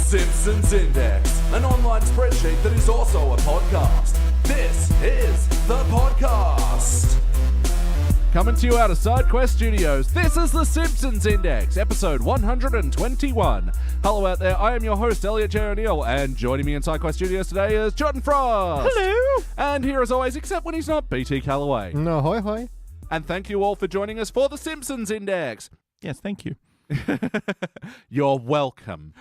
Simpsons Index, an online spreadsheet that is also a podcast. This is the podcast. Coming to you out of SideQuest Studios, this is the Simpsons Index, episode 121. Hello out there, I am your host, Elliot Jay O'Neill, and joining me in SideQuest Studios today is Jordan Frost. Hello. And here as always, except when he's not, BT Calloway. No, hoi hoi. And thank you all for joining us for the Simpsons Index. Yes, thank you. You're welcome.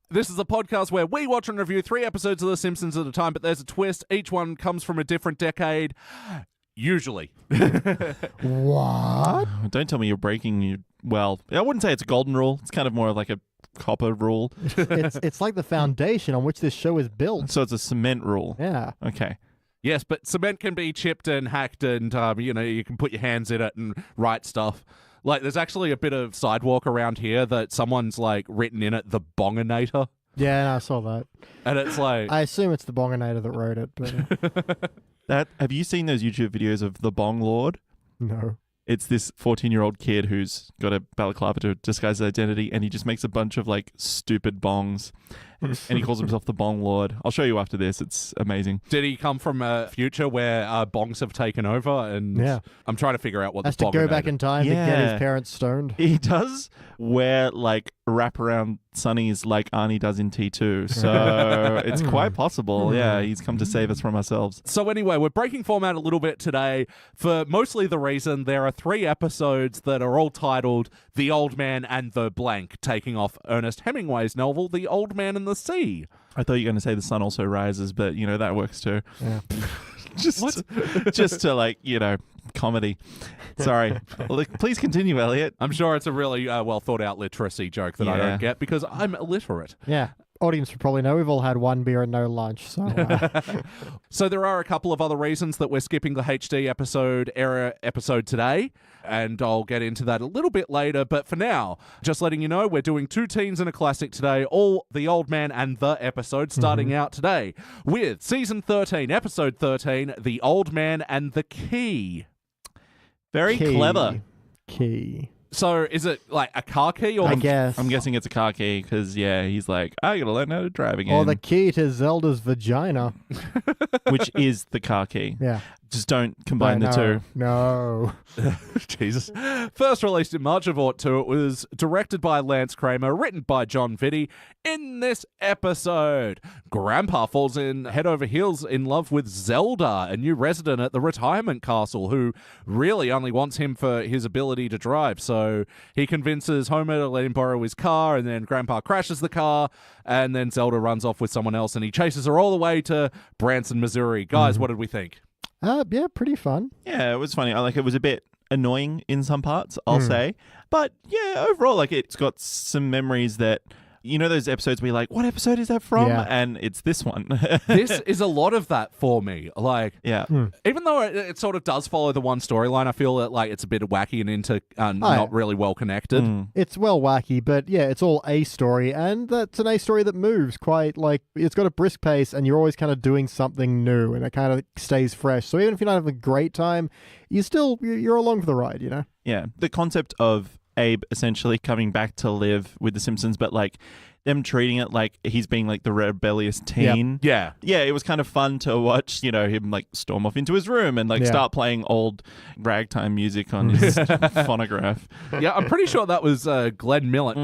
This is a podcast where we watch and review 3 episodes of The Simpsons at a time, but there's a twist. Each one comes from a different decade. Usually. What? Don't tell me you're breaking you. Well, I wouldn't say it's a golden rule. It's kind of more like a copper rule. It's like the foundation on which this show is built. So it's a cement rule. Yeah. Okay. Yes, but cement can be chipped and hacked and, you can put your hands in it and write stuff. Like, there's actually a bit of sidewalk around here that someone's, written in it, the Bonginator. Yeah, no, I saw that. And it's like... I assume it's the Bonginator that wrote it, but... Have you seen those YouTube videos of the Bong Lord? No. It's this 14-year-old kid who's got a balaclava to disguise his identity, and he just makes a bunch of, stupid bongs, and he calls himself the Bong Lord. I'll show you after this. It's amazing. Did he come from a future where bongs have taken over? And yeah. I'm trying to figure out what has the to go back in time to get his parents stoned. He does wear, wraparound sunnies like Arnie does in T2, so it's quite possible. Yeah, he's come to save us from ourselves. So anyway, we're breaking format a little bit today for mostly the reason there are 3 episodes that are all titled The Old Man and the Blank, taking off Ernest Hemingway's novel The Old Man and the Sea. I thought you were going to say The Sun Also Rises, but, that works too. Yeah. just to, comedy. Sorry. Please continue, Elliot. I'm sure it's a really well thought out literacy joke that I don't get because I'm illiterate. Yeah. Audience would probably know we've all had 1 beer and no lunch, so... So there are a couple of other reasons that we're skipping the HD episode today, and I'll get into that a little bit later, but for now, just letting you know, we're doing 2 teens and a classic today, all The Old Man and the episode, starting out today with Season 13, Episode 13, The Old Man and the Key. Very clever. Key. So is it like a car key? Or I guess. I'm guessing it's a car key because, he's like, I gotta learn how to drive again. Or the key to Zelda's vagina. Which is the car key. Yeah. Just don't combine the two. No. Jesus. First released in March of '02, it was directed by Lance Kramer, written by John Vitti. In this episode, Grandpa falls head over heels in love with Zelda, a new resident at the retirement castle who really only wants him for his ability to drive. So he convinces Homer to let him borrow his car, and then Grandpa crashes the car, and then Zelda runs off with someone else, and he chases her all the way to Branson, Missouri. Guys, what did we think? Yeah, pretty fun. Yeah, it was funny. It was a bit annoying in some parts, I'll say. But yeah, overall, it's got some memories that, those episodes where you're like, what episode is that from? Yeah. And it's this one. This is a lot of that for me. Even though it sort of does follow the one storyline, I feel that it's a bit wacky and not really well connected. It's well wacky, but yeah, it's all a story, and that's an A story that moves quite it's got a brisk pace, and you're always kind of doing something new, and it kind of stays fresh. So even if you're not having a great time, you're along for the ride, Yeah, the concept of Abe essentially coming back to live with the Simpsons, but them treating it like he's being the rebellious teen. Yep. Yeah, it was kind of fun to watch, him storm off into his room and start playing old ragtime music on his phonograph. Yeah, I'm pretty sure that was Glenn Millet.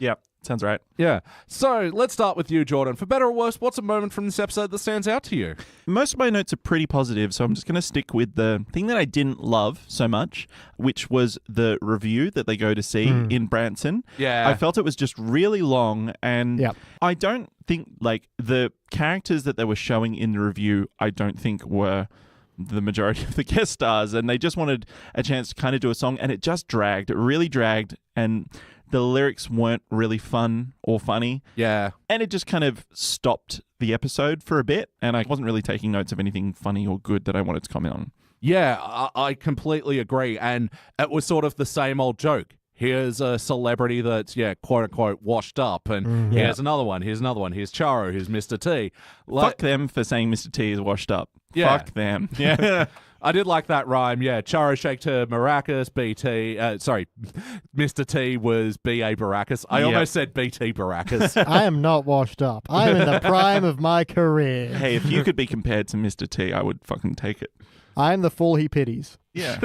Yep, sounds right. Yeah. So let's start with you, Jordan. For better or worse, what's a moment from this episode that stands out to you? Most of my notes are pretty positive, so I'm just going to stick with the thing that I didn't love so much, which was the review that they go to see in Branson. Yeah. I felt it was just really long, and I don't think, the characters that they were showing in the review, I don't think were the majority of the guest stars, and they just wanted a chance to kind of do a song, and it just dragged. It really dragged, and the lyrics weren't really fun or funny. Yeah. And it just kind of stopped the episode for a bit, and I wasn't really taking notes of anything funny or good that I wanted to comment on. Yeah, I completely agree. And it was sort of the same old joke. Here's a celebrity that's, quote unquote, washed up. And here's another one. Here's another one. Here's Charo. Here's Mr. T. Fuck them for saying Mr. T is washed up. Yeah. Fuck them. Yeah. I did like that rhyme, yeah. Charo shake to Maracas, Mr. T was B.A. Baracus. I almost said B.T. Baracus. I am not washed up. I am in the prime of my career. Hey, if you could be compared to Mr. T, I would fucking take it. I am the fool he pities. Yeah.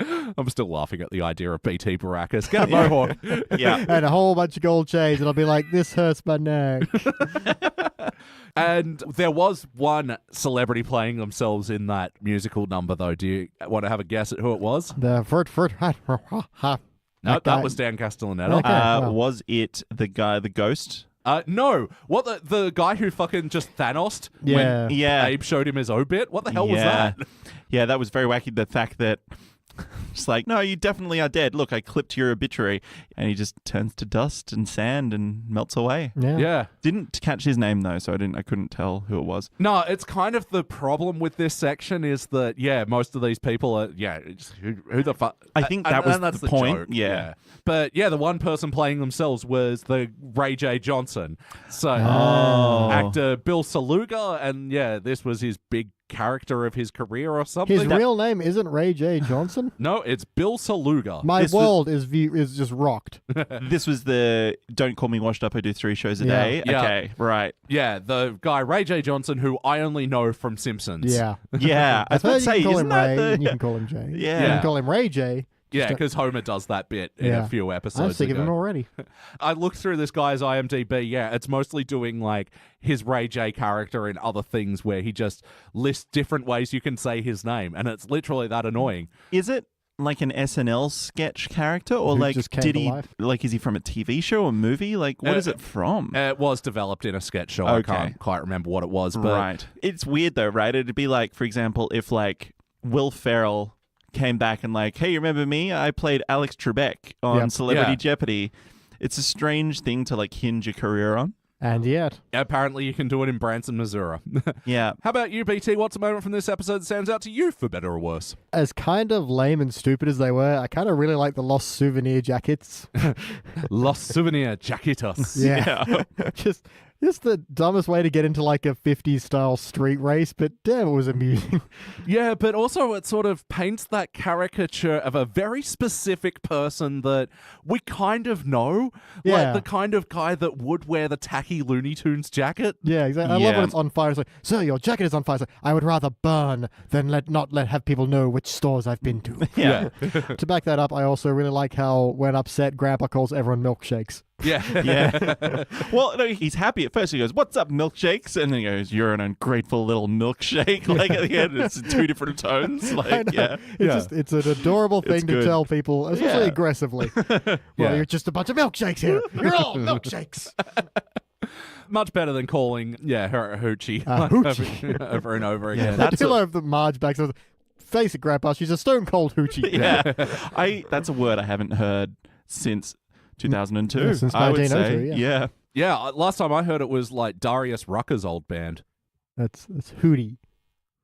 I'm still laughing at the idea of B.T. Baracus. Get a mohawk. Yeah. And a whole bunch of gold chains, and I'll be like, this hurts my neck. And there was one celebrity playing themselves in that musical number, though. Do you want to have a guess at who it was? The No, that was Dan Castellaneta. Okay. Wow. Was it the guy, the ghost? No. What the guy who fucking just Thanos'd Yeah. when Yeah. Abe showed him his obit? What the hell was that? Yeah, that was very wacky. The fact that it's like, no, you definitely are dead. Look, I clipped your obituary. And he just turns to dust and sand and melts away. Yeah. Didn't catch his name though, so I couldn't tell who it was. No, it's kind of the problem with this section is that, most of these people are, who the fuck? I think that was that's the point. joke. Yeah. But the one person playing themselves was the Ray J. Johnson. So actor Bill Saluga, and this was his big character of his career or something. His real name isn't Ray J. Johnson? No, it's Bill Saluga. My world is just rocked. This was the Don't Call Me Washed Up, I Do 3 shows a day. Yeah. Okay, right. Yeah, the guy Ray J. Johnson, who I only know from Simpsons. Yeah. Yeah. I was about to say, you can call isn't him that Ray, the... and you can call him Jay. Yeah. You can call him Ray J. Yeah, because Homer does that bit in a few episodes I'm sick of him ago. already. I looked through this guy's IMDb. Yeah, it's mostly doing like his Ray J character in other things where he just lists different ways you can say his name, and it's literally that annoying. Is it like an SNL sketch character, or Who like just came did to he life? like is he from a TV show or movie? Like what is it from? It was developed in a sketch show. Okay. I can't quite remember what it was, but Right. It's weird though, right? It'd be like, for example, if like Will Ferrell came back and like, hey, you remember me? I played Alex Trebek on Celebrity Jeopardy. It's a strange thing to like hinge a career on. And yet. apparently you can do it in Branson, Missouri. Yeah. How about you, BT? What's a moment from this episode that stands out to you, for better or worse? As kind of lame and stupid as they were, I kind of really like the lost souvenir jackets. Los Souvenir Jaquetos. Yeah. Just the dumbest way to get into like a 50s style street race, but damn, it was amusing. Yeah, but also it sort of paints that caricature of a very specific person that we kind of know. Yeah. Like the kind of guy that would wear the tacky Looney Tunes jacket. Yeah, exactly. I love when it's on fire. It's like, sir, your jacket is on fire. It's like, I would rather burn than not have people know which stores I've been to. Yeah. To back that up, I also really like how when upset, Grandpa calls everyone milkshakes. Yeah. Yeah. Well, no, he's happy at first. He goes, "What's up, milkshakes?" And then he goes, "You're an ungrateful little milkshake." Like at the end, it's in two different tones. Like, It's an adorable thing to good. tell people, especially Yeah. aggressively. Well, you're just a bunch of milkshakes here. You're all milkshakes. Much better than calling, her a hoochie. Hoochie. over and over again. I do love the Marge back. So, face it, Grandpa, she's a stone cold hoochie. Yeah. That's a word I haven't heard since 2002. Yeah, since I would 1902, say. yeah. Yeah, last time I heard it was like Darius Rucker's old band. That's Hootie.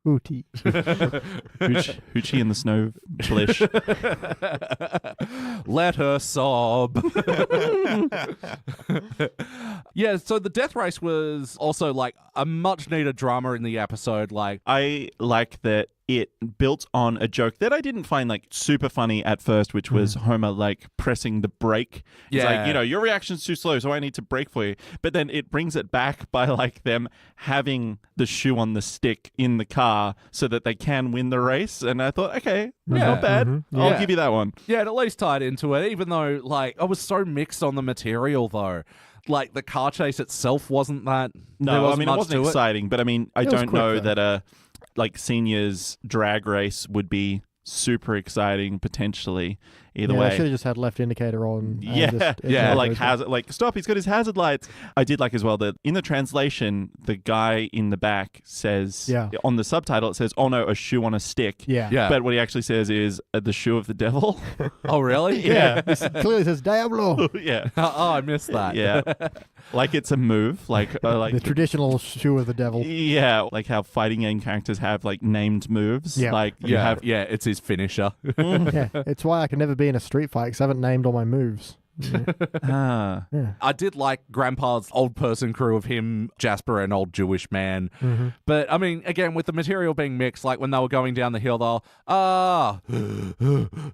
Hootie. Hoochie in the snow plish. Let her sob. Yeah, so the death race was also like a much needed drama in the episode. Like, I like that it built on a joke that I didn't find like super funny at first, which was Homer like pressing the brake. It's like, your reaction's too slow, so I need to brake for you. But then it brings it back by like them having the shoe on the stick in the car so that they can win the race. And I thought, okay, not bad. I'll give you that one. Yeah, it at least tied into it, even though like I was so mixed on the material though. Like the car chase itself wasn't that. No, I mean, it much wasn't to exciting, but I mean, I It was don't quick, know though. that a like seniors drag race would be super exciting potentially. Either I way. should have just had left indicator on. Like stop, he's got his hazard lights. I did like as well that in the translation, the guy in the back says, on the subtitle, it says, "Oh no, a shoe on a stick." Yeah. But what he actually says is the shoe of the devil. Oh, really? Yeah. It clearly says Diablo. Yeah. Oh, I missed that. Yeah. Like it's a move. Like The traditional shoe of the devil. yeah, like how fighting game characters have like named moves. Yeah. Like you have it's his finisher. Yeah, it's why I can never be in a street fight because I haven't named all my moves. I did like Grandpa's old person crew of him, Jasper, and old Jewish man. Mm-hmm. But, I mean, again, with the material being mixed, like when they were going down the hill, they'll,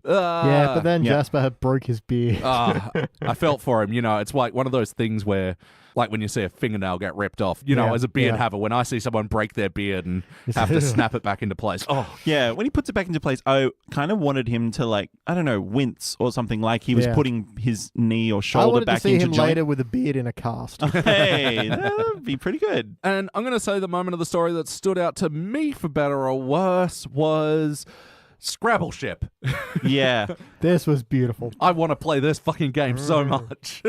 Yeah, but then Jasper had broke his beard. I felt for him. You know, it's like one of those things where, like when you see a fingernail get ripped off, you know, as a beard haver, when I see someone break their beard and have to snap it back into place. Oh, yeah. When he puts it back into place, I kind of wanted him to, like, I don't know, wince or something, like he was putting his knee or shoulder back into I wanted to see him joint. later with a beard in a cast. Hey, that would be pretty good. And I'm going to say the moment of the story that stood out to me, for better or worse, was Scrabble Ship. Yeah. This was beautiful. I want to play this fucking game so much.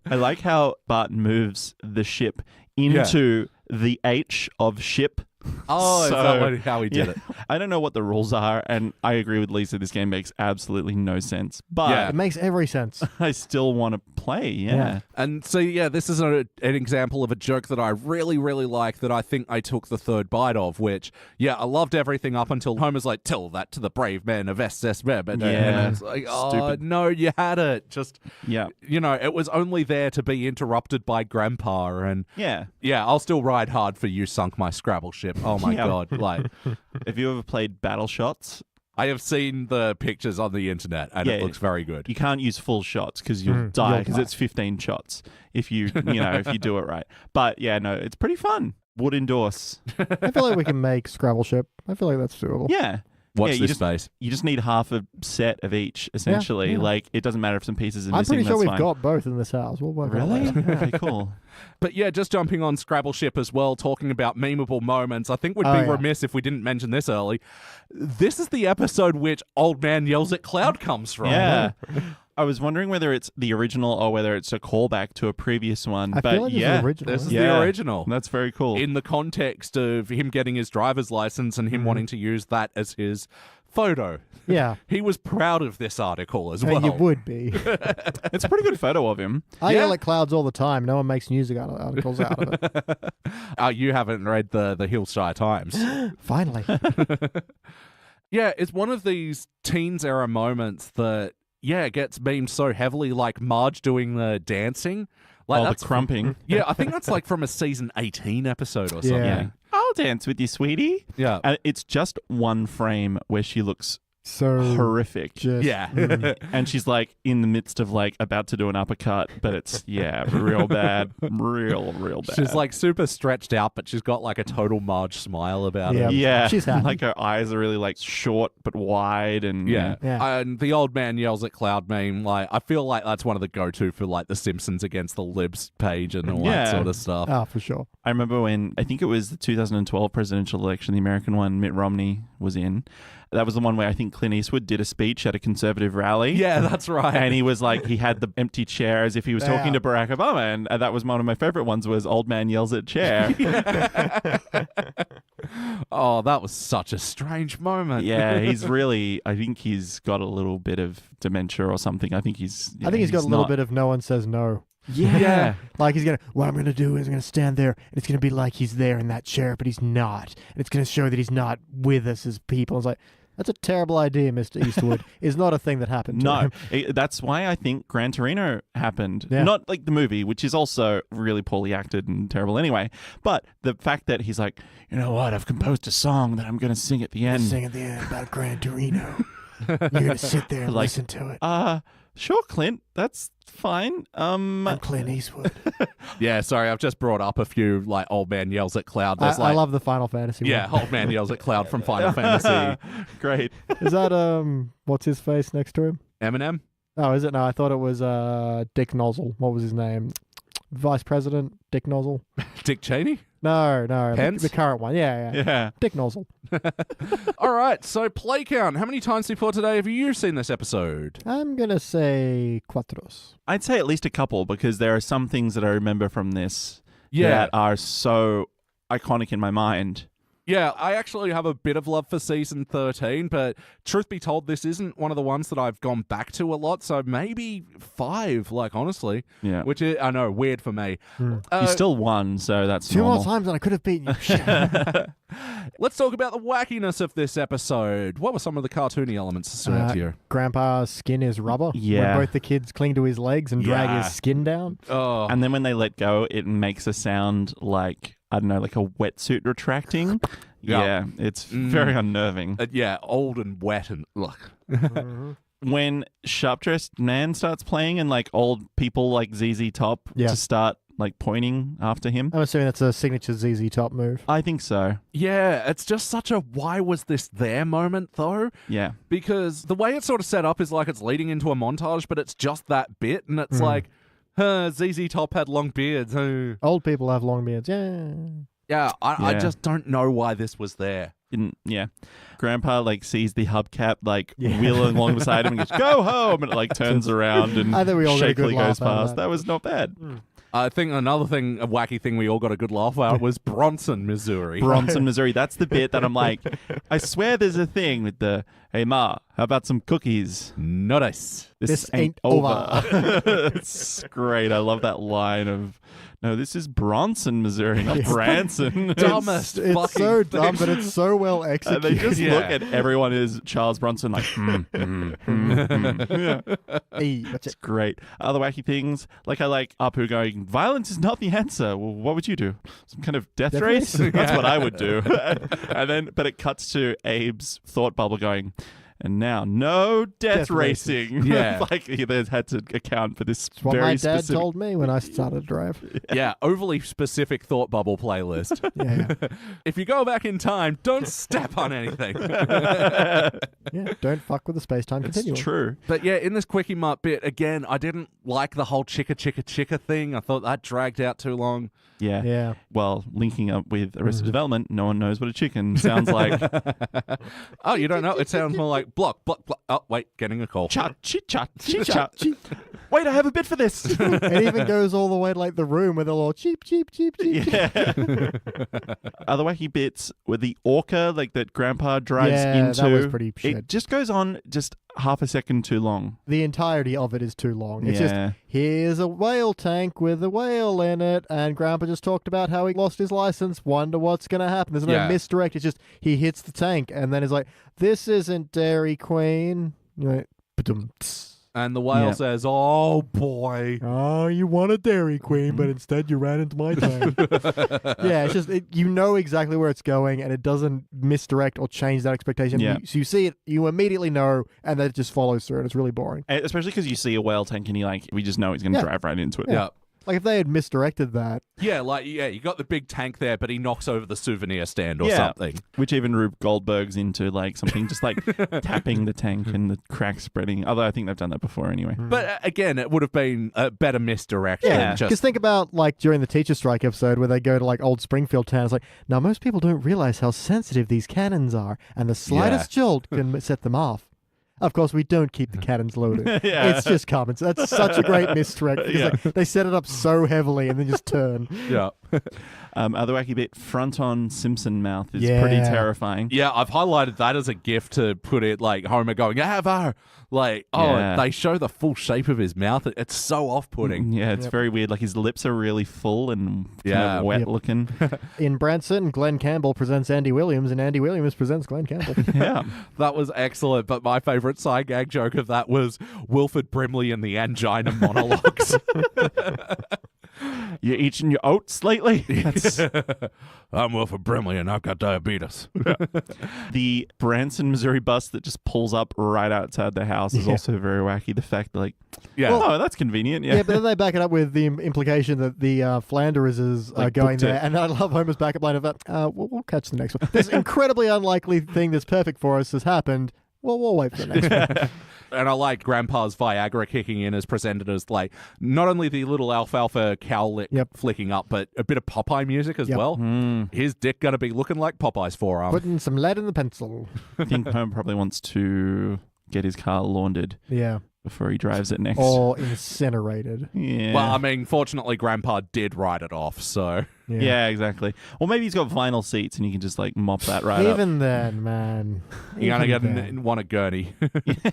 I like how Bart moves the ship into the H of ship. Oh, is that how he did it? I don't know what the rules are, and I agree with Lisa. This game makes absolutely no sense, but It makes every sense. I still want to play. Yeah. And so, this is an example of a joke that I really, really like that I think I took the third bite of, which, I loved everything up until Homer's like, tell that to the brave men of S.8 E.21. And it's like, Stupid. No, you had it. Just, Yeah. it was only there to be interrupted by Grandpa. And I'll still ride hard for you, sunk my Scrabble ship. Oh my God. Like, have you ever played Battle Shots? I have seen the pictures on the internet and it looks very good. You can't use full shots because you'll die because it's 15 shots if you if you do it right. But it's pretty fun. Would endorse. I feel like we can make Scrabble Ship. I feel like that's doable. Yeah. Watch this space. You just need half a set of each, essentially. Yeah. Like, it doesn't matter if some pieces are missing. I'm pretty sure that's we've fine. got both in this house. We'll work Really? on that. Okay, cool. But just jumping on Scrabble Ship as well, talking about memeable moments, I think we'd be remiss if we didn't mention this early. This is the episode which Old Man Yells at Cloud comes from. Yeah. I was wondering whether it's the original or whether it's a callback to a previous one. I feel like this is the original. This is the original. That's very cool. In the context of him getting his driver's license and him wanting to use that as his photo. Yeah. He was proud of this article as well. You would be. It's a pretty good photo of him. I yell at clouds all the time. No one makes music articles out of it. You haven't read the Hillshire Times. Finally. It's one of these teens era moments that gets memed so heavily, like Marge doing the dancing. Like that's the crumping. Yeah, I think that's like from a season 18 episode or something. Yeah. I'll dance with you, sweetie. Yeah. And it's just one frame where she looks so horrific. Just, And she's like in the midst of like about to do an uppercut, but it's real bad. Real bad. She's like super stretched out, but she's got like a total Marge smile about her. Yeah. She's happy. Like her eyes are really like short but wide and Yeah. And the Old Man Yells at Cloud meme, like I feel like that's one of the go-to for like the Simpsons against the Libs page and all that sort of stuff. Oh, for sure. I remember when, I think it was the 2012 presidential election, the American one, Mitt Romney was in. That was the one where I think Clint Eastwood did a speech at a conservative rally. Yeah, that's right. And he was like, he had the empty chair as if he was talking to Barack Obama. And that was one of my favorite ones was Old Man Yells at Chair. Oh, that was such a strange moment. Yeah, he's really, I think he's got a little bit of dementia or something. I think he's got a little bit of no one says no. Yeah. Like what I'm going to do is I'm going to stand there and it's going to be like he's there in that chair, but he's not. And it's going to show that he's not with us as people. It's like, that's a terrible idea, Mr. Eastwood. It's not a thing that happened to him. That's why I think Gran Torino happened. Yeah. Not like the movie, which is also really poorly acted and terrible anyway. But the fact that he's like, you know what, I've composed a song that I'm going to sing at the end. Sing at the end about Gran Torino. You're going to sit there and listen to it. Sure, Clint. That's fine. I'm Clint Eastwood. Yeah, sorry, I've just brought up a few like Old Man Yells at Cloud. I love the Final Fantasy one. Yeah, Old Man Yells at Cloud from Final Fantasy. Great. Is that what's his face next to him? Eminem? Oh, is it? No, I thought it was Dick Nozzle. What was his name? Vice President Dick Nozzle. Dick Cheney? No, Pence? the current one. Yeah. Dick Nozzle. All right, so play count. How many times before today have you seen this episode? I'm going to say cuatros. I'd say at least a couple because there are some things that I remember from this that are so iconic in my mind. Yeah, I actually have a bit of love for season 13, but truth be told, this isn't one of the ones that I've gone back to a lot, so maybe 5, like, honestly. Yeah. Which is, I know, weird for me. You still won, so that's 2 normal. more times and I could have beaten you. Shit. Let's talk about the wackiness of this episode. What were some of the cartoony elements that stood out to you? Grandpa's skin is rubber. Yeah. When both the kids cling to his legs and drag Yeah. his skin down. Oh, And then when they let go, it makes a sound like, I don't know, like a wetsuit retracting. Yeah. It's very unnerving. yeah, old and wet and look. When Sharp Dressed Man starts playing and like old people like ZZ Top Yeah. to start like pointing after him. I'm assuming that's a signature ZZ Top move. I think so. Yeah, it's just such a why was this there moment, though. Yeah. Because the way it's sort of set up is like it's leading into a montage, but it's just that bit, and it's like, ZZ Top had long beards. Old people have long beards. Yeah. I just don't know why this was there. Yeah. Grandpa like sees the hubcap like wheeling along beside him and goes, "Go home," and it like turns around and I think we all got a good shakily laugh goes out of past. That was not bad. I think another thing, a wacky thing we all got a good laugh at was Bronson, Missouri. Bronson, Missouri. That's the bit that I'm like, I swear there's a thing with the, "Hey Ma, how about some cookies? Notice. This ain't over." It's great. I love that line of, "No, this is Bronson, Missouri, not Branson." Dumbest It's fucking so dumb, thing. but it's so well And executed. they just Yeah. look at everyone as Charles Bronson like, Yeah. Hey, that's it. Great. Other wacky things, like I like Apu going, "Violence is not the answer." Well, what would you do? Some kind of death race? race? That's what I would do. And then, but it cuts to Abe's thought bubble going, "And now, no death Death racing." Yeah. Like he had to account for this It's what very my dad specific. told me when I started to drive. Yeah, overly specific thought bubble playlist. Yeah. If you go back in time, don't step on anything. Yeah. Don't fuck with the space-time It's continuum. true. But yeah, in this Quickie Mart bit, again, I didn't like the whole chicka thing. I thought that dragged out too long. Yeah. Yeah. Well, linking up with Arrested Development, no one knows what a chicken sounds like. Oh, you don't know? It sounds more like block. Oh, wait, getting a call. Cha chit chat chit chat. Wait, I have a bit for this. It even goes all the way to like the room where they're all cheep. Yeah. Other wacky bits with the orca, like that Grandpa drives Yeah, into. that was pretty It shit. just goes on just half a second too long. The entirety of it is too long. It's Yeah. just, here's a whale tank with a whale in it, and Grandpa just talked about how he lost his license. Wonder what's going to happen. There's no Yeah. misdirect. It's just he hits the tank, and then he's like, "This isn't Dairy Queen." You're like, "Ba-dum, tss." And the whale Yeah. says, "Oh boy." Oh, you want a Dairy Queen, but instead you ran into my tank. Yeah, it's just, you know exactly where it's going, and it doesn't misdirect or change that expectation. Yeah. So you see it, you immediately know, and then it just follows through, and it's really boring. And especially because you see a whale tank and we just know he's going to Yeah. drive right into it. Yeah. Like if they had misdirected that, Yeah, you got the big tank there, but he knocks over the souvenir stand or Yeah. something. Which even Rube Goldberg's into like something just like tapping the tank and the cracks spreading. Although I think they've done that before anyway. But again, it would have been a better misdirect yeah, than because just... think about like during the teacher strike episode where they go to like old Springfield town. It's like, now most people don't realize how sensitive these cannons are, and the slightest jolt can set them off. Of course, we don't keep the cannons loaded. Yeah. It's just common. So that's such a great misdirect because like, they set it up so heavily and then just turn. Yeah. Other wacky bit, front on Simpson mouth is Yeah. pretty terrifying. Yeah, I've highlighted that as a GIF to put it like Homer going, "Ava!" Like, Yeah. they show the full shape of his mouth. It's so off-putting. Yeah, it's Yep. very weird. Like his lips are really full and kind Yeah. of wet Yep. looking. In Branson, Glenn Campbell presents Andy Williams, and Andy Williams presents Glenn Campbell. Yeah. That was excellent, but my favourite side gag joke of that was Wilford Brimley and the angina monologues. You eating your oats lately? That's I'm Wilford Brimley and I've got diabetes. the Branson, Missouri bus that just pulls up right outside the house is Yeah. also very wacky. The fact that, like, Yeah. oh, that's convenient. Yeah. Yeah, but then they back it up with the implication that the Flanderses are Like, going booked there. it. And I love Homer's backup line of that. We'll catch the next one. This incredibly unlikely thing that's perfect for us has happened. Well, we'll wait for the next one. And I like Grandpa's Viagra kicking in as presented as like not only the little alfalfa cow lick Yep. flicking up, but a bit of Popeye music as Yep. well. Mm. His dick gonna be looking like Popeye's forearm. Putting some lead in the pencil. I think Homer probably wants to get his car laundered Yeah. before he drives it next. Or incinerated. Yeah. Well, I mean, fortunately, Grandpa did write it off, so Yeah, exactly. Or maybe he's got vinyl seats and you can just like mop that right up. Even then, man. You're going to want a gurney.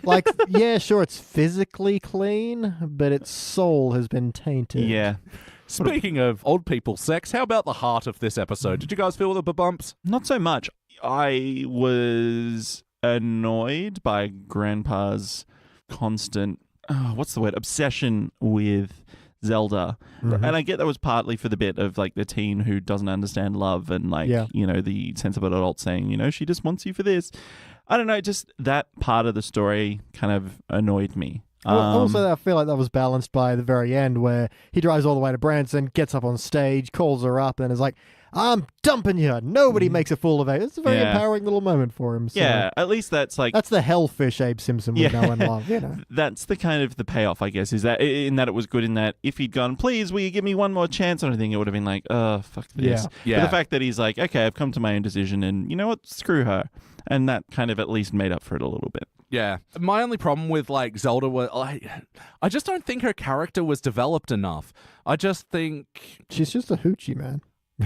Like, yeah, sure, it's physically clean, but its soul has been tainted. Yeah. Speaking of old people sex, how about the heart of this episode? Did you guys feel the bumps? Not so much. I was annoyed by Grandpa's constant, what's the word, obsession with Zelda. Mm-hmm. And I get that was partly for the bit of like the teen who doesn't understand love and like, you know, the sensible adult saying, you know, she just wants you for this. I don't know, just that part of the story kind of annoyed me. Also, I feel like that was balanced by the very end where he drives all the way to Branson, gets up on stage, calls her up, and is like, I'm dumping you. Nobody makes a fool of it. It's a very empowering little moment for him. So yeah, at least that's like... That's the hellfish Abe Simpson we know and love, you know. That's the kind of the payoff, I guess, is that in that it was good in that if he'd gone, please, will you give me one more chance? I think it would have been like, oh, fuck this. Yeah. But the fact that he's like, okay, I've come to my own decision and you know what? Screw her. And that kind of at least made up for it a little bit. Yeah. My only problem with like Zelda was I just don't think her character was developed enough. I just think she's just a hoochie, man.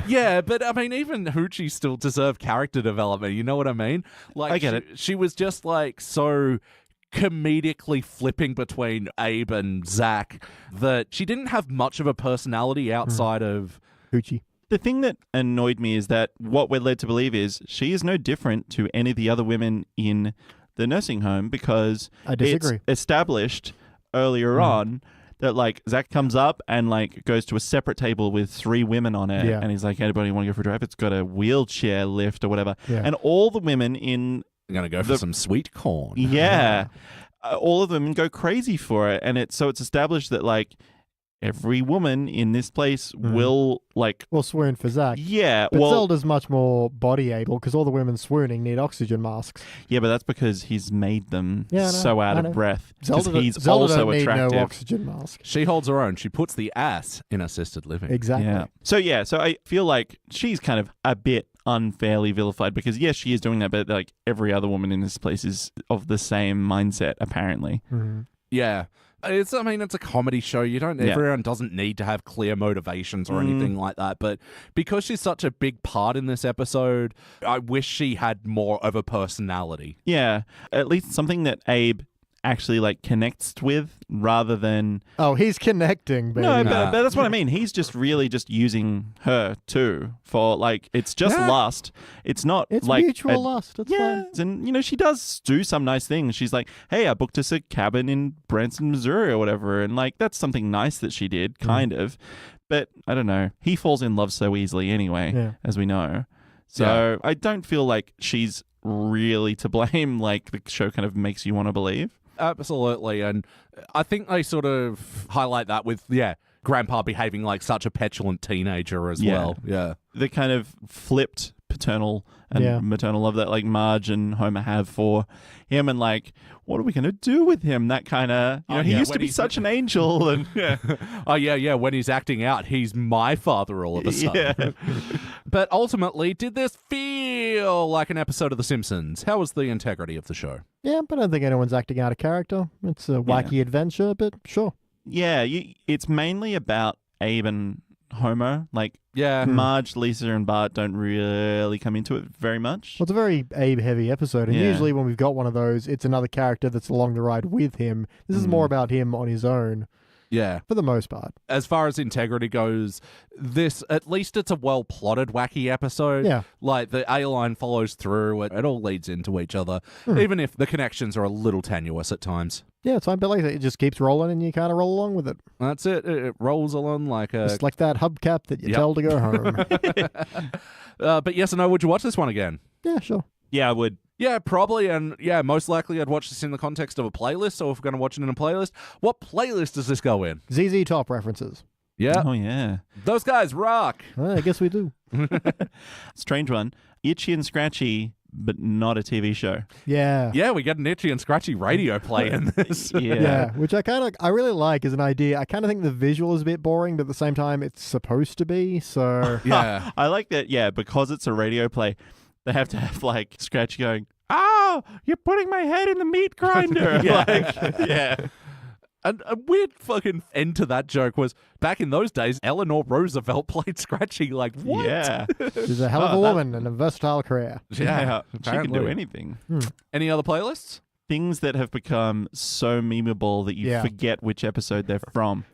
Yeah, but I mean, even Hoochie still deserved character development. You know what I mean? Like, I get it. She was just like so comedically flipping between Abe and Zach that she didn't have much of a personality outside of Hoochie. The thing that annoyed me is that what we're led to believe is she is no different to any of the other women in the nursing home because I disagree. It's established earlier on that like Zach comes up and like goes to a separate table with 3 women on it and he's like, anybody want to go for a drive? It's got a wheelchair lift or whatever. Yeah. And all the women in... I'm going to go for some sweet corn. Yeah. All of the women go crazy for it. And it's established that like every woman in this place will like... Will swoon for Zach. Yeah. But Zelda's much more body able because all the women swooning need oxygen masks. Yeah, but that's because he's made them so out of breath. Zelda also don't attractive. Need no oxygen mask. She holds her own. She puts the ass in assisted living. Exactly. Yeah. So I feel like she's kind of a bit unfairly vilified because yes, she is doing that, but like every other woman in this place is of the same mindset apparently. Mm-hmm. Yeah. It's a comedy show. Everyone doesn't need to have clear motivations or anything like that. But because she's such a big part in this episode, I wish she had more of a personality. Yeah. At least something that Abe actually like connects with rather than... Oh, he's connecting, baby. No, but that's what I mean. He's just really just using her too for like, it's just lust. It's not it's like... mutual lust. It's fine. And you know, she does do some nice things. She's like, hey, I booked us a cabin in Branson, Missouri or whatever. And like, that's something nice that she did, kind of. But I don't know. He falls in love so easily anyway, as we know. So I don't feel like she's really to blame like the show kind of makes you want to believe. Absolutely, and I think they sort of highlight that with, Grandpa behaving like such a petulant teenager as well. Yeah. The kind of flipped paternal and maternal love that like Marge and Homer have for him and like, what are we going to do with him? That kind of, he used to be such an angel. And when he's acting out, he's my father all of a sudden. But ultimately, did this feel like an episode of The Simpsons? How was the integrity of the show? Yeah, but I don't think anyone's acting out of character. It's a wacky adventure, but sure. Yeah, it's mainly about Abe and Homer. Like, Marge, Lisa, and Bart don't really come into it very much. Well, it's a very Abe-heavy episode, and usually when we've got one of those, it's another character that's along the ride with him. This is more about him on his own. Yeah. For the most part. As far as integrity goes, this, at least it's a well-plotted, wacky episode. Yeah. Like, the A-line follows through. It all leads into each other, even if the connections are a little tenuous at times. Yeah, it's like it just keeps rolling and you kind of roll along with it. That's it. It rolls along like a... It's like that hubcap that you tell to go home. But yes or no, would you watch this one again? Yeah, sure. Yeah, I would. Yeah, probably, and most likely I'd watch this in the context of a playlist, so if we're going to watch it in a playlist, what playlist does this go in? ZZ Top references. Yeah. Oh, yeah. Those guys rock. I guess we do. Strange one. Itchy and Scratchy, but not a TV show. Yeah. Yeah, we get an Itchy and Scratchy radio play in this. Yeah, which I really like as an idea. I kind of think the visual is a bit boring, but at the same time, it's supposed to be, so... Yeah. I like that, because it's a radio play. They have to have, like, Scratchy going, oh, you're putting my head in the meat grinder. And a weird fucking end to that joke was, back in those days, Eleanor Roosevelt played Scratchy. Like, what? Yeah. She's a hell of a woman and a versatile career. Yeah. She can apparently. do anything. Any other playlists? Things that have become so memeable that you forget which episode they're from.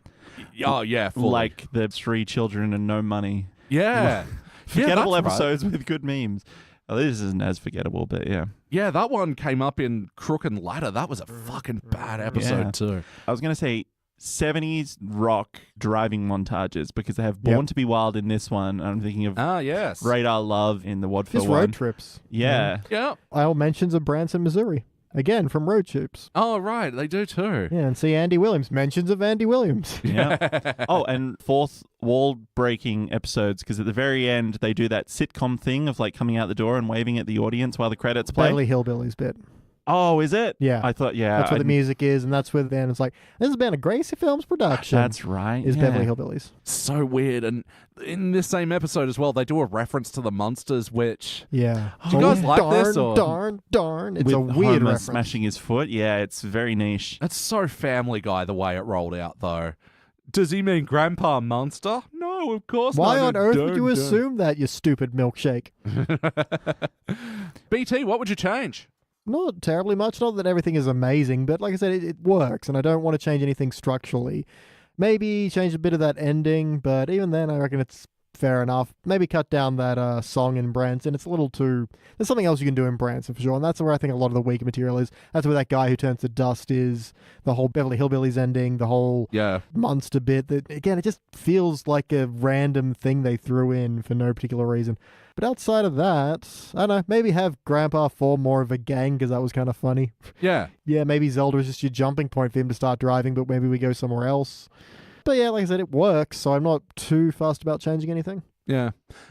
Oh, yeah. Fully. Like the 3 children and no money. Yeah. Forgettable that's episodes right. with good memes. Oh, this isn't as forgettable, but yeah. Yeah, that one came up in Crook and Ladder. That was a fucking bad episode too. I was going to say 70s rock driving montages because they have Born to be Wild in this one. I'm thinking of Yes. Radar Love in the Wadford Just one. road trips. Yeah. Yeah. I'll mentions of Branson, Missouri. Again, from road trips. Oh, right. They do too. Yeah, and see Andy Williams. Mentions of Andy Williams. Yeah. Oh, and fourth wall breaking episodes because at the very end they do that sitcom thing of like coming out the door and waving at the audience while the credits play. Beverly Hillbillies bit. Oh, is it? Yeah. I thought, That's where the music is, and that's where then it's like, this has been a Gracie Films production. That's right. Is Beverly Hillbillies. So weird. And in this same episode as well, they do a reference to the Munsters, which... Yeah. Do you guys like this? Or... Darn. It's With a weird Homer reference. smashing his foot. Yeah, it's very niche. That's so Family Guy the way it rolled out, though. Does he mean Grandpa Munster? No, of course Why not. on earth would you assume that, you stupid milkshake? BT, what would you change? Not terribly much. Not that everything is amazing, but like I said, it works, and I don't want to change anything structurally. Maybe change a bit of that ending, but even then, I reckon it's fair enough. Maybe cut down that song in Branson. It's a little too... There's something else you can do in Branson, for sure, and that's where I think a lot of the weaker material is. That's where that guy who turns to dust is, the whole Beverly Hillbillies ending, the whole monster bit. That again, it just feels like a random thing they threw in for no particular reason. But outside of that, I don't know, maybe have Grandpa form more of a gang, because that was kind of funny. Yeah. Yeah, maybe Zelda is just your jumping point for him to start driving, but maybe we go somewhere else. But yeah, like I said, it works, so I'm not too fussed about changing anything. Yeah.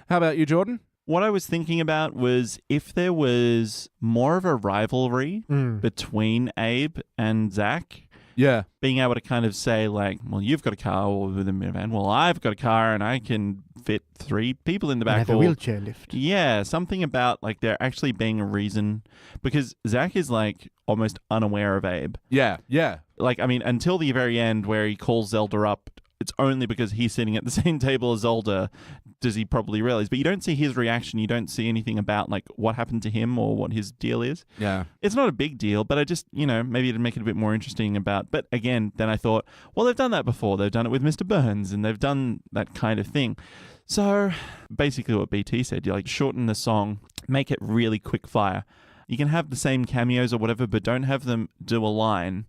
How about you, Jordan? What I was thinking about was if there was more of a rivalry between Abe and Zach. Yeah. Being able to kind of say, like, well, you've got a car or with a minivan. Well, I've got a car and I can fit 3 people in the back. And have a wheelchair lift. Yeah, something about, like, there actually being a reason. Because Zach is, like, almost unaware of Abe. Yeah. Yeah. Like, I mean, until the very end where he calls Zelda up, it's only because he's sitting at the same table as Zelda does he probably realize. But you don't see his reaction. You don't see anything about, like, what happened to him or what his deal is. Yeah. It's not a big deal, but I just, maybe it'd make it a bit more interesting about. But again, then I thought, well, they've done that before. They've done it with Mr. Burns and they've done that kind of thing. So basically what BT said, you like shorten the song, make it really quick fire. You can have the same cameos or whatever, but don't have them do a line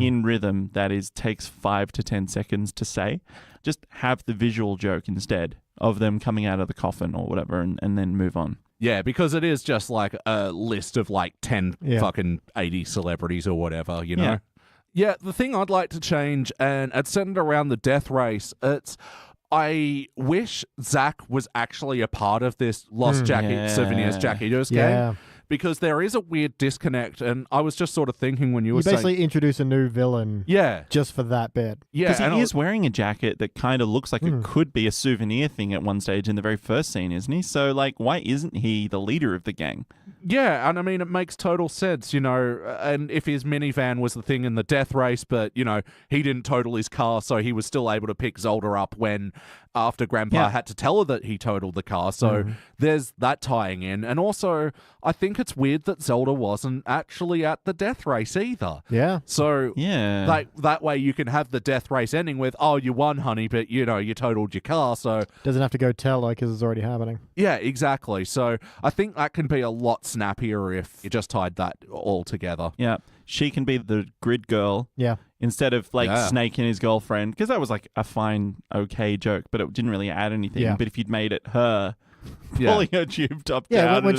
in rhythm that takes 5 to 10 seconds to say. Just have the visual joke instead of them coming out of the coffin or whatever and then move on. Yeah, because it is just like a list of like 10 fucking 80 celebrities or whatever, you know? Yeah, the thing I'd like to change, and it's centered around the death race, I wish Zach was actually a part of this Lost Jacket Souvenirs Jack Eaters game. Because there is a weird disconnect, and I was just sort of thinking when you were saying... You basically introduce a new villain just for that bit. Yeah, because he is wearing a jacket that kind of looks like it could be a souvenir thing at one stage in the very first scene, isn't he? So, like, why isn't he the leader of the gang? Yeah, and I mean, it makes total sense, and if his minivan was the thing in the death race, but, he didn't total his car, so he was still able to pick Zelda up after Grandpa had to tell her that he totaled the car. So there's that tying in. And also, I think it's weird that Zelda wasn't actually at the death race either. Yeah. So that way you can have the death race ending with, oh, you won, honey, but, you totaled your car, so... Doesn't have to go tell her because it's already happening. Yeah, exactly. So I think that can be a lot snappier if you just tied that all together. Yeah. She can be the grid girl. Yeah. Instead of Snake and his girlfriend, because that was like a fine, okay joke, but it didn't really add anything. Yeah. But if you'd made it her pulling her tube top down, when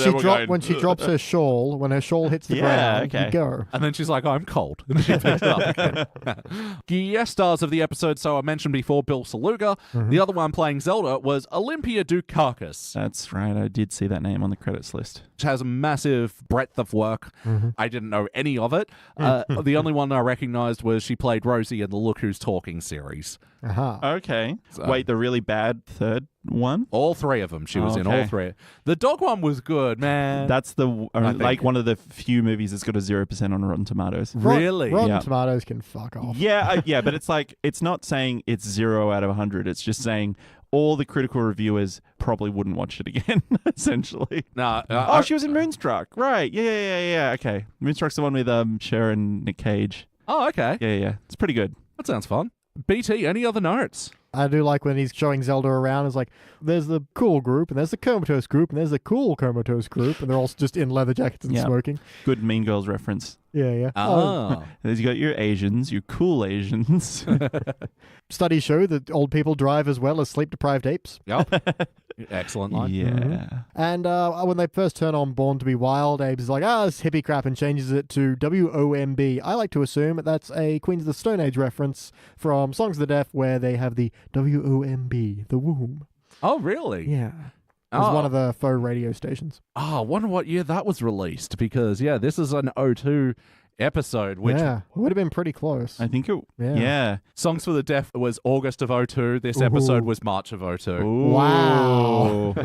she drops her shawl, when her shawl hits the ground, you go. And then she's like, I'm cold. And she picks it up again. Guest stars of the episode, so I mentioned before, Bill Saluga. The other one playing Zelda was Olympia Dukakis. That's right. I did see that name on the credits list. Which has a massive breadth of work. I didn't know any of it. The only one I recognized was she played Rosie in the Look Who's Talking series. Okay. So. Wait, the really bad third one? All three of them. She was in all three. The dog one was good, man. That's like one of the few movies that's got a 0% on Rotten Tomatoes. Really? Rotten Tomatoes can fuck off. Yeah, but it's like, it's not saying it's 0 out of 100. It's just saying all the critical reviewers probably wouldn't watch it again, essentially. No. She was in Moonstruck. Right. Yeah. Okay. Moonstruck's the one with Cher and Nick Cage. Oh, okay. Yeah. It's pretty good. That sounds fun. BT, any other notes? I do like when he's showing Zelda around. It's like, there's the cool group, and there's the comatose group, and there's the cool comatose group, and they're all just in leather jackets and smoking. Good Mean Girls reference. Yeah. Oh. You got your Asians, your cool Asians. Studies show that old people drive as well as sleep-deprived apes. Yep. Excellent line. Yeah. Mm-hmm. And when they first turn on Born to be Wild, Abe's is like, this hippie crap, and changes it to WOMB. I like to assume that's a Queens of the Stone Age reference from Songs of the Deaf, where they have the WOMB, the womb. Oh, really? Yeah. It was one of the faux radio stations. Oh, I wonder what year that was released, because, this is an 02 episode, which would have been pretty close. I think yeah. Songs for the Deaf was August of 02. This episode was March of 02. Ooh. Wow.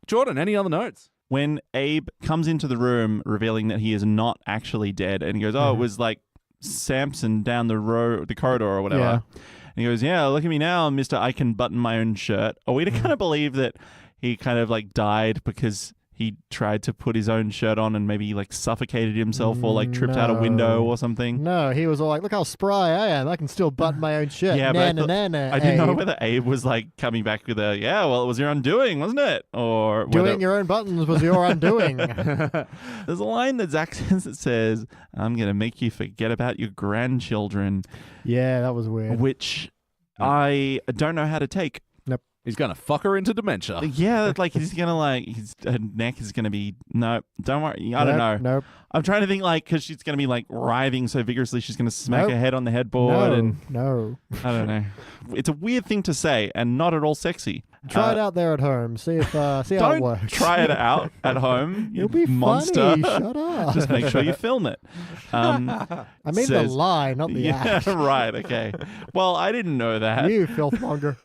Jordan, any other notes? When Abe comes into the room revealing that he is not actually dead, and he goes, it was like Samson down the corridor or whatever. Yeah. And he goes, look at me now, Mr. I can button my own shirt. Are we to kind of believe that he kind of like died because he tried to put his own shirt on and maybe like suffocated himself or like tripped out a window or something? No, he was all like, look how spry I am. I can still button my own shirt. Yeah, but I didn't know whether Abe was like coming back with it was your undoing, wasn't it? Or doing your own buttons was your undoing. There's a line that Zach says that says, I'm going to make you forget about your grandchildren. Yeah, that was weird. Which I don't know how to take. Nope. He's going to fuck her into dementia. Yeah, like he's going to her neck is going to be, no, don't worry. I don't know. Nope. I'm trying to think because she's going to be like writhing so vigorously she's going to smack her head on the headboard. No. I don't know. It's a weird thing to say and not at all sexy. Try it out there at home. See if how it works. Don't try it out at home. It'll be monster. funny. Shut up. Just make sure you film it. I mean the lie, not the act. Right. Okay. Well, I didn't know that. You filthmonger.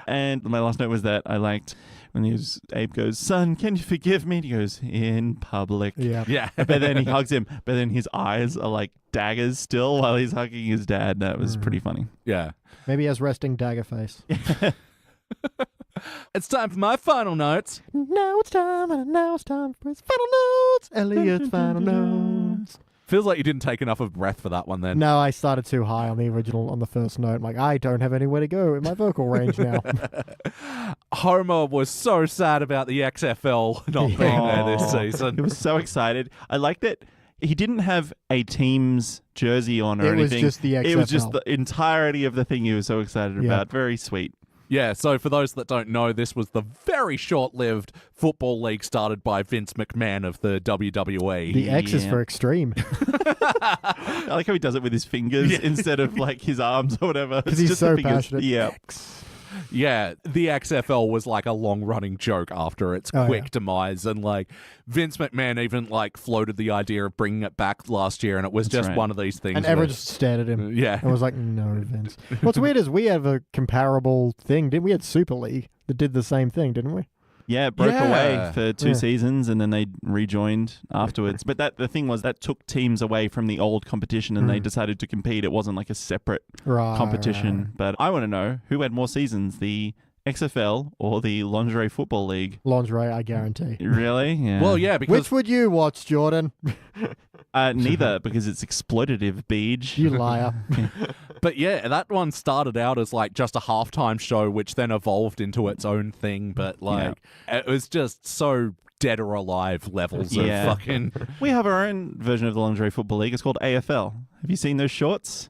And my last note was that I liked when Abe goes, son, can you forgive me? And he goes, in public. Yeah. But then he hugs him. But then his eyes are like daggers still while he's hugging his dad. That was pretty funny. Yeah. Maybe he has resting dagger face. It's time for my final notes. Now it's time for his final notes. Elliot's final notes. Feels like you didn't take enough of a breath for that one then. No, I started too high on the first note. I'm like, I don't have anywhere to go in my vocal range now. Homer was so sad about the XFL not being there this season. He was so excited. I like that he didn't have a team's jersey on or anything. It was just the XFL. It was just the entirety of the thing he was so excited about. Very sweet. Yeah, so for those that don't know, this was the very short-lived football league started by Vince McMahon of the WWE. The X is for extreme. I like how he does it with his fingers instead of like his arms or whatever. Because he's so passionate. Yeah. X. Yeah, the XFL was like a long-running joke after its quick demise, and like Vince McMahon even like floated the idea of bringing it back last year, and it was just one of these things. And everyone just stared at him. Yeah, and was like, "No, Vince." What's weird is we have a comparable thing. We had Super League that did the same thing, didn't we? Yeah, it broke away for 2 seasons and then they rejoined afterwards. But the thing was that took teams away from the old competition and they decided to compete. It wasn't like a separate competition. Right. But I want to know who had more seasons, the XFL or the Lingerie Football League? Lingerie, I guarantee. Really? Yeah. Well, yeah, because... Which would you watch, Jordan? Neither, because it's exploitative, Beej. You liar. But yeah, that one started out as like just a halftime show, which then evolved into its own thing. But like, it was just so dead or alive levels of fucking... We have our own version of the Lingerie Football League. It's called AFL. Have you seen those shorts?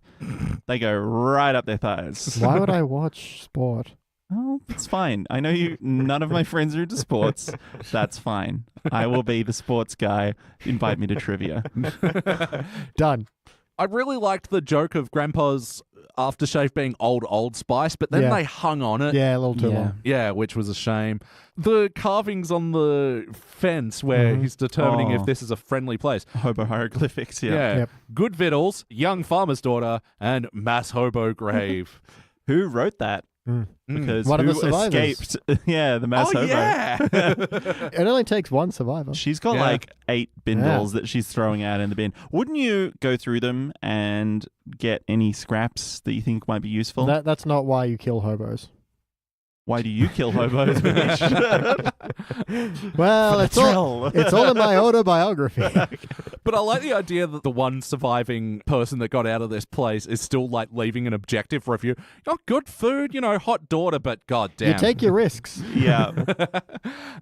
They go right up their thighs. Why would I watch sport? Oh, it's fine. I know none of my friends are into sports. That's fine. I will be the sports guy. Invite me to trivia. Done. I really liked the joke of Grandpa's aftershave being Old Spice, but then they hung on it. Yeah, a little too long. Yeah, which was a shame. The carvings on the fence where he's determining if this is a friendly place. Hobo hieroglyphics, Good Vittles, Young Farmer's Daughter, and Mass Hobo Grave. Who wrote that? Because One of who the survivors. escaped? Yeah, the mass hobo. yeah. It only takes one survivor. She's got Yeah. like 8 bindles that she's throwing out in the bin. Wouldn't you go through them and get any scraps that you think might be useful? That's not why you kill hobos. Why do you kill hobos? Well, it's all in my autobiography. But I like the idea that the one surviving person that got out of this place is still like leaving an objective review. Oh, good food, hot daughter, but goddamn. You take your risks. Yeah.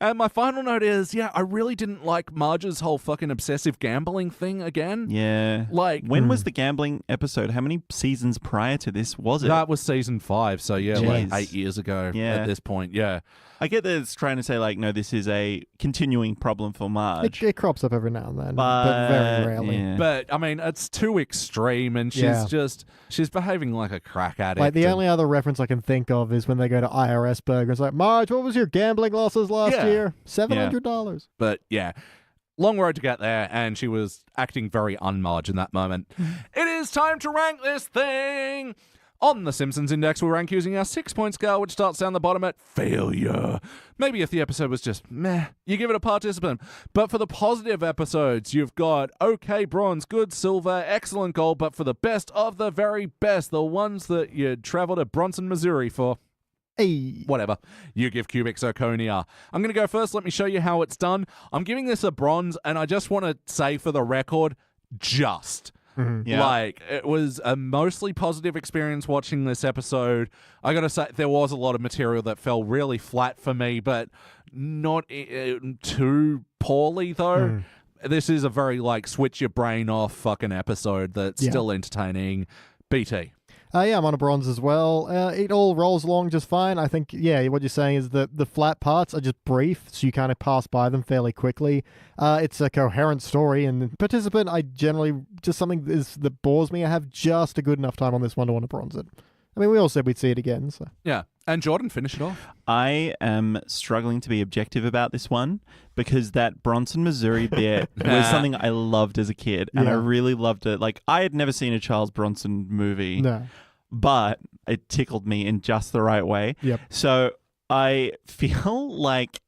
And my final note is, I really didn't like Marge's whole fucking obsessive gambling thing again. Yeah. Like, When was the gambling episode? How many seasons prior to this was it? that was season 5, so like Jeez. 8 years ago Yeah. at this point, yeah. I get that it's trying to say, like, no, this is a continuing problem for Marge. It crops up every now and then, but very rarely. Yeah. But, I mean, it's too extreme, and she's behaving like a crack addict. Like, the and- only other reference I can think of is when they go to IRS Burger. It's like, Marge, what was your gambling losses last year? $700. But, yeah. Long road to get there, and she was acting very un-Marge in that moment. It is time to rank this thing! On the Simpsons Index, we'll rank using our 6-point scale, which starts down the bottom at failure. Maybe if the episode was just meh, you give it a participant. But for the positive episodes, you've got okay bronze, good silver, excellent gold, but for the best of the very best, the ones that you travel to Bronson, Missouri for. Hey. Whatever. You give Cubic Zirconia. I'm going to go first. Let me show you how it's done. I'm giving this a bronze, and I just want to say for the record, just. Yeah. Like, it was a mostly positive experience watching this episode. I gotta say, there was a lot of material that fell really flat for me, but not too poorly, though. This is a very, like, switch your brain off fucking episode that's still entertaining. BT. Yeah, I'm on a bronze as well. It all rolls along just fine. I think, what you're saying is that the flat parts are just brief, so you kind of pass by them fairly quickly. It's a coherent story, and participant, I generally, just something that bores me. I have just a good enough time on this one to want to bronze it. I mean, we all said we'd see it again, so. Yeah. And Jordan, finish it off. I am struggling to be objective about this one because that Bronson, Missouri bit was something I loved as a kid, and I really loved it. Like, I had never seen a Charles Bronson movie, but it tickled me in just the right way. Yep. So I feel like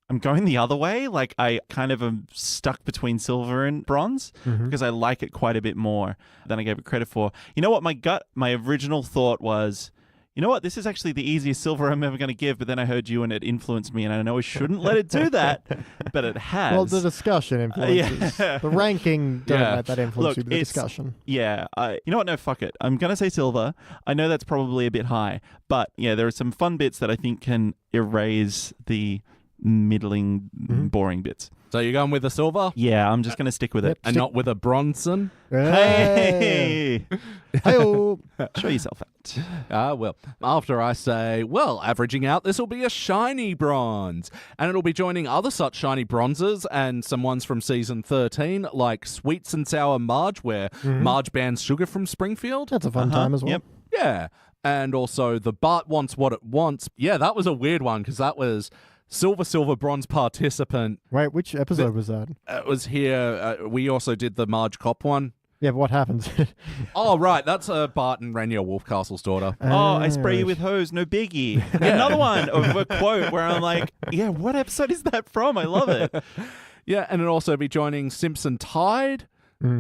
I'm going the other way. Like, I kind of am stuck between silver and bronze because I like it quite a bit more than I gave it credit for. You know what? My original thought was, you know what? This is actually the easiest silver I'm ever going to give, but then I heard you and it influenced me, and I know I shouldn't let it do that, but it has. Well, the discussion influences. The ranking, don't let that influence you, but the discussion. Yeah. You know what? No, fuck it. I'm going to say silver. I know that's probably a bit high, but yeah, there are some fun bits that I think can erase the middling, boring bits. So you're going with a silver? Yeah, I'm just going to stick with it. And not with a Bronson? Hey! Hey-o. Show yourself out. Well, after I say, well, averaging out, this will be a shiny bronze. And it'll be joining other such shiny bronzes and some ones from season 13, like Sweets and Sour Marge, where Marge bans sugar from Springfield. That's a fun time as well. Yep. Yeah. And also the Bart Wants What It Wants. Yeah, that was a weird one because that was silver, bronze participant. Wait, which episode was that? It was here. We also did the Marge Cop one. Yeah, but what happens? Oh, right. That's Bart and Rania Wolfcastle's daughter. Oh, I spray you with hose, no biggie. Another one of a quote where I'm like, yeah, what episode is that from? I love it. Yeah, and it'll also be joining Simpson Tide.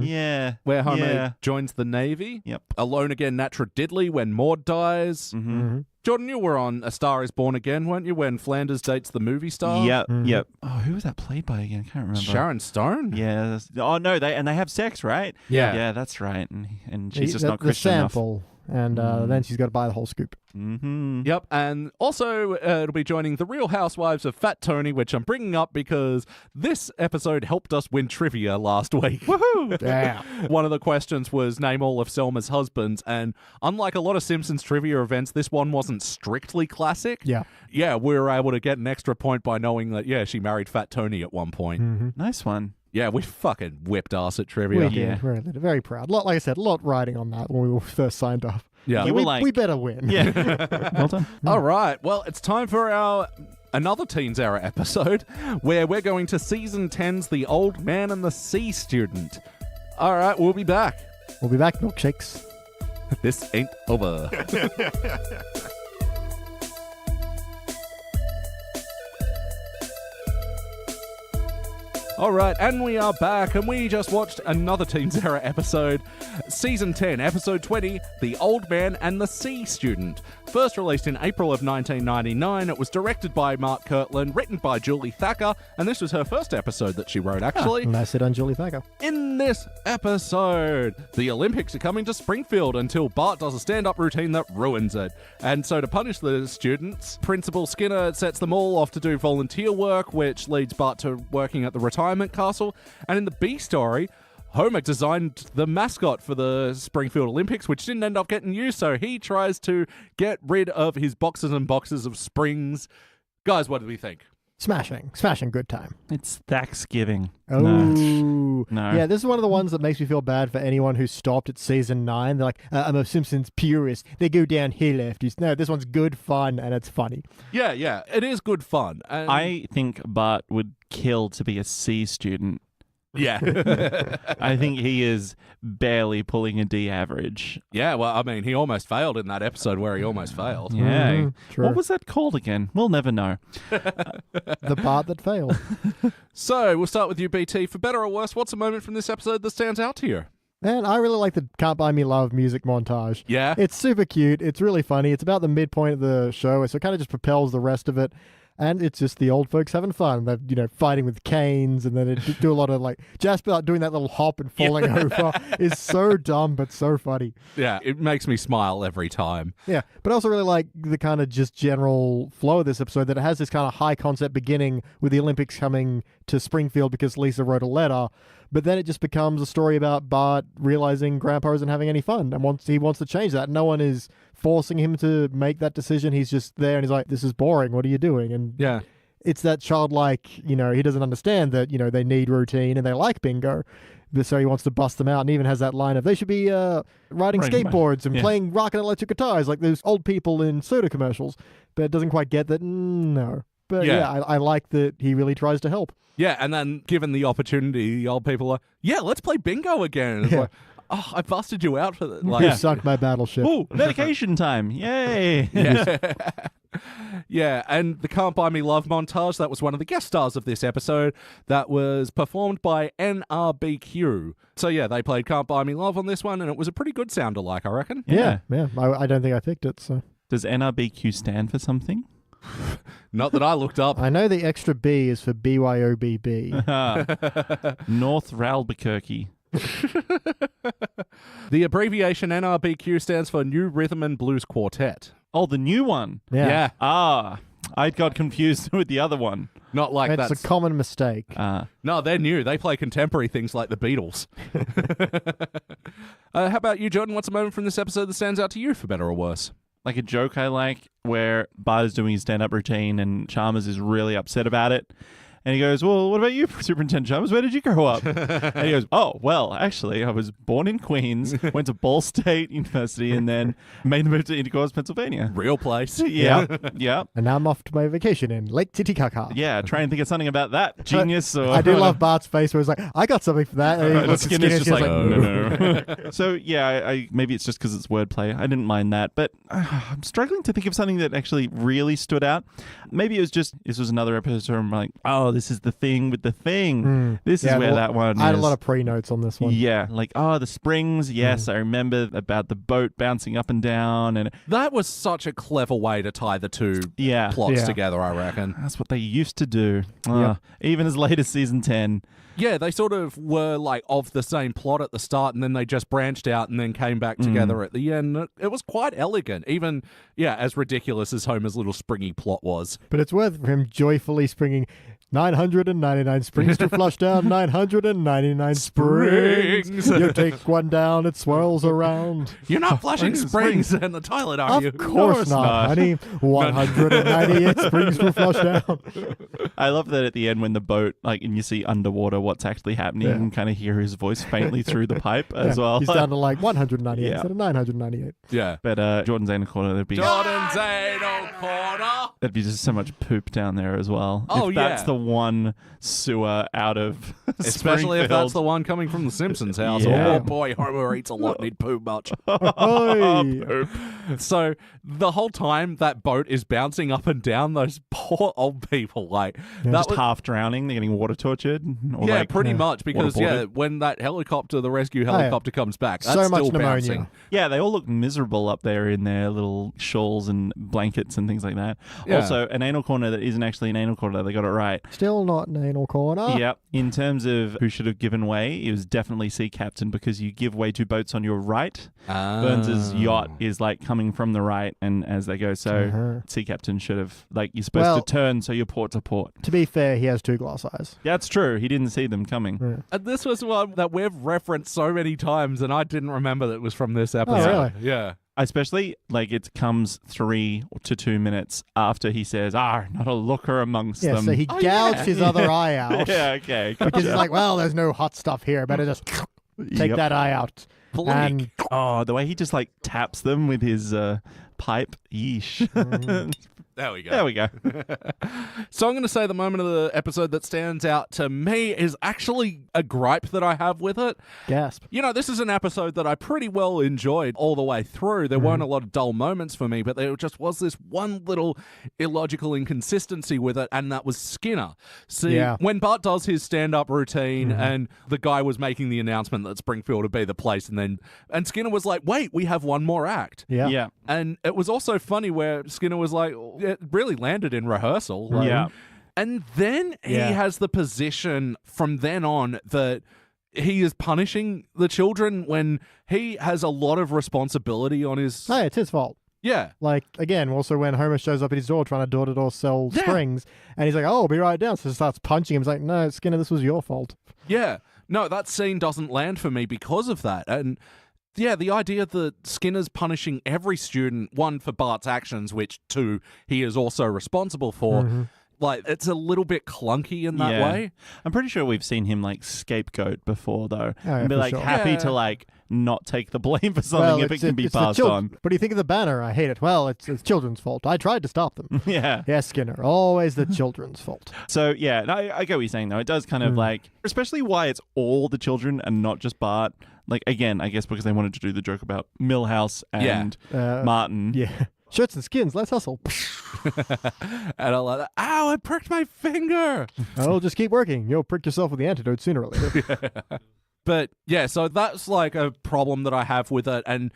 Yeah. Where Homer joins the Navy. Yep. Alone Again, Natra Diddley when Maud dies. Jordan, you were on A Star Is Born Again, weren't you, when Flanders dates the movie star? Yep. Oh, who was that played by again? I can't remember. Sharon Stone? Yeah. Oh, no, they have sex, right? Yeah. Yeah, that's right. And she's just not Christian the enough. sample, and then she's got to buy the whole scoop. Yep, and also it'll be joining The Real Housewives of Fat Tony, which I'm bringing up because this episode helped us win trivia last week. Woohoo! Yeah. One of the questions was name all of Selma's husbands, and unlike a lot of Simpsons trivia events, this one wasn't strictly classic. Yeah, we were able to get an extra point by knowing that, she married Fat Tony at one point. Nice one. Yeah, we fucking whipped ass at trivia. We did. We're very proud. Like I said, a lot riding on that when we first signed up. Yeah. You were like, we better win. Yeah. Well done. All right. Well, it's time for another Teens Era episode where we're going to season 10's The Old Man and the Sea Student. All right, we'll be back. We'll be back, milkshakes. This ain't over. All right, and we are back, and we just watched another Teens Era episode, Season 10, Episode 20, The Old Man and the Sea Student. First released in April of 1999, it was directed by Mark Kirtland, written by Julie Thacker, and this was her first episode that she wrote, actually. And I said on Julie Thacker. In this episode, the Olympics are coming to Springfield until Bart does a stand-up routine that ruins it. And so to punish the students, Principal Skinner sets them all off to do volunteer work, which leads Bart to working at the retirement castle. And in the B story, Homer designed the mascot for the Springfield Olympics, which didn't end up getting used, so he tries to get rid of his boxes and boxes of springs. Guys, what do we think? Smashing good time. It's Thanksgiving. Oh. No. Yeah, this is one of the ones that makes me feel bad for anyone who stopped at season 9. They're like, I'm a Simpsons purist. They go downhill after. No, this one's good fun, and it's funny. Yeah, it is good fun. And I think Bart would kill to be a C student. yeah. I think he is barely pulling a D average. Yeah, well, I mean, he almost failed in that episode where he almost failed. Yeah. True. What was that called again? We'll never know. The part that failed. So, we'll start with you, BT. For better or worse, what's a moment from this episode that stands out to you? Man, I really like the Can't Buy Me Love music montage. Yeah? It's super cute. It's really funny. It's about the midpoint of the show, so it kind of just propels the rest of it. And it's just the old folks having fun. They're, fighting with canes, and then they do a lot of, Jasper doing that little hop and falling over is so dumb, but so funny. Yeah, it makes me smile every time. Yeah, but I also really like the kind of just general flow of this episode, that it has this kind of high concept beginning with the Olympics coming to Springfield because Lisa wrote a letter, but then it just becomes a story about Bart realizing Grandpa isn't having any fun and he wants to change that. No one is forcing him to make that decision. He's just there and he's like, this is boring. What are you doing? And Yeah. it's that childlike, he doesn't understand that, they need routine and they like bingo. So he wants to bust them out, and even has that line of, they should be riding skateboards and playing rock and electric guitars like those old people in soda commercials. But it doesn't quite get that. No. But I like that he really tries to help. Yeah, and then given the opportunity, the old people are, let's play bingo again. It's like, oh, I busted you out for that. You sunk my battleship. Oh, medication time. Yay. Yeah, and the Can't Buy Me Love montage, that was one of the guest stars of this episode. That was performed by NRBQ. So yeah, they played Can't Buy Me Love on this one, and it was a pretty good sound-alike, I reckon. Yeah. I don't think I picked it, so. Does NRBQ stand for something? Not that I looked up. I know the extra B is for BYOBB. North Ralbuquerque. The abbreviation NRBQ stands for New Rhythm and Blues Quartet. Oh, the new one. Yeah. Ah, I got confused with the other one. Not like It's that's a common mistake. No, they're new. They play contemporary things like the Beatles. How about you, Jordan? What's a moment from this episode that stands out to you, for better or worse? Like a joke I like where Bart is doing his stand-up routine and Chalmers is really upset about it. And he goes, well, what about you, Superintendent Chalmers? Where did you grow up? And he goes, oh, well, actually, I was born in Queens, went to Ball State University, and then made the move to Intercourse, Pennsylvania. Real place. Yeah. And now I'm off to my vacation in Lake Titicaca. Yeah, try and think of something about that. Genius. Or I do love Bart's face where he's like, I got something for that. And he looks at Skinner's Skinner, just and she's no. So, yeah, I maybe it's just because it's wordplay. I didn't mind that. But I'm struggling to think of something that actually really stood out. Maybe it was just, this was another episode where I'm like, oh, this is the thing with the thing. This is where that one is. I had a lot of pre-notes on this one. Yeah, like, oh, the springs. Yes, I remember about the boat bouncing up and down. And That was such a clever way to tie the two plots together, I reckon. That's what they used to do. Even as late as season 10. Yeah, they sort of were like of the same plot at the start, and then they just branched out and then came back together at the end. It was quite elegant, even, as ridiculous as Homer's little springy plot was. But it's worth him joyfully springing 999 springs to flush down 999 springs. You take one down, it swirls around. You're not flushing springs in the toilet, are you? Of course not, honey. 198 springs will flush down. I love that at the end when the boat, and you see underwater what's actually happening. You can kind of hear his voice faintly through the pipe as well. He's down to like 198 instead of 998. Yeah. But Jordan Zane O'Connor, Jordan Zane O'Connor. there'd be just so much poop down there as well. Oh, if that's the one sewer out of Especially if that's the one coming from the Simpsons house. Yeah. Oh boy, Homer eats a lot and he'd poop much. Oi. So the whole time that boat is bouncing up and down, those poor old people, like Just half drowning, they're getting water tortured. Or yeah, like, pretty much, because waterboarded. when that helicopter, the rescue helicopter comes back, that's So much still pneumonia. bouncing. Yeah, they all look miserable up there in their little shawls and blankets and things like that. Yeah. Also, an anal corner that isn't actually an anal corner. They got it right. Still not an anal corner. Yep. In terms of who should have given way, it was definitely Sea Captain, because you give way to boats on your right. Burns's yacht is like coming from the right, and as they go, so Sea Captain should have, like, you're supposed to turn so you're port to port. To be fair, he has two glass eyes. That's true. He didn't see them coming. Yeah. And this was one that we've referenced so many times, and I didn't remember that it was from this episode. really? Yeah. Especially, like, it comes 3 to 2 minutes after he says, not a looker amongst Yeah, them. so he gouged his other eye out. Yeah, okay. Because he's like, well, there's no hot stuff here. Better just take Yep. that eye out. And Oh, the way he just, like, taps them with his pipe. Yeesh. There we go. There we go. So I'm going to say the moment of the episode that stands out to me is actually a gripe that I have with it. gasp. You know, this is an episode that I pretty well enjoyed all the way through. There weren't a lot of dull moments for me, but there just was this one little illogical inconsistency with it, and that was Skinner. See, when Bart does his stand-up routine and the guy was making the announcement that Springfield would be the place, and Skinner was like, wait, we have one more act. Yeah. Yeah. And it was also funny where Skinner was like, it really landed in rehearsal. Like, Yeah. And then he has the position from then on that he is punishing the children when he has a lot of responsibility on his... Hey, it's his fault. Yeah. Like, again, also when Homer shows up at his door trying to door-to-door sell springs, and he's like, oh, I'll be right down. So he starts punching him. He's like, no, Skinner, this was your fault. Yeah. No, that scene doesn't land for me because of that. And... yeah, the idea that Skinner's punishing every student, one, for Bart's actions, which, two, he is also responsible for, like, it's a little bit clunky in that way. I'm pretty sure we've seen him, like, scapegoat before, though. yeah, And be, for like, sure. happy to, like, not take the blame for something if it can be passed on. What do you think of the banner? I hate it. Well, it's children's fault. I tried to stop them. Yeah. Yes, Skinner. Always the children's fault. So, yeah, I get what you're saying, though. It does kind of, like, especially why it's all the children and not just Bart. Like, again, I guess because they wanted to do the joke about Milhouse and Martin. Yeah. Shirts and skins. Let's hustle. And I like that. Ow, I pricked my finger. Oh, just keep working. You'll prick yourself with the antidote sooner or later. But yeah, so that's like a problem that I have with it. And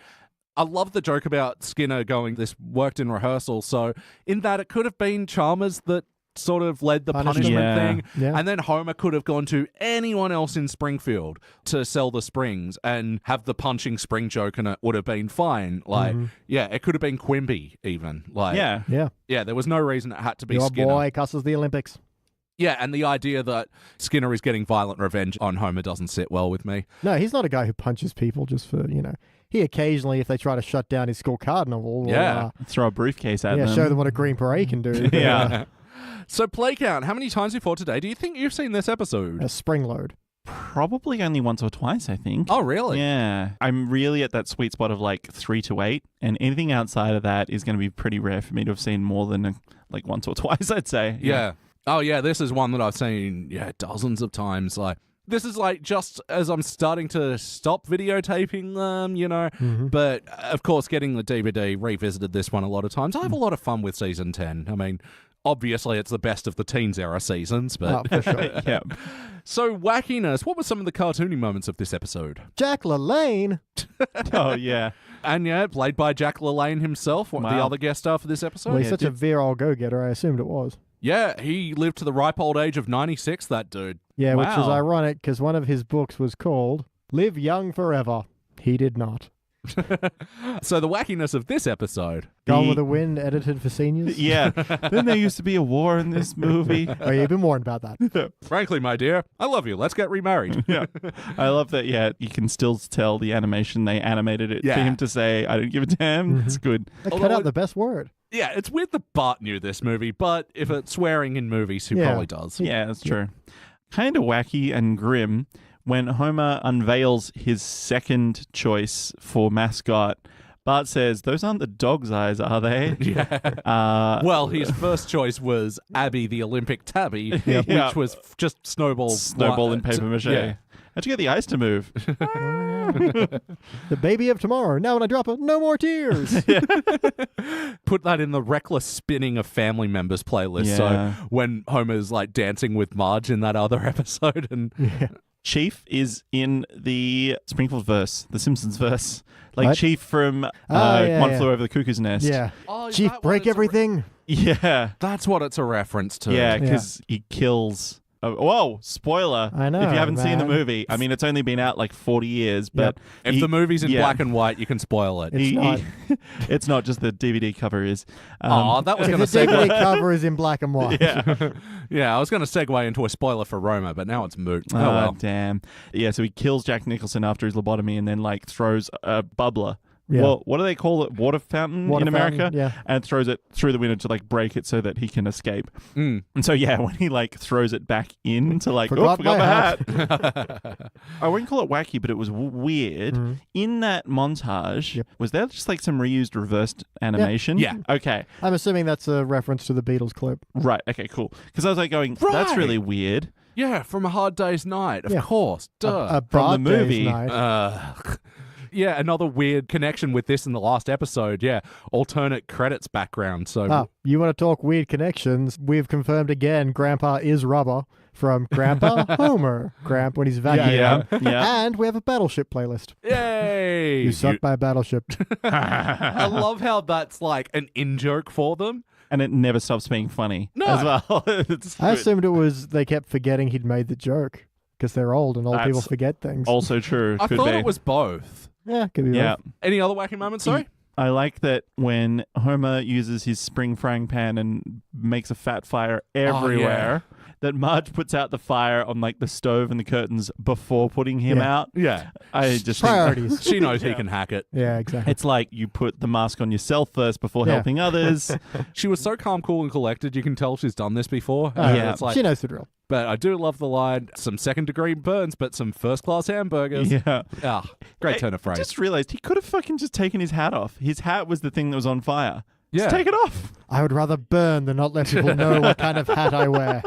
I love the joke about Skinner going, this worked in rehearsal. So in that, it could have been Chalmers that sort of led the punishment thing. Yeah. And then Homer could have gone to anyone else in Springfield to sell the springs and have the punching spring joke, and it would have been fine. Like, yeah, it could have been Quimby even. Like, Yeah. yeah, there was no reason it had to be Your Skinner. boy cusses the Olympics. Yeah, and the idea that Skinner is getting violent revenge on Homer doesn't sit well with me. No, he's not a guy who punches people just for, He occasionally, if they try to shut down his school carnival, Yeah. Throw a briefcase at them. show them what a Green Beret can do. Yeah. So play count, how many times before today do you think you've seen this episode? A spring load. Probably only once or twice, I think. Oh, really? Yeah. I'm really at that sweet spot of like 3 to 8, and anything outside of that is going to be pretty rare for me to have seen more than like once or twice, I'd say. Yeah. Oh, yeah, this is one that I've seen, dozens of times. Like, this is like just as I'm starting to stop videotaping them, But, of course, getting the DVD, revisited this one a lot of times. I have a lot of fun with Season 10. I mean, obviously it's the best of the Teens era seasons, but... Oh, for sure. Yeah. So, wackiness, what were some of the cartoony moments of this episode? Jack LaLanne. Oh, yeah. And yeah, played by Jack LaLanne himself, one of the Wow. other guest star for this episode. Well, he's such a virile go-getter, I assumed it was. Yeah, he lived to the ripe old age of 96, that dude. Yeah, which is Wow. ironic because one of his books was called Live Young Forever. He did not. So the wackiness of this episode. Gone with the Wind, edited for seniors. Yeah. Then there used to be a war in this movie. Oh, you've been warned about that. Frankly, my dear, I love you. Let's get remarried. Yeah. I love that, you can still tell the animation they animated it for him to say, I don't give a damn. It's good. They cut Although out the best word. Yeah, it's weird that Bart knew this movie, but if it's swearing in movies, he probably does. Yeah, that's true. kind of wacky and grim when Homer unveils his second choice for mascot. Bart says, "Those aren't the dog's eyes, are they?" Yeah. Well, his first choice was Abby the Olympic Tabby, which was just Snowball in paper mache. Yeah. How'd you get the eyes to move? The baby of tomorrow. Now when I drop it, no more tears. Put that in the reckless spinning of family members playlist. Yeah. So when Homer's like dancing with Marge in that other episode and Chief is in the Springfield verse, the Simpsons verse. Like What? Chief from One Flew Over the Cuckoo's Nest. Yeah. Oh, Chief, break everything. Yeah. that's what it's a reference to. Yeah, because he kills... whoa, spoiler. I know, if you haven't seen the man. movie. I mean, it's only been out like 40 years, but... If the movie's in black and white, you can spoil it. It's not. It's not, just the DVD cover is. That was If going the to DVD segue. cover is in black and white. Yeah. Yeah, I was going to segue into a spoiler for Roma, but now it's moot. Oh, well. Damn. Yeah, so he kills Jack Nicholson after his lobotomy and then like throws a bubbler. Yeah. Well, what do they call it? Water fountain Water in America? fountain, yeah. And throws it through the window to like break it so that he can escape. Mm. And so, yeah, when he like throws it back in to like, Forgot forgot my my hat. I wouldn't call it wacky, but it was weird. Mm-hmm. In that montage, was there just like some reused reversed animation? Yeah. Okay. I'm assuming that's a reference to the Beatles clip. Right. Okay, cool. Because I was like going, that's Right. really weird. Yeah, from A Hard Day's Night, of Yeah. course. Duh. A From the Bart Day's movie. night. Yeah, another weird connection with this in the last episode. Yeah, alternate credits background. So You want to talk weird connections? We've confirmed again Grandpa is rubber from Grandpa Homer. Gramp when he's vacuuming. Yeah. And we have a Battleship playlist. yay! You suck by Battleship. I love how that's like an in-joke for them. And it never stops being funny No. as well. It's I good. assumed it was they kept forgetting he'd made the joke because they're old and old That's people forget things. Also true. I Could thought be. it was both. Yeah, could be Yeah. both. Any other wacky moments? Sorry? I like that when Homer uses his spring frying pan and makes a fat fire everywhere, that Marge puts out the fire on like the stove and the curtains before putting him Yeah. out. Yeah. I just think Priorities. She knows he can hack it. Yeah, exactly. it's like you put the mask on yourself first before Yeah. helping others. She was so calm, cool, and collected. You can tell she's done this before. Yeah. It's like, She knows the drill. but I do love the line, some second-degree burns, but some first-class hamburgers. Yeah. Ah, great turn of I phrase. just realized he could have fucking just taken his hat off. His hat was the thing that was on fire. Yeah. Just take it off. I would rather burn than not let people know what kind of hat I wear.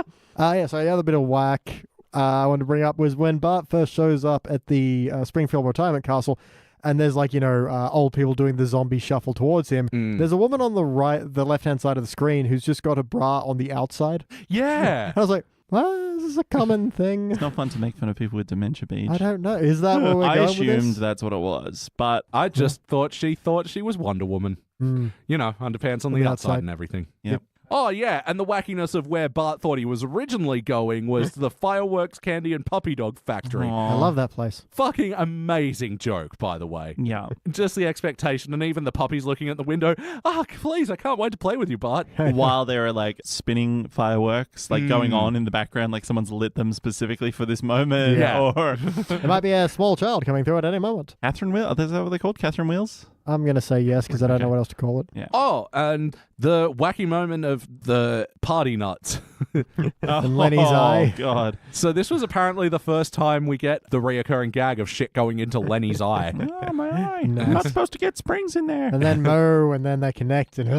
So the other bit of whack I wanted to bring up was when Bart first shows up at the Springfield Retirement Castle, and there's like, old people doing the zombie shuffle towards him. There's a woman on the left-hand side of the screen who's just got a bra on the outside. Yeah. And I was like, well, is this a common thing? It's not fun to make fun of people with dementia, Beach. I don't know. Is that where we're I going with assumed this? that's what it was, but I just thought she was Wonder Woman. Underpants on the outside and everything. Yep. Oh, yeah, and the wackiness of where Bart thought he was originally going was the fireworks, candy, and puppy dog factory. I love that place. Fucking amazing joke, by the way. yeah. Just the expectation, and even the puppies looking at the window. Ah, please, I can't wait to play with you, Bart. While there are like spinning fireworks like going on in the background, like someone's lit them specifically for this moment. Yeah. Or There might be a small child coming through at any moment. Catherine Wheels. Is that what they're called? Catherine Wheels? I'm going to say yes because I don't know what else to call it. Yeah. Oh, and the wacky moment of the party nuts. And Lenny's eye. Oh, God. So this was apparently the first time we get the reoccurring gag of shit going into Lenny's eye. Oh, my eye. I'm not supposed to get springs in there. And then Mo, and then they connect, and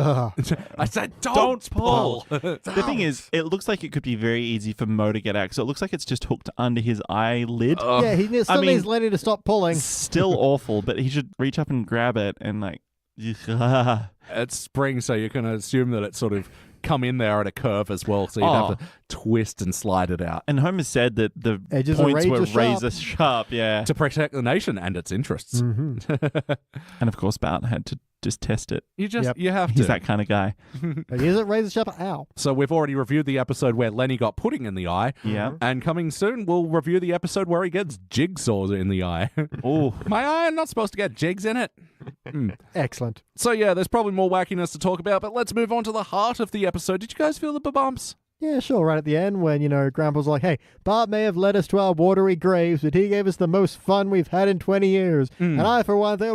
I said, don't pull. The thing is, it looks like it could be very easy for Mo to get out. So it looks like it's just hooked under his eyelid. yeah, he still mean- needs Lenny to stop pulling. Still awful, but he should reach up and grab it and like. It's spring, so you can assume that it's sort of come in there at a curve as well, so you'd have to twist and slide it out. And Homer said that the Edges are points were razor sharp. razor sharp, yeah. To protect the nation and its interests. Mm-hmm. And of course, Bart had to just test it. You just, Yep. you have to. He's that kind of guy. Is it razor sharp? Ow. So we've already reviewed the episode where Lenny got pudding in the eye. Yeah. And coming soon, we'll review the episode where he gets jigsaws in the eye. Oh, My eye, I'm not supposed to get jigs in it. Excellent. So yeah, there's probably more wackiness to talk about, but let's move on to the heart of the episode. Did you guys feel the bumps? Yeah, sure. Right at the end when, Grandpa's like, hey, Bart may have led us to our watery graves, but he gave us the most fun we've had in 20 years. And I, for one, think...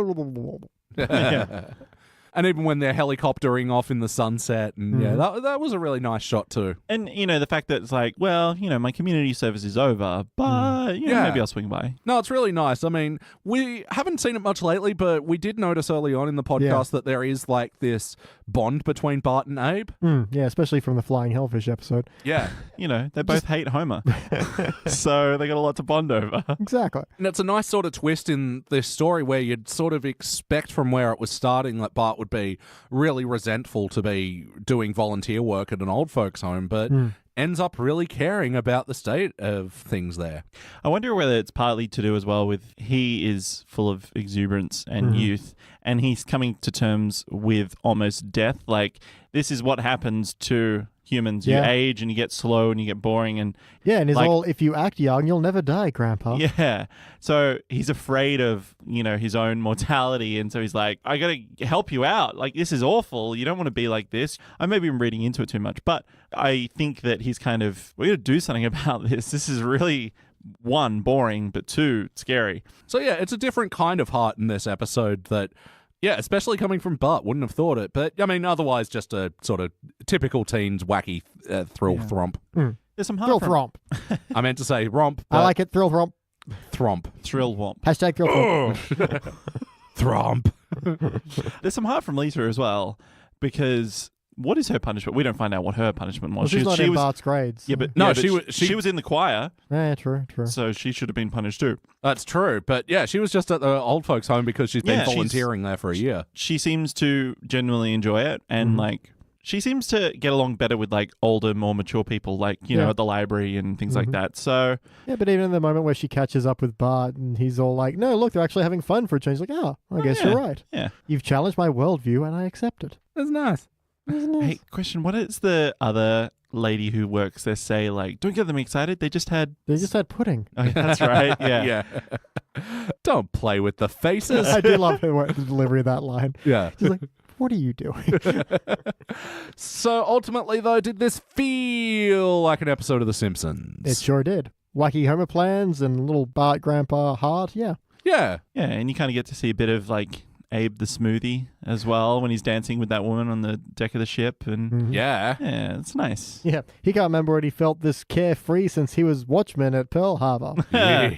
And even when they're helicoptering off in the sunset, and that was a really nice shot too. And, the fact that it's like, well, my community service is over, but, maybe I'll swing by. No, it's really nice. I mean, we haven't seen it much lately, but we did notice early on in the podcast that there is like this bond between Bart and Abe. Yeah, especially from the Flying Hellfish episode. Yeah. They both hate Homer. So they got a lot to bond over. Exactly. And it's a nice sort of twist in this story where you'd sort of expect from where it was starting that Bart would be really resentful to be doing volunteer work at an old folks home, but ends up really caring about the state of things there. I wonder whether it's partly to do as well with he is full of exuberance and youth, and he's coming to terms with almost death. Like, this is what happens to humans. You age and you get slow and you get boring. And and it's all, if you act young, you'll never die, Grandpa. Yeah. So he's afraid of, his own mortality. And so he's like, I got to help you out. Like, this is awful. You don't want to be like this. I may be reading into it too much, but I think that he's kind of, we got to do something about this. This is really, one, boring, but two, scary. So yeah, it's a different kind of heart in this episode that, yeah, especially coming from Bart, wouldn't have thought it. But, I mean, otherwise just a sort of typical teens wacky thrill thromp. There's some Thrill heart thromp. I meant to say romp. I like it. Thrill thromp. Thromp. Thrill womp. Hashtag thrill thromp. Thromp. There's some heart from Lisa as well, because what is her punishment? We don't find out what her punishment was. Well, she's not in Bart's grades. Yeah, but no, she was in the choir. Yeah, true. So she should have been punished too. That's true. But yeah, she was just at the old folks' home because she's been volunteering there for a year. She seems to genuinely enjoy it, and like she seems to get along better with like older, more mature people, like at the library and things like that. So yeah, but even in the moment where she catches up with Bart and he's all like, "No, look, they're actually having fun for a change." Like, I guess you're right. Yeah, you've challenged my worldview, and I accept it. That's nice. Hey, question: what is the other lady who works there say? Like, don't get them excited. They just had pudding. Oh, that's right. Yeah. Yeah. Don't play with the faces. I do love the delivery of that line. Yeah. She's like, what are you doing? So ultimately, though, did this feel like an episode of The Simpsons? It sure did. Wacky Homer plans and little Bart Grandpa heart. Yeah. Yeah. Yeah, and you kind of get to see a bit of like Abe the smoothie as well when he's dancing with that woman on the deck of the ship, and yeah, it's nice. Yeah, he can't remember when he felt this carefree since he was watchman at Pearl Harbor. Yeah,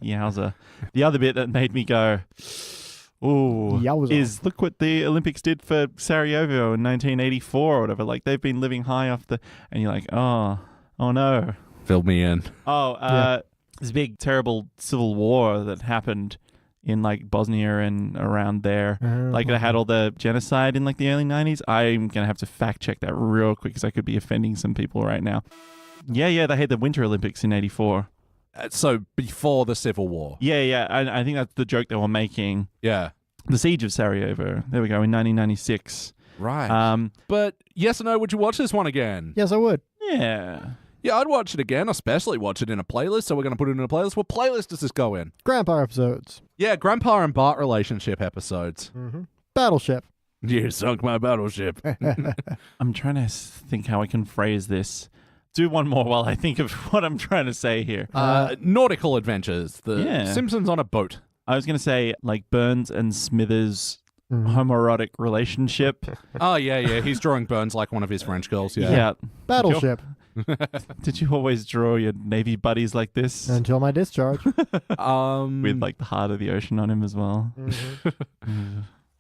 yowza. The other bit that made me go, ooh, Yowza. is look what the Olympics did for Sarajevo in 1984 or whatever. Like, they've been living high off the, and you're like, oh no. Fill me in. This big terrible civil war that happened in like Bosnia and around there. Like, they had all the genocide in like the early 90s. I'm going to have to fact check that real quick because I could be offending some people right now. Yeah, they had the Winter Olympics in 84. So before the Civil War. Yeah. I think that's the joke they were making. Yeah. The Siege of Sarajevo. There we go, in 1996. Right. But yes or no, would you watch this one again? Yes, I would. Yeah. Yeah, I'd watch it again, especially watch it in a playlist. So we're going to put it in a playlist. What playlist does this go in? Grandpa episodes. Yeah, Grandpa and Bart relationship episodes. Battleship. You sunk my battleship. I'm trying to think how I can phrase this. Do one more while I think of what I'm trying to say here. Nautical adventures. The Simpsons on a boat. I was going to say like Burns and Smithers homoerotic relationship. Oh, yeah. He's drawing Burns like one of his French girls. Yeah. Battleship. Did you always draw your Navy buddies like this? Until my discharge. With like the heart of the ocean on him as well.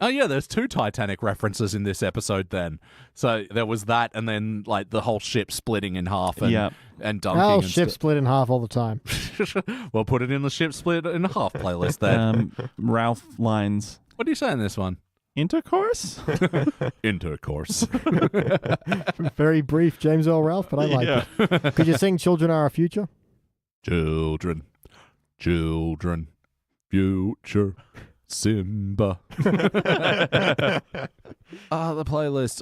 Oh, yeah, there's 2 Titanic references in this episode then. So there was that, and then like the whole ship splitting in half and dunking. Oh, ship split in half all the time. We'll put it in the ship split in half playlist then. Ralph lines. What do you say in this one? Intercourse? Intercourse. Very brief James Earl Ralph, but I like it. Could you sing Children Are Our Future? Children, future, Simba. The playlist.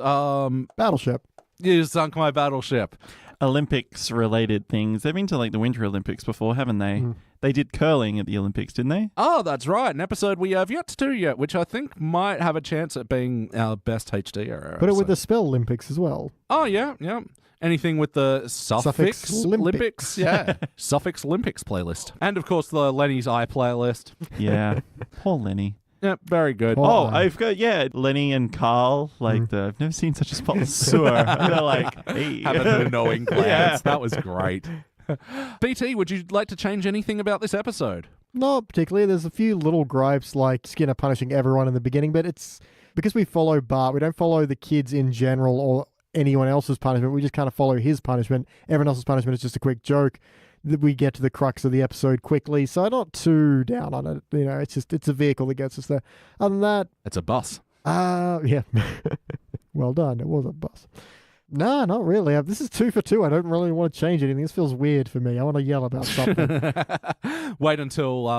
Battleship. You sunk my battleship. Olympics related things. They've been to like the Winter Olympics before, haven't they? They did curling at the Olympics, didn't they? Oh, that's right. An episode we have yet to do yet, which I think might have a chance at being our best HD era. Put it with the Spell Olympics as well. Oh, yeah. Anything with the Suffix Olympics. Yeah. Suffix Olympics playlist. And, of course, the Lenny's Eye playlist. Yeah. Poor Lenny. Yeah, very good. Oh, I've got, Lenny and Carl. Like, I've never seen such a spotless sewer. They're like, hey. Having an annoying glance. That was great. BT, would you like to change anything about this episode? Not particularly. There's a few little gripes like Skinner punishing everyone in the beginning, but it's because we follow Bart. We don't follow the kids in general or anyone else's punishment. We just kind of follow his punishment. Everyone else's punishment is just a quick joke. We get to the crux of the episode quickly, so I'm not too down on it. You know, it's a vehicle that gets us there. Other than that, it's a bus. Yeah. Well done. It was a bus. No, not really. This is 2 for 2. I don't really want to change anything. This feels weird for me. I want to yell about something. Wait until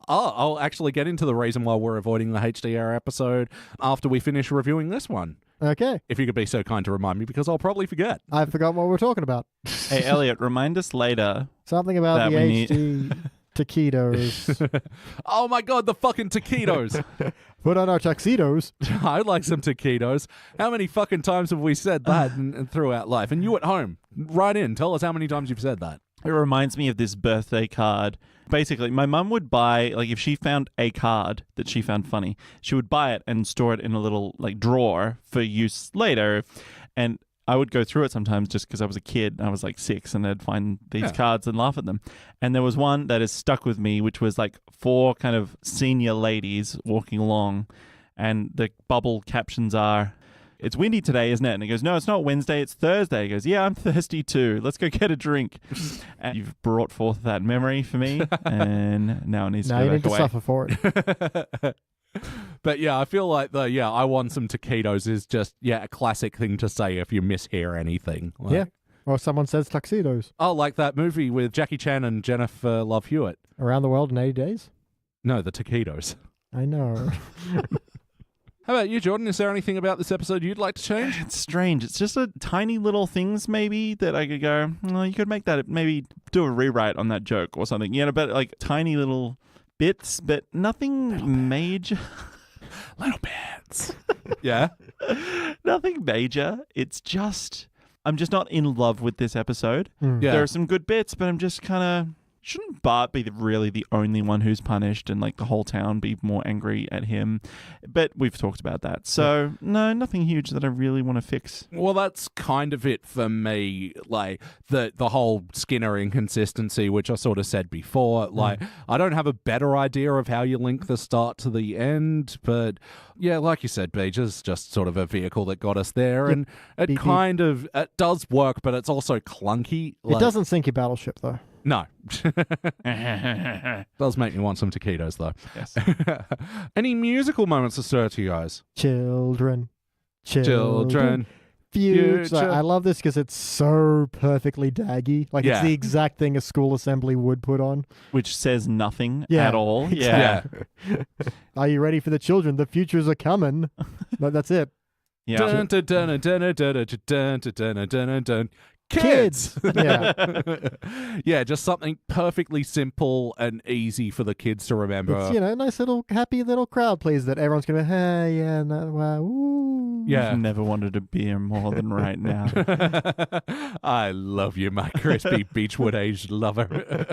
I'll actually get into the reason why we're avoiding the HDR episode after we finish reviewing this one. Okay. If you could be so kind to remind me, because I'll probably forget. I forgot what we're talking about. Hey, Elliot, remind us later. Something about the HD taquitos. Oh my god, the fucking taquitos. Put on our tuxedos. I'd like some taquitos. How many fucking times have we said that and throughout life? And you at home, write in. Tell us how many times you've said that. It reminds me of this birthday card. Basically, my mum would buy, like, if she found a card that she found funny, she would buy it and store it in a little, like, drawer for use later. And I would go through it sometimes just because I was a kid. I was like 6 and I'd find these cards and laugh at them. And there was one that has stuck with me, which was like 4 kind of senior ladies walking along. And the bubble captions are, "It's windy today, isn't it?" And he goes, "No, it's not Wednesday, it's Thursday." He goes, "Yeah, I'm thirsty too. Let's go get a drink." And you've brought forth that memory for me. And now it needs to go back away. Now you need to suffer for it. But yeah, I feel like I want some taquitos is just, a classic thing to say if you mishear anything. Like, yeah. Or someone says tuxedos. Oh, like that movie with Jackie Chan and Jennifer Love Hewitt. Around the World in 80 Days? No, the taquitos. I know. How about you, Jordan? Is there anything about this episode you'd like to change? It's strange. It's just a tiny little things maybe that I could go, well, you could make that, maybe do a rewrite on that joke or something. But like tiny little bits, but nothing major. Little bits. Yeah? Nothing major. It's just, I'm just not in love with this episode. Yeah. There are some good bits, but I'm just kind of, shouldn't Bart be really the only one who's punished and like the whole town be more angry at him? But we've talked about that. So no, nothing huge that I really want to fix. Well, that's kind of it for me. Like the whole Skinner inconsistency, which I sort of said before. Like I don't have a better idea of how you link the start to the end, but yeah, like you said, Beach is just sort of a vehicle that got us there, and it it does work, but it's also clunky. It doesn't sink your battleship though. No. Does make me want some taquitos, though. Yes. Any musical moments to stir to you guys? Children. Future. I love this because it's so perfectly daggy. Like it's the exact thing a school assembly would put on. Which says nothing at all. Yeah. Are you ready for the children? The futures are coming. That's it. Yeah. Dun, dun, dun, dun, dun, dun, dun, dun, dun, dun. Kids! Yeah, just something perfectly simple and easy for the kids to remember. It's, nice little, happy little crowd please that everyone's going to, hey, yeah, no, wow, woo. Yeah. I've never wanted to be here more than right now. I love you, my crispy Beechwood-aged lover.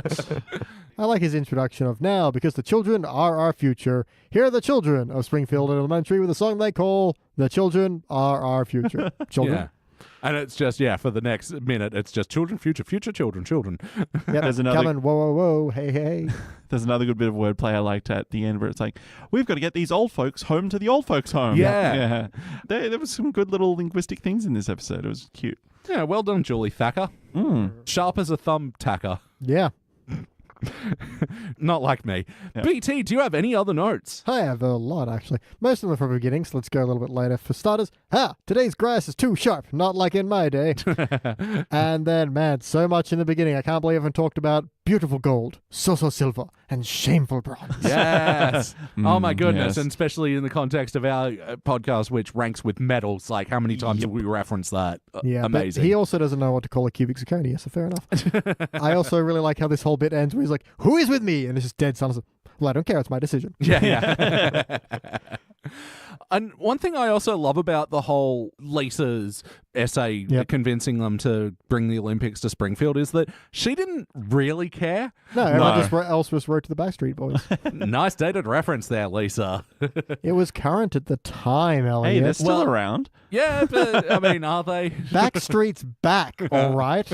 I like his introduction of now, because the children are our future. Here are the children of Springfield Elementary with a song they call The Children Are Our Future. Children. Yeah. And it's just, for the next minute, it's just children, future, children. Yep. There's another, coming, whoa, whoa, whoa, hey, hey. There's another good bit of wordplay I liked at the end where it's like, we've got to get these old folks home to the old folks home. Yeah. There was some good little linguistic things in this episode. It was cute. Yeah, well done, Julie Thacker. Sharp as a thumb tacker. Yeah. Not like me. Yeah. BT, do you have any other notes? I have a lot, actually. Most of them are from the beginning, so let's go a little bit later. For starters, today's grass is too sharp, not like in my day. And then, man, so much in the beginning. I can't believe I haven't talked about beautiful gold, so silver, and shameful bronze. Yes. Oh my goodness. Yes. And especially in the context of our podcast, which ranks with metals. Like, how many times have we referenced that? Yeah, amazing. But he also doesn't know what to call a cubic zirconia, so fair enough. I also really like how this whole bit ends where he's like, who is with me? And it's just dead silence. Well, I don't care. It's my decision. Yeah. And one thing I also love about the whole Lisa's essay convincing them to bring the Olympics to Springfield is that she didn't really care. No, everyone else just wrote to the Backstreet Boys. Nice dated reference there, Lisa. It was current at the time, Elliot. Hey, they're still around. Yeah, but I mean, are they? Backstreet's back, all right.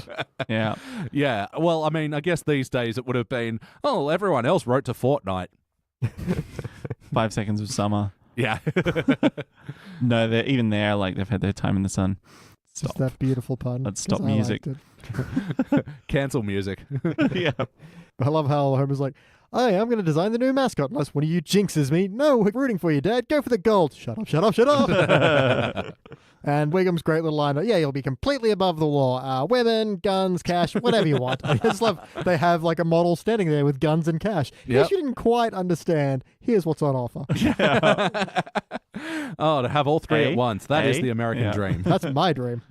Yeah. Yeah. Well, I mean, I guess these days it would have been, oh, everyone else wrote to Fortnite. 5 seconds of summer. Yeah. No, they're even there. Like they've had their time in the sun. Stop. Just that beautiful pun. Let's stop 'cause I music. liked it. Cancel music. Yeah. I love how Homer's like, oh, yeah, I'm going to design the new mascot unless one of you jinxes me. No, we're rooting for you, Dad. Go for the gold. Shut up, shut up, shut up. And Wiggum's great little line, yeah, you'll be completely above the law. Women, guns, cash, whatever you want. I just love they have like a model standing there with guns and cash. Yes, you didn't quite understand. Here's what's on offer. Yeah. Oh, to have all three at once. That is the American dream. That's my dream.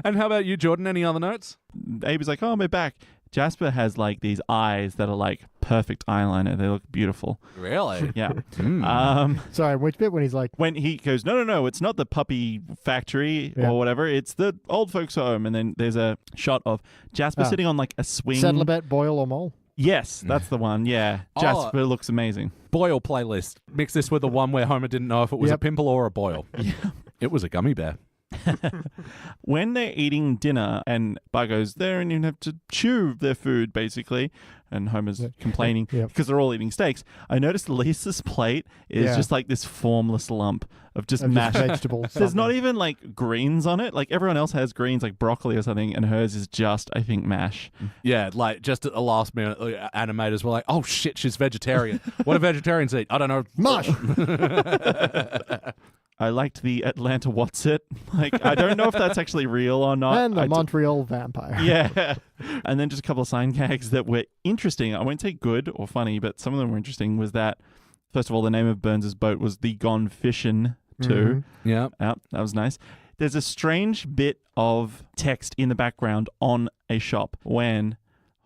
And how about you, Jordan? Any other notes? Abe is like, oh, we're back. Jasper has like these eyes that are like perfect eyeliner. They look beautiful. Really? Yeah. Sorry, which bit when he's like... When he goes, no, it's not the puppy factory or whatever. It's the old folks' home. And then there's a shot of Jasper sitting on like a swing. Settler, Boyle or Mole? Yes, that's the one. Yeah. Jasper looks amazing. Boyle playlist. Mix this with the one where Homer didn't know if it was a pimple or a boil. Yeah. It was a gummy bear. When they're eating dinner and Bart goes, they don't even have to chew their food, basically. And Homer's complaining because they're all eating steaks. I noticed Lisa's plate is just like this formless lump of just mashed vegetables. There's not even like greens on it. Like everyone else has greens, like broccoli or something, and hers is just, I think, mash. Yeah, like just at the last minute, animators were like, oh shit, she's vegetarian. What do vegetarians eat? I don't know. Mush! I liked the Atlanta What's It. Like, I don't know if that's actually real or not. And the Montreal Vampire. Yeah. And then just a couple of sign gags that were interesting. I won't say good or funny, but some of them were interesting. Was that, first of all, the name of Burns' boat was the Gone Fishin' too. Mm-hmm. Yeah. That was nice. There's a strange bit of text in the background on a shop when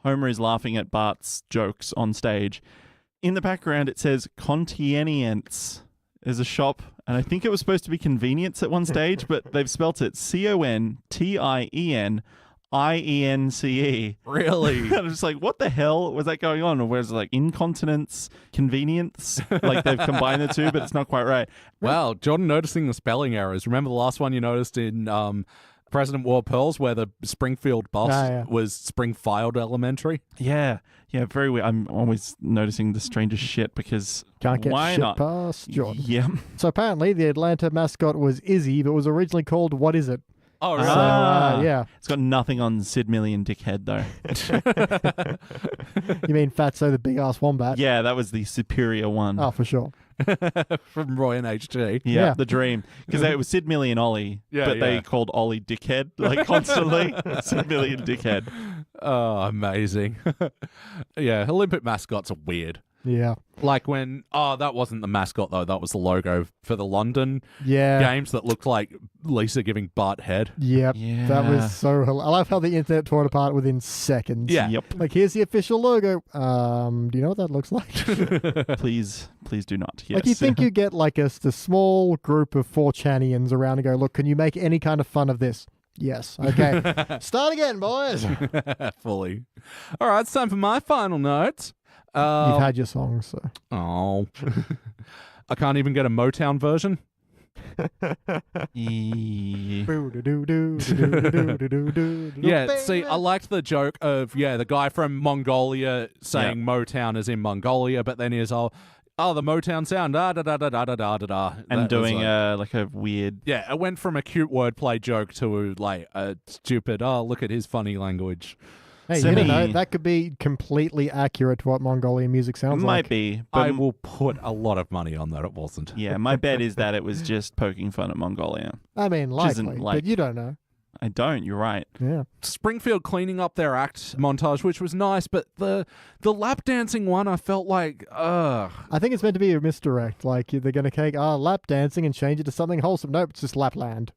Homer is laughing at Bart's jokes on stage. In the background, it says Contienience. There's a shop, and I think it was supposed to be convenience at one stage, but they've spelt it CONTIENIENCE. Really? And I'm just like, what the hell was that going on? Or was it like incontinence, convenience? Like they've combined the two, but it's not quite right. Wow, Jordan noticing the spelling errors. Remember the last one you noticed in President War Pearls where the Springfield bus was Springfield Elementary? Yeah. Yeah, very weird. I'm always noticing the strangest shit because can't get why shit not? Past Jordan. Yeah. So apparently the Atlanta mascot was Izzy, but was originally called What Is It? Oh, really? So, yeah. It's got nothing on Sid Million Dickhead, though. You mean Fatso the big-ass wombat? Yeah, that was the superior one. Oh, for sure. From Roy and HG. Yeah, the dream. Because it was Sid Million Ollie, but they called Ollie Dickhead, like constantly. Sid Million Dickhead. Oh, amazing. Yeah, Olympic mascots are weird. Yeah. Like when, that wasn't the mascot though, that was the logo for the London games that looked like Lisa giving Bart head. Yep. Yeah. That was so hilarious. I love how the internet tore it apart within seconds. Yeah. Yep. Like, here's the official logo. Do you know what that looks like? Please do not. Yes. Like, you think you get like a small group of 4chanians around and go, look, can you make any kind of fun of this? Yes. Okay. Start again, boys. Fully. All right, it's time for my final notes. You've had your songs, so. Oh. I can't even get a Motown version. Yeah, see, I liked the joke of, the guy from Mongolia saying Motown is in Mongolia, but then he's all, the Motown sound, da-da-da-da-da-da-da-da. And doing like a weird... Yeah, it went from a cute wordplay joke to like a stupid, look at his funny language. Hey, you don't know, that could be completely accurate to what Mongolian music sounds like. Might be. But I will put a lot of money on that it wasn't. Yeah, my bet is that it was just poking fun at Mongolia. I mean, likely, but you don't know. I don't, you're right. Yeah. Springfield cleaning up their act montage, which was nice, but the lap dancing one, I felt like, ugh. I think it's meant to be a misdirect. Like, they're going to take lap dancing and change it to something wholesome. Nope, it's just Lapland.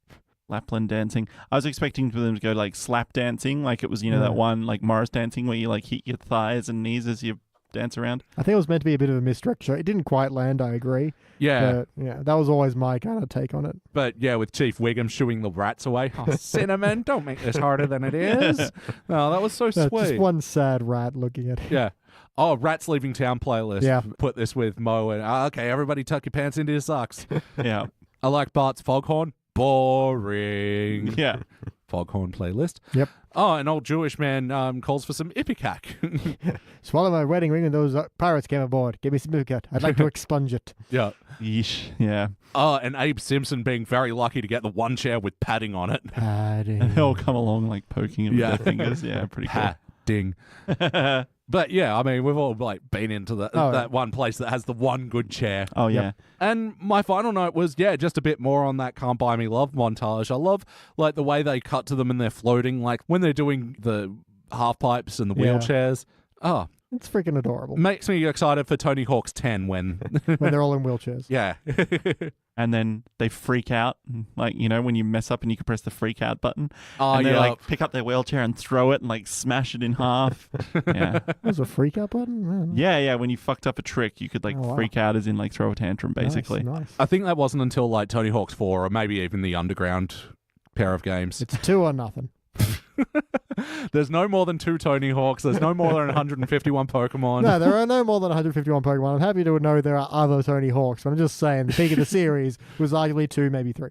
Lapland dancing. I was expecting for them to go like slap dancing, like it was, that one like Morris dancing where you like hit your thighs and knees as you dance around. I think it was meant to be a bit of a misdirect show. It didn't quite land, I agree. Yeah. But, yeah, that was always my kind of take on it. But yeah, with Chief Wiggum shooing the rats away. Oh, Cinnamon, don't make this harder than it is. Oh, that was so sweet. Just one sad rat looking at him. Yeah. Oh, Rats Leaving Town playlist. Yeah. Put this with Mo and, okay, everybody tuck your pants into your socks. Yeah. I like Bart's Foghorn. Boring. Yeah. Foghorn playlist. Yep. Oh, an old Jewish man calls for some ipecac. Swallow my wedding ring and those pirates came aboard. Give me some ipecac. I'd like to expunge it. Yeah. Yeesh. Yeah. Oh, and Abe Simpson being very lucky to get the one chair with padding on it. Padding. They all come along like poking him with their fingers. Yeah, pretty cool. Padding. But yeah, I mean, we've all like been into that one place that has the one good chair. Oh, yeah. Yep. And my final note was, just a bit more on that Can't Buy Me Love montage. I love like the way they cut to them and they're floating, like when they're doing the half pipes and the wheelchairs. Oh, It's freaking adorable. makes me excited for Tony Hawk's 10 when When they're all in wheelchairs. yeah. And then they freak out, like, when you mess up and you can press the freak out button. Oh, and they yeah. like pick up their wheelchair and throw it and like smash it in half. Yeah. There's a freak out button? Man. Yeah. When you fucked up a trick, you could like Oh, wow. freak out as in like throw a tantrum, basically. Nice. I think that wasn't until like Tony Hawk's 4 or maybe even the Underground pair of games. It's 2 or nothing. There's no more than 2 Tony Hawks. There's no more than 151 Pokemon. No, there are no more than 151 Pokemon. I'm happy to know there are other Tony Hawks, but I'm just saying the peak of the series was arguably 2, maybe 3.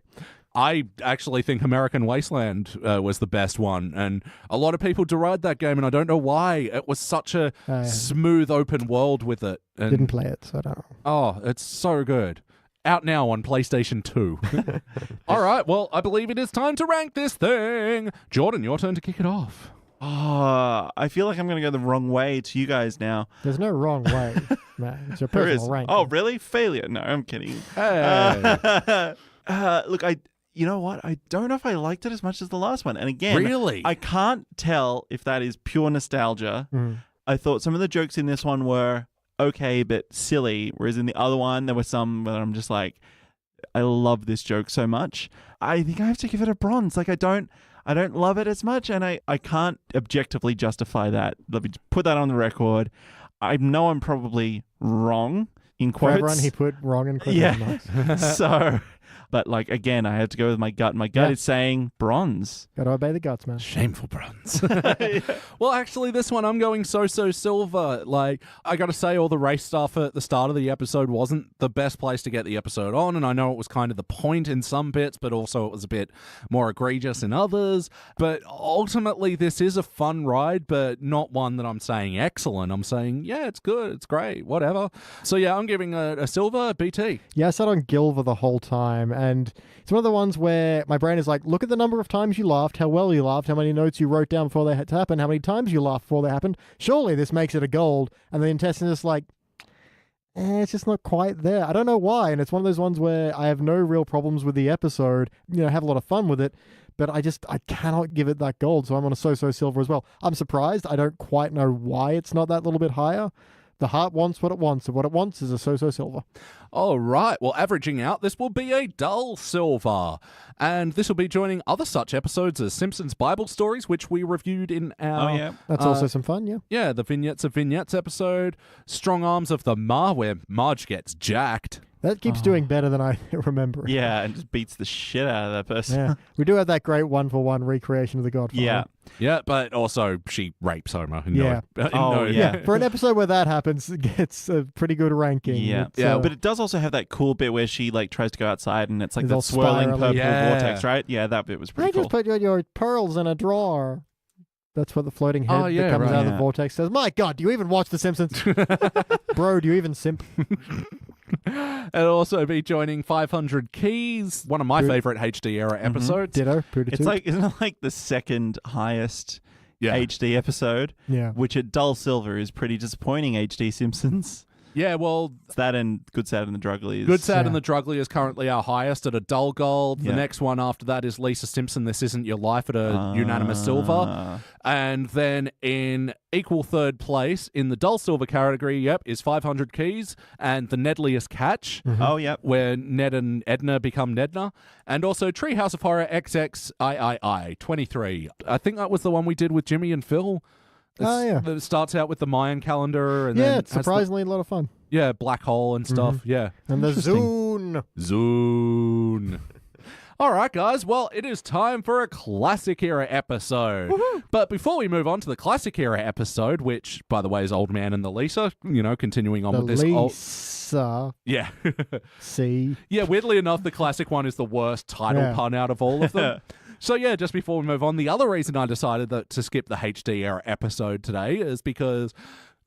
I actually think American Wasteland was the best one, and a lot of people deride that game, and I don't know why. It was such a smooth open world with it. And, Didn't play it, so I don't know. Oh, it's so good. Out now on PlayStation 2. All right, well, I believe it is time to rank this thing. Jordan, your turn to kick it off. Oh, I feel like I'm going to go the wrong way to you guys now. There's no wrong way, man. It's your There is. personal rank. Oh, really? Failure? No, I'm kidding. Hey. Look, you know what? I don't know if I liked it as much as the last one. And again, Really? I can't tell if that is pure nostalgia. I thought some of the jokes in this one were okay, but silly. Whereas in the other one, there were some that I'm just like, I love this joke so much. I think I have to give it a bronze. Like, I don't love it as much, and I can't objectively justify that. Let me just put that on the record. I know I'm probably wrong in For quotes. everyone, he put wrong in quotes. Yeah. Nice. So, but like, again, I have to go with my gut. My gut is saying bronze. Gotta obey the guts, man. Shameful bronze. Well, actually, this one I'm going so silver. Like, I gotta say, all the race stuff at the start of the episode wasn't the best place to get the episode on, and I know it was kind of the point in some bits, but also it was a bit more egregious in others. But ultimately, this is a fun ride, but not one that I'm saying excellent. I'm saying, yeah, it's good, it's great, whatever. So yeah, I'm giving a silver. BT. Yeah, I sat on Gilver the whole time, and it's one of the ones where my brain is like, look at the number of times you laughed, how well you laughed, how many notes you wrote down before they had to happen, how many times you laughed before they happened. Surely this makes it a gold. And the intestine is like, it's just not quite there. I don't know why. And it's one of those ones where I have no real problems with the episode, have a lot of fun with it, but I cannot give it that gold. So I'm on a so silver as well. I'm surprised. I don't quite know why it's not that little bit higher. The heart wants what it wants, and what it wants is a so silver. All right. Well, averaging out, this will be a dull silver. And this will be joining other such episodes as Simpsons Bible Stories, which we reviewed in our... Oh, yeah. That's also some fun, yeah. Yeah, the Vignettes of Vignettes episode. Strong Arms of the Ma, where Marge gets jacked. That keeps doing better than I remember. Yeah, and just beats the shit out of that person. Yeah. We do have that great 1-for-1 recreation of The Godfather. Yeah. Yeah, but also she rapes Homer. Yeah. Yeah. For an episode where that happens, it gets a pretty good ranking. Yeah. It's, But it does also have that cool bit where she like tries to go outside and it's like It's the all swirling spirally. purple vortex, right? Yeah, that bit was I pretty just cool. put your pearls in a drawer. That's what the floating head Oh, yeah, that comes right. out of the Yeah. vortex says. My God, do you even watch The Simpsons? Bro, do you even simp? It'll also be joining 500 Keys, one of my Good. favorite HD era episodes. Ditto. Pooty It's toot. like, isn't it like the second highest Yeah. HD episode? Yeah. Which at dull silver is pretty disappointing HD Simpsons. Yeah, well, It's that and Good, Sad, and the Drugly. Good, Sad, Yeah. and the Drugly is currently our highest at a dull gold. The Yeah. next one after that is Lisa Simpson, This Isn't Your Life, at a unanimous silver. And then in equal third place in the dull silver category, is 500 Keys and The Nedliest Catch, Oh, yep. where Ned and Edna become Nedna. And also Treehouse of Horror XXIII 23. I think that was the one we did with Jimmy and Phil. It starts out with the Mayan calendar. And yeah, then it's surprisingly a lot of fun. Yeah, black hole and stuff. Yeah. And the Zune. All right, guys. Well, it is time for a Classic Era episode. Woo-hoo. But before we move on to the Classic Era episode, which, by the way, is Old Man and the Lisa, continuing on with this. Lisa. Yeah. See? Yeah, weirdly enough, the classic one is the worst title pun out of all of them. So yeah, just before we move on, the other reason I decided to skip the HD Era episode today is because,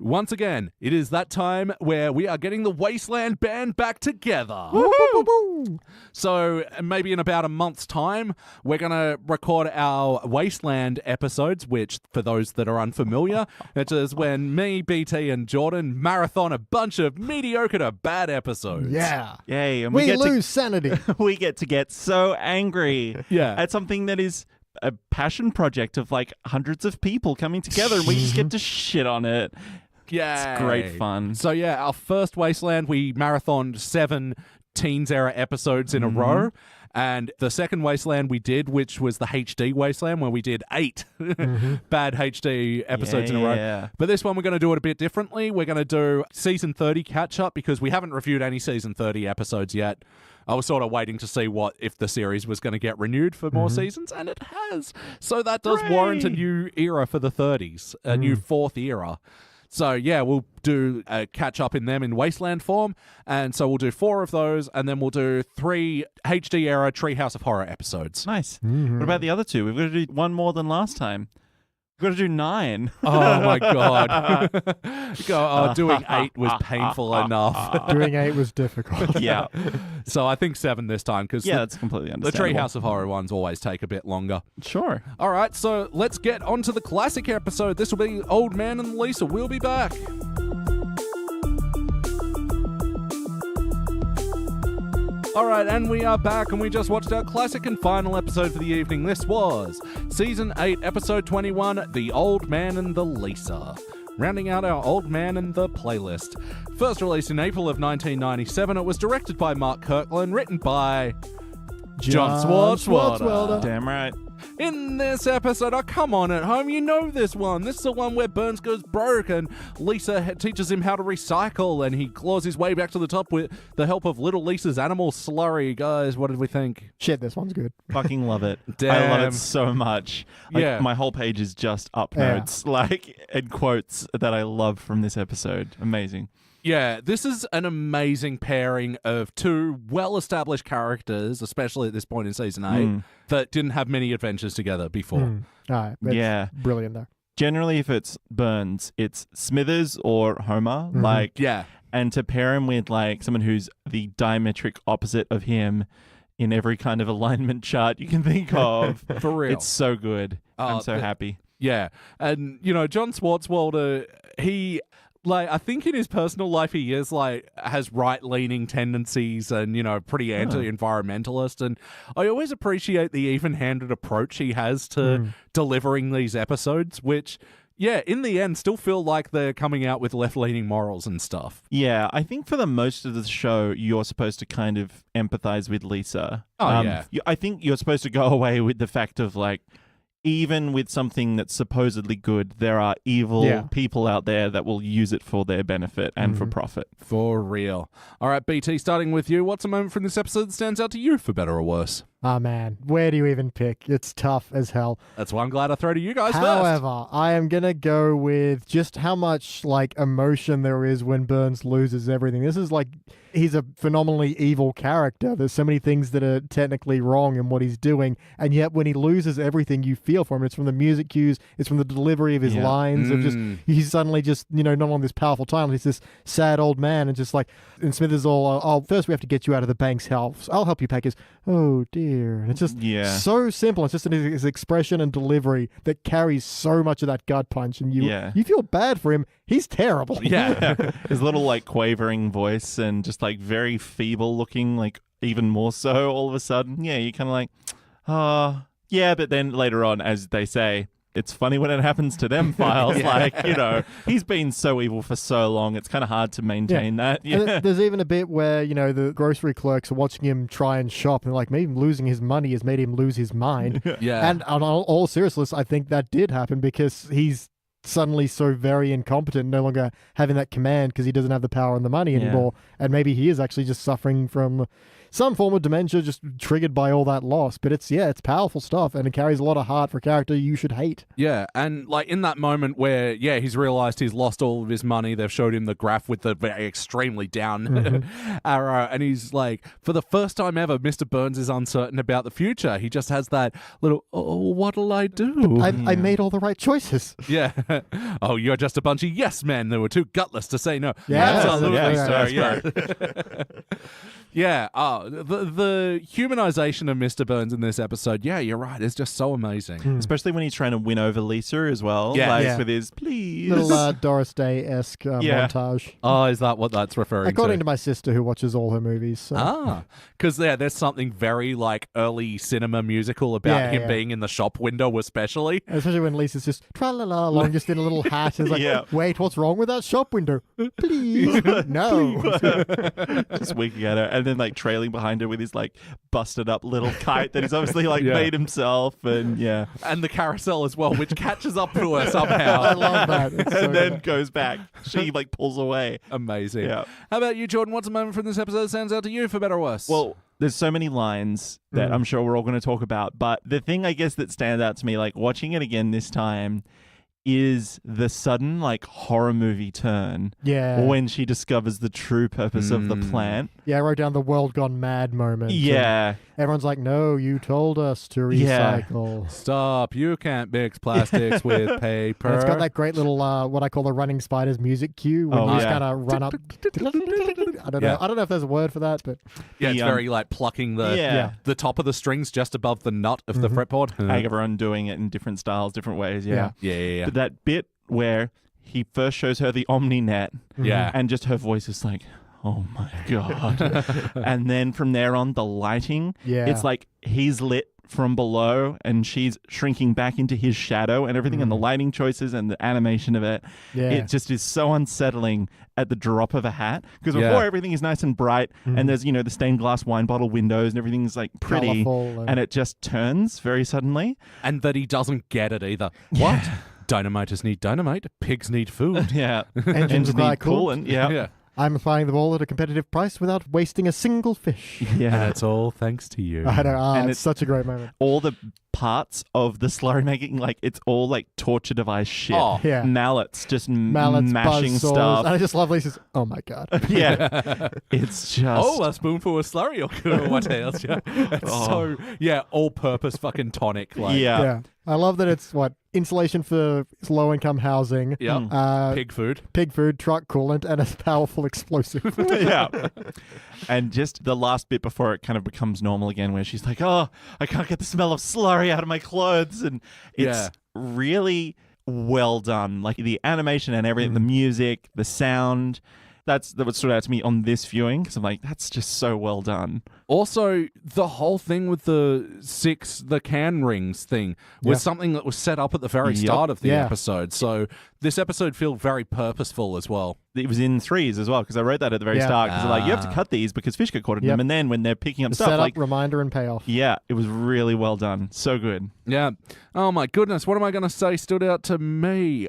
once again, it is that time where we are getting the Wasteland Band back together. Woo-hoo! So maybe in about a month's time, we're going to record our Wasteland episodes, which, for those that are unfamiliar, it is when me, BT, and Jordan marathon a bunch of mediocre to bad episodes. Yeah. Yay. And we lose sanity. We get so angry at something that is a passion project of like hundreds of people coming together, and we just get to shit on it. Yeah. It's great fun. So yeah, our first Wasteland, we marathoned 7 Teens Era episodes in a row. And the second Wasteland we did, which was the HD Wasteland, where we did 8 bad HD episodes in a row. Yeah. But this one, we're going to do it a bit differently. We're going to do Season 30 catch-up because we haven't reviewed any Season 30 episodes yet. I was sort of waiting to see if the series was going to get renewed for more seasons, and it has. So that does warrant a new era for the 30s, a new 4th era. So, yeah, we'll do a catch-up in them in Wasteland form, and so we'll do 4 of those, and then we'll do 3 HD-era Treehouse of Horror episodes. Nice. What about the other 2? We've got to do one more than last time. We've got to do 9. Oh, my God. Doing 8 was painful enough. Doing 8 was difficult. Yeah. So I think 7 this time, because that's completely the understandable. Treehouse of Horror ones always take a bit longer. Sure. All right, so let's get on to the classic episode. This will be Old Man and Lisa. We'll be back. All right, and we are back, and we just watched our classic and final episode for the evening. This was Season 8, Episode 21, The Old Man and the Lisa. Rounding out our Old Man and the playlist. First released in April of 1997, it was directed by Mark Kirkland, written by John Swartzwelder. Damn right. In this episode, come on at home, you know this one. This is the one where Burns goes broke and Lisa teaches him how to recycle and he claws his way back to the top with the help of little Lisa's animal slurry. Guys, what did we think? Shit, this one's good. Fucking love it. Damn. I love it so much. Like, my whole page is just up notes, and quotes that I love from this episode. Amazing. Yeah, this is an amazing pairing of 2 well-established characters, especially at this point in Season 8, that didn't have many adventures together before. It's brilliant, though. Generally, if it's Burns, it's Smithers or Homer. And to pair him with someone who's the diametric opposite of him in every kind of alignment chart you can think of. For real. It's so good. I'm so happy. Yeah. And, John Swartzwelder, he... I think in his personal life he is has right-leaning tendencies and, pretty anti-environmentalist. And I always appreciate the even-handed approach he has to delivering these episodes, which, in the end still feel like they're coming out with left-leaning morals and stuff. Yeah, I think for the most of the show, you're supposed to kind of empathize with Lisa. I think you're supposed to go away with the fact of, even with something that's supposedly good, there are evil people out there that will use it for their benefit and for profit. For real. All right, BT, starting with you. What's a moment from this episode that stands out to you, for better or worse? Oh, man. Where do you even pick? It's tough as hell. That's why I'm glad I throw to you guys first. However, I am going to go with just how much, emotion there is when Burns loses everything. This is he's a phenomenally evil character. There's so many things that are technically wrong in what he's doing, and yet when he loses everything, you feel for him. It's from the music cues, it's from the delivery of his lines, of just, he's suddenly just, not on this powerful title, he's this sad old man, and just and Smithers all, first we have to get you out of the bank's house. I'll help you pack his, oh dear. And it's just so simple. It's just his expression and delivery that carries so much of that gut punch, and you feel bad for him. He's terrible. Yeah. His little quavering voice and just very feeble looking, even more so all of a sudden. Yeah, you're kind of but then later on, as they say, it's funny when it happens to them, Files. He's been so evil for so long, it's kind of hard to maintain that. Yeah. And there's even a bit where, the grocery clerks are watching him try and shop, and maybe losing his money has made him lose his mind. Yeah. And on all seriousness, I think that did happen because he's suddenly so very incompetent, no longer having that command because he doesn't have the power and the money anymore. And maybe he is actually just suffering from some form of dementia just triggered by all that loss. But it's powerful stuff, and it carries a lot of heart for a character you should hate. Yeah, and like in that moment where, he's realized he's lost all of his money, they've showed him the graph with the very extremely down arrow, and he's like, for the first time ever, Mr. Burns is uncertain about the future. He just has that little, what'll I do? I made all the right choices. Yeah. Oh, you're just a bunch of yes men that were too gutless to say no. Yeah, absolutely, yeah, sir. Yeah. Yeah, the humanization of Mr. Burns in this episode, you're right, it's just so amazing. Especially when he's trying to win over Lisa as well. With his please. Little Doris Day-esque montage. Oh, is that what that's referring According to? to my sister, who watches all her movies. So. Because there's something very like early cinema musical about him being in the shop window especially. Especially when Lisa's just tra-la-la along, just in a little hat. It's like, wait, what's wrong with that shop window? Please. No. Just winking at her. And then like trailing behind her with his like busted up little kite that he's obviously like made himself, and and the carousel as well, which catches up to her somehow. I love that. And then goes back. She like pulls away. Amazing. Yeah. How about you, Jordan? What's a moment from this episode that stands out to you, for better or worse? Well, there's so many lines that I'm sure we're all going to talk about, but the thing I guess that stands out to me, like watching it again this time, is the sudden like horror movie turn when she discovers the true purpose of the plant. I wrote down the world gone mad moment. Yeah. Everyone's like, no, you told us to recycle. Stop, you can't mix plastics with paper. And it's got that great little what I call the running spiders music cue when you just kind of run up. I don't know. I don't know if there's a word for that, but it's very like plucking the top of the strings just above the nut of the fretboard. Everyone doing it in different styles, different ways. Yeah. But that bit where he first shows her the OmniNet, and just her voice is like, oh my God. And then from there on, the lighting, it's like he's lit from below and she's shrinking back into his shadow and everything, and the lighting choices and the animation of it. It just is so unsettling at the drop of a hat, because before everything is nice and bright and there's, the stained glass wine bottle windows and everything's like pretty, and it just turns very suddenly. And that he doesn't get it either. What? Dynamiters need dynamite. Pigs need food. Engines need coolant. Yeah. I'm applying them all at a competitive price without wasting a single fish. And it's all thanks to you. I know. And it's such a great moment. All the parts of the slurry making, like it's all like torture device shit. Mallets, just mashing stuff. And I just love Lisa's, oh my God. It's just a spoonful of slurry or what else. It's so all purpose fucking tonic. Like. I love that it's insulation for low income housing. Pig food, truck coolant, and a powerful explosive. And just the last bit before it kind of becomes normal again, where she's like, oh, I can't get the smell of slurry out of my clothes. And it's really well done. Like the animation and everything, the music, the sound. That's what stood out to me on this viewing, because I'm like, that's just so well done. Also, the whole thing with the can rings thing was something that was set up at the very start of the episode. So this episode feels very purposeful as well. It was in threes as well, because I wrote that at the very start, because like, you have to cut these because fish get caught in them, and then when they're picking up the stuff, setup, like reminder and payoff. Yeah, it was really well done. So good. Yeah. Oh my goodness, what am I going to say stood out to me?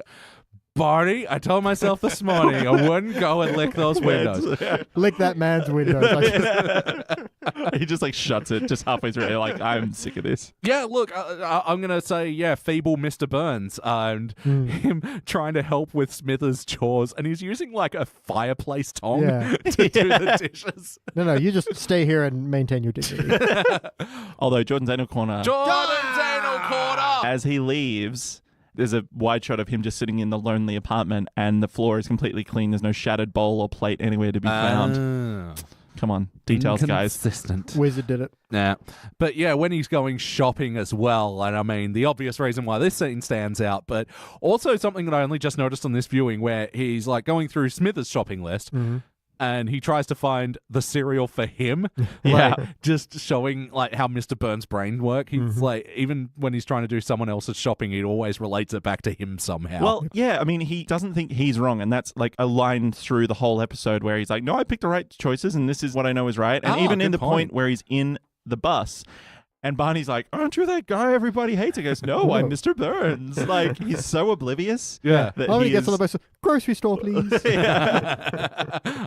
Barney, I told myself this morning I wouldn't go and lick those windows. Lick that man's windows. He just like shuts it just halfway through. You're like, I'm sick of this. Yeah, look, I'm going to say, feeble Mr. Burns and him trying to help with Smithers' chores, and he's using like a fireplace tong to do the dishes. No, you just stay here and maintain your dignity. Although Jordan's Anal Corner. As he leaves, there's a wide shot of him just sitting in the lonely apartment, and the floor is completely clean. There's no shattered bowl or plate anywhere to be found. Come on, details, guys. Wizard did it. Yeah. But when he's going shopping as well, and I mean, the obvious reason why this scene stands out, but also something that I only just noticed on this viewing, where he's like going through Smithers' shopping list, and he tries to find the cereal for him, just showing like how Mr. Burns' brain work. He's like, even when he's trying to do someone else's shopping, he always relates it back to him somehow. Well, I mean, he doesn't think he's wrong, and that's like a line through the whole episode where he's like, no, I picked the right choices, and this is what I know is right. And even in the point where he's in the bus, And Barney's like, aren't you that guy everybody hates? He goes, no, I'm Mr. Burns. Like, he's so oblivious. Yeah. That Oh, he he gets is... on the bus. Grocery store, please.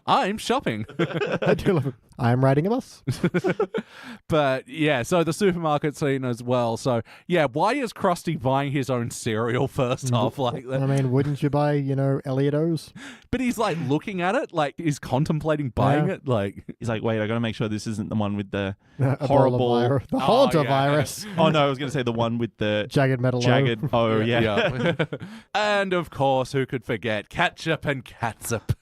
I'm shopping. I do love it. I'm riding a bus. But yeah, so the supermarket scene as well. So yeah, why is Krusty buying his own cereal first off like that? I mean, wouldn't you buy, Elliot O's? But he's like looking at it, like he's contemplating buying it. Like He's like, wait, I got to make sure this isn't the one with the Ebola horrible... virus. The Haunter yeah. virus. Oh, no, I was going to say the one with the... Jagged metal. Jagged... Oh, yeah. yeah. And of course, who could forget ketchup and catsup?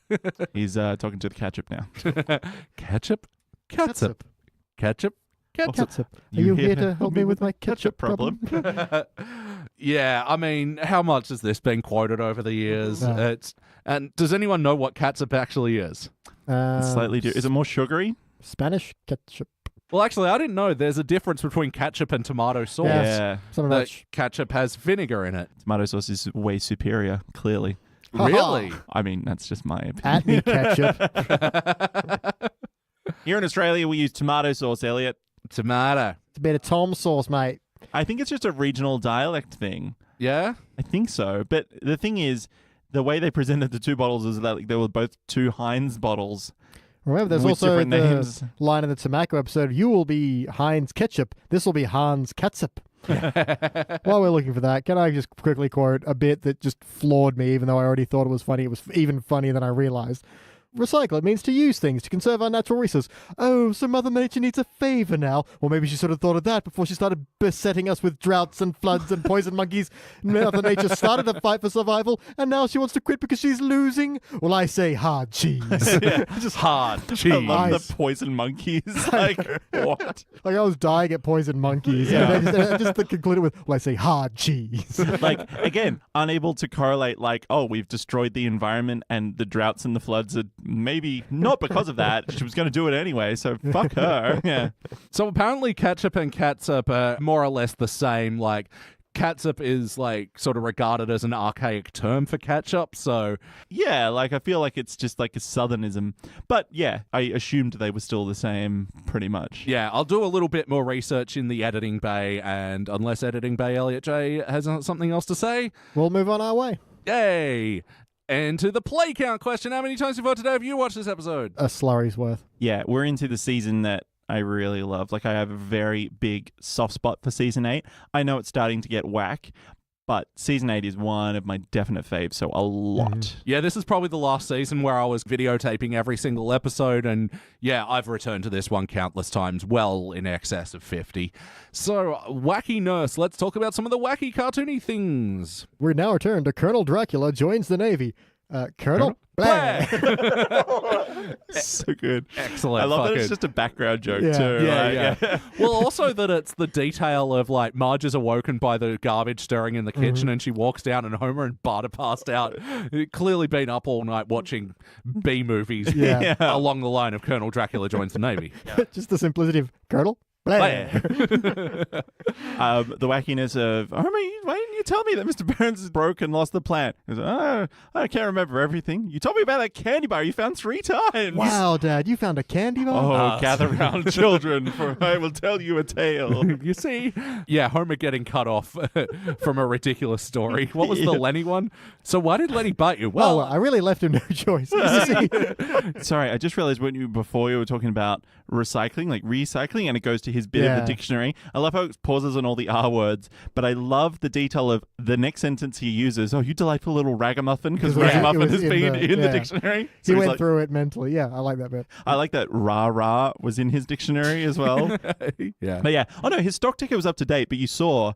He's talking to the ketchup now. Ketchup? Catsup. Ketchup? Catsup. Are you here to help me with my ketchup problem? Yeah, I mean, how much has this been quoted over the years? And does anyone know what catsup actually is? Slightly Is it more sugary? Spanish ketchup. Well, actually, I didn't know there's a difference between ketchup and tomato sauce. Yeah. Something That like ketchup has vinegar in it. Tomato sauce is way superior, clearly. Really? I mean, that's just my opinion. at me ketchup. Here in Australia, we use tomato sauce, Elliot. Tomato. It's a bit of Tom sauce, mate. I think it's just a regional dialect thing. Yeah? I think so. But the thing is, the way they presented the two bottles is that like, they were both two Heinz bottles. Remember, there's with also different the names. line in the tobacco episode, you will be Heinz ketchup. This will be Hans catsup. While we're looking for that, can I just quickly quote a bit that just floored me, even though I already thought it was funny. It was even funnier than I realized. Recycle, it means to use things, to conserve our natural resources. Oh, so Mother Nature needs a favor now. Or maybe she sort of thought of that before she started besetting us with droughts and floods and poison monkeys. Mother Nature started a fight for survival, and now she wants to quit because she's losing. Well, I say hard cheese. Just hard cheese. I love Nice. the poison monkeys. Like, what? Like, I was dying at poison monkeys. Yeah. And I just concluded with, well, I say hard cheese. Like, again, unable to correlate, like, oh, we've destroyed the environment and the droughts and the floods are maybe not because of that. She was going to do it anyway, so fuck her. Yeah. So apparently ketchup and catsup are more or less the same. Like, catsup is like sort of regarded as an archaic term for ketchup, so Yeah, like, I feel like it's just like a southernism. But yeah, I assumed they were still the same pretty much. yeah, I'll do a little bit more research in the editing bay, and unless editing bay Elliot Jay has something else to say, We'll move on our way. yay! And to the play count question, how many times before today have you watched this episode? A slurry's worth. Yeah, we're into the season that I really love. Like, I have a very big soft spot for season 8. I know it's starting to get whack, but season 8 is one of my definite faves, so a lot. Yeah, this is probably the last season where I was videotaping every single episode, and yeah, I've returned to this one countless times, well in excess of 50. So, Wacky Nurse, let's talk about some of the wacky cartoony things. We now return to Colonel Dracula joins the Navy. Colonel? Blah. So good. Excellent. I love that fucking- it's just a background joke, Yeah. too. Yeah, Like, yeah. Well, also that it's the detail of, like, Marge is awoken by the garbage stirring in the kitchen and she walks down and Homer and Bart are passed out. Clearly been up all night watching B-movies Yeah. along the line of Colonel Dracula joins the Navy. Just the simplicity of Colonel? Blah. the wackiness of, Homer, why didn't you tell me that Mr. Burns is broke and lost the plant? He goes, oh, I can't remember everything. You told me about that candy bar you found 3 times. Wow, Dad, you found a candy bar? Oh, gather round, children, for I will tell you a tale. You see? Yeah, Homer getting cut off from a ridiculous story. What was the Lenny one? So why did Lenny bite you? Well, Well, I really left him no choice. You see? Sorry, I just realized before you were talking about recycling, like recycling, and it goes to his bit of Yeah. the dictionary. I love how it pauses on all the R words, but I love the detail of the next sentence he uses. Oh, you delightful little ragamuffin, because Yeah, it ragamuffin was has in been the- in the yeah. dictionary. He So he's went like, through it mentally. Yeah, I like that bit. I like that rah was in his dictionary as well. yeah. But yeah, oh no, his stock ticket was up to date, but you saw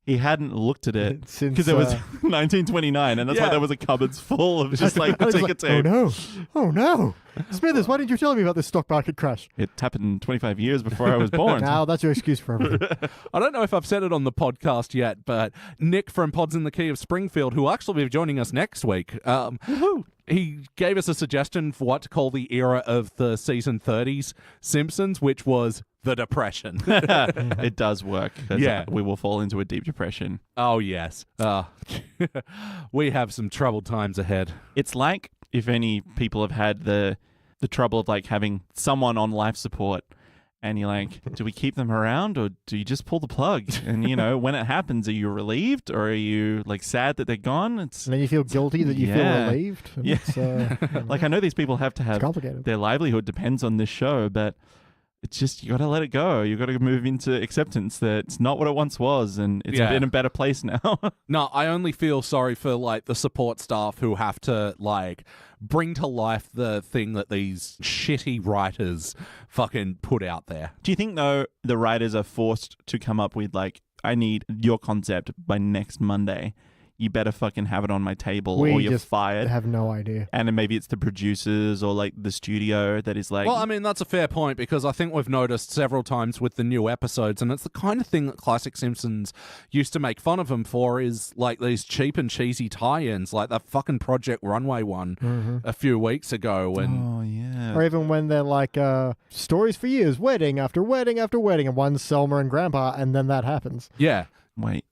he hadn't looked at it Since, because it was 1929, and that's why Yeah. there was a cupboards full of just like I the was ticket tape. Oh no. Smithers, why didn't you tell me about this stock market crash? It happened 25 years before I was born. Now that's your excuse for everything. I don't know if I've said it on the podcast yet, but Nick from Pods in the Key of Springfield, who will actually be joining us next week, he gave us a suggestion for what to call the era of the season 30s Simpsons, which was the Depression. It does work. 'Cause, Yeah. we will fall into a deep depression. Oh, yes. We have some troubled times ahead. It's like if any people have had the trouble of like having someone on life support And you're like, do we keep them around or do you just pull the plug? And, you know, when it happens, are you relieved or are you like sad that they're gone? And then you feel guilty that you feel relieved. And Yeah. Like, I know these people have to have their livelihood depends on this show, but it's just, you got to let it go. You got to move into acceptance that it's not what it once was and it's in a better place now. No, I only feel sorry for like the support staff who have to like bring to life the thing that these shitty writers fucking put out there. Do you think, though, the writers are forced to come up with, like, I need your concept by next Monday? You better fucking have it on my table or you're fired. I have no idea. And then maybe it's the producers or, like, the studio that is like... Well, I mean, that's a fair point because I think we've noticed several times with the new episodes, and it's the kind of thing that classic Simpsons used to make fun of them for is, like, these cheap and cheesy tie-ins, like that fucking Project Runway one a few weeks ago. And oh, yeah. Or even when they're like, stories for years, wedding after wedding after wedding, and one's Selma and Grandpa, and then that happens. Yeah. Wait.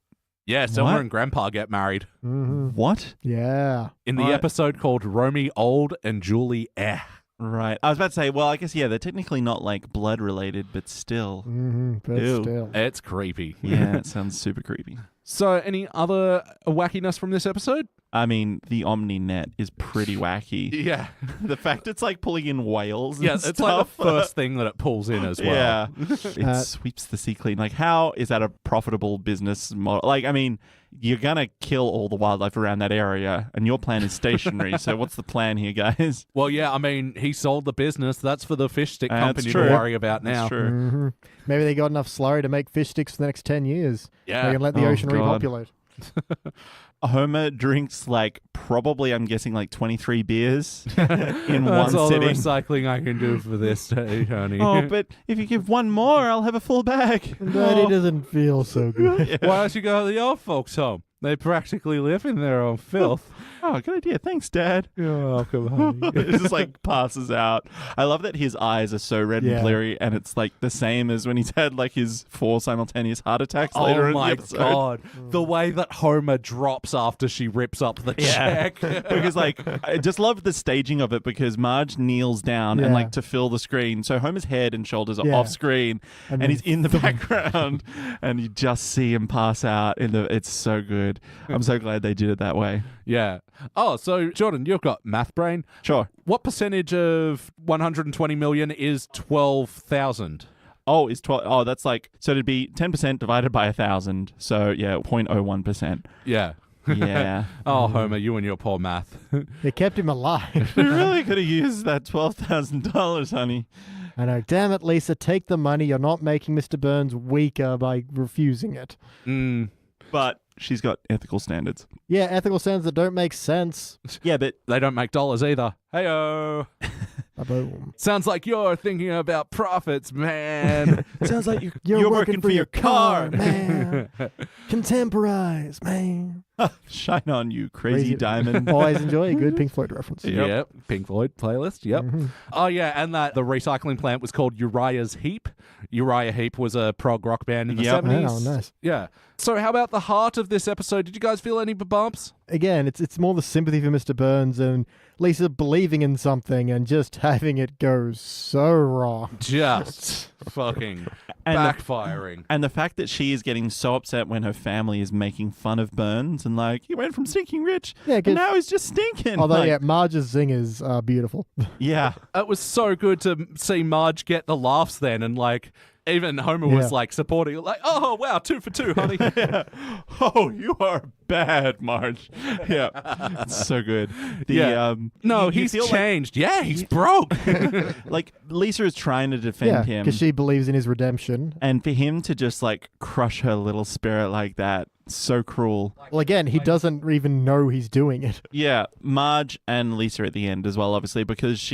Yeah, Selma and Grandpa get married. What? Yeah. In the episode called Romy Old and Julie Eh. Right. I was about to say, well, I guess, yeah, they're technically not, like, blood-related, but still. But Ew. still. It's creepy. Yeah, it sounds super creepy. So, any other wackiness from this episode? I mean, the OmniNet is pretty wacky. Yeah. The fact it's like pulling in whales and Yeah, it's stuff. like the first thing that it pulls in as well. Yeah. It sweeps the sea clean. Like, how is that a profitable business model? Like, I mean, you're going to kill all the wildlife around that area, and your plan is stationary. So what's the plan here, guys? Well, yeah, I mean, he sold the business. That's for the fish stick company to true. worry about now. That's true. Maybe they got enough slurry to make fish sticks for the next 10 years. Yeah. They can let the ocean repopulate. Homer drinks like probably, I'm guessing, like 23 beers in That's one all sitting. the recycling I can do for this day, honey. Oh, but if you give one more, I'll have a full bag. Daddy doesn't feel so good. Why don't you go to the old folks' home? They practically live in their own filth. Oh, good idea. Thanks, Dad. You're welcome, honey. It just like passes out. I love that his eyes are so red and bleary, and it's like the same as when he's had like his 4 simultaneous heart attacks later in the episode. Oh my God. The way that Homer drops after she rips up the check. Because like, I just love the staging of it because Marge kneels down and like to fill the screen. So Homer's head and shoulders are off screen and he's in the background and you just see him pass out. It's so good. I'm so glad they did it that way. Yeah. Oh, so Jordan, you've got math brain. Sure. What percentage of 120 million is 12,000? Oh, it's 12. Oh, that's like, so it'd be 10% divided by 1,000. So yeah, 0.01%. Yeah. Yeah. Oh, Homer, you and your poor math. They kept him alive. We really could have used that $12,000, honey. I know. Damn it, Lisa. Take the money. You're not making Mr. Burns weaker by refusing it. But she's got ethical standards. Yeah, ethical standards that don't make sense. Yeah, but They don't make dollars either. Hey-oh. Boom. Sounds like you're thinking about profits, man. sounds like You're working for your car, man. Contemporize, man. Shine on, you crazy diamond. Always enjoy a good Pink Floyd reference. Yep. Pink Floyd playlist. Yep. Oh, yeah. And that the recycling plant was called Uriah's Heap. Uriah Heep was a prog rock band in the 70s. Oh, nice. Yeah. So how about the heart of this episode? Did you guys feel any bumps? Again, it's more the sympathy for Mr. Burns and Lisa believing in something and just having it go so wrong. Just fucking backfiring. And the fact that she is getting so upset when her family is making fun of Burns and like, he went from stinking rich and now he's just stinking. Although, Marge's zingers are beautiful. Yeah. It was so good to see Marge get the laughs then and like... Even Homer was like supporting, like, oh, wow, 2 for 2, honey. Oh, you are bad, Marge. Yeah. It's so good. No, he's changed. Yeah, he's broke. Like, Lisa is trying to defend him. Because she believes in his redemption. And for him to just, like, crush her little spirit like that, so cruel. Well, again, he doesn't even know he's doing it. Yeah, Marge and Lisa at the end as well, obviously, because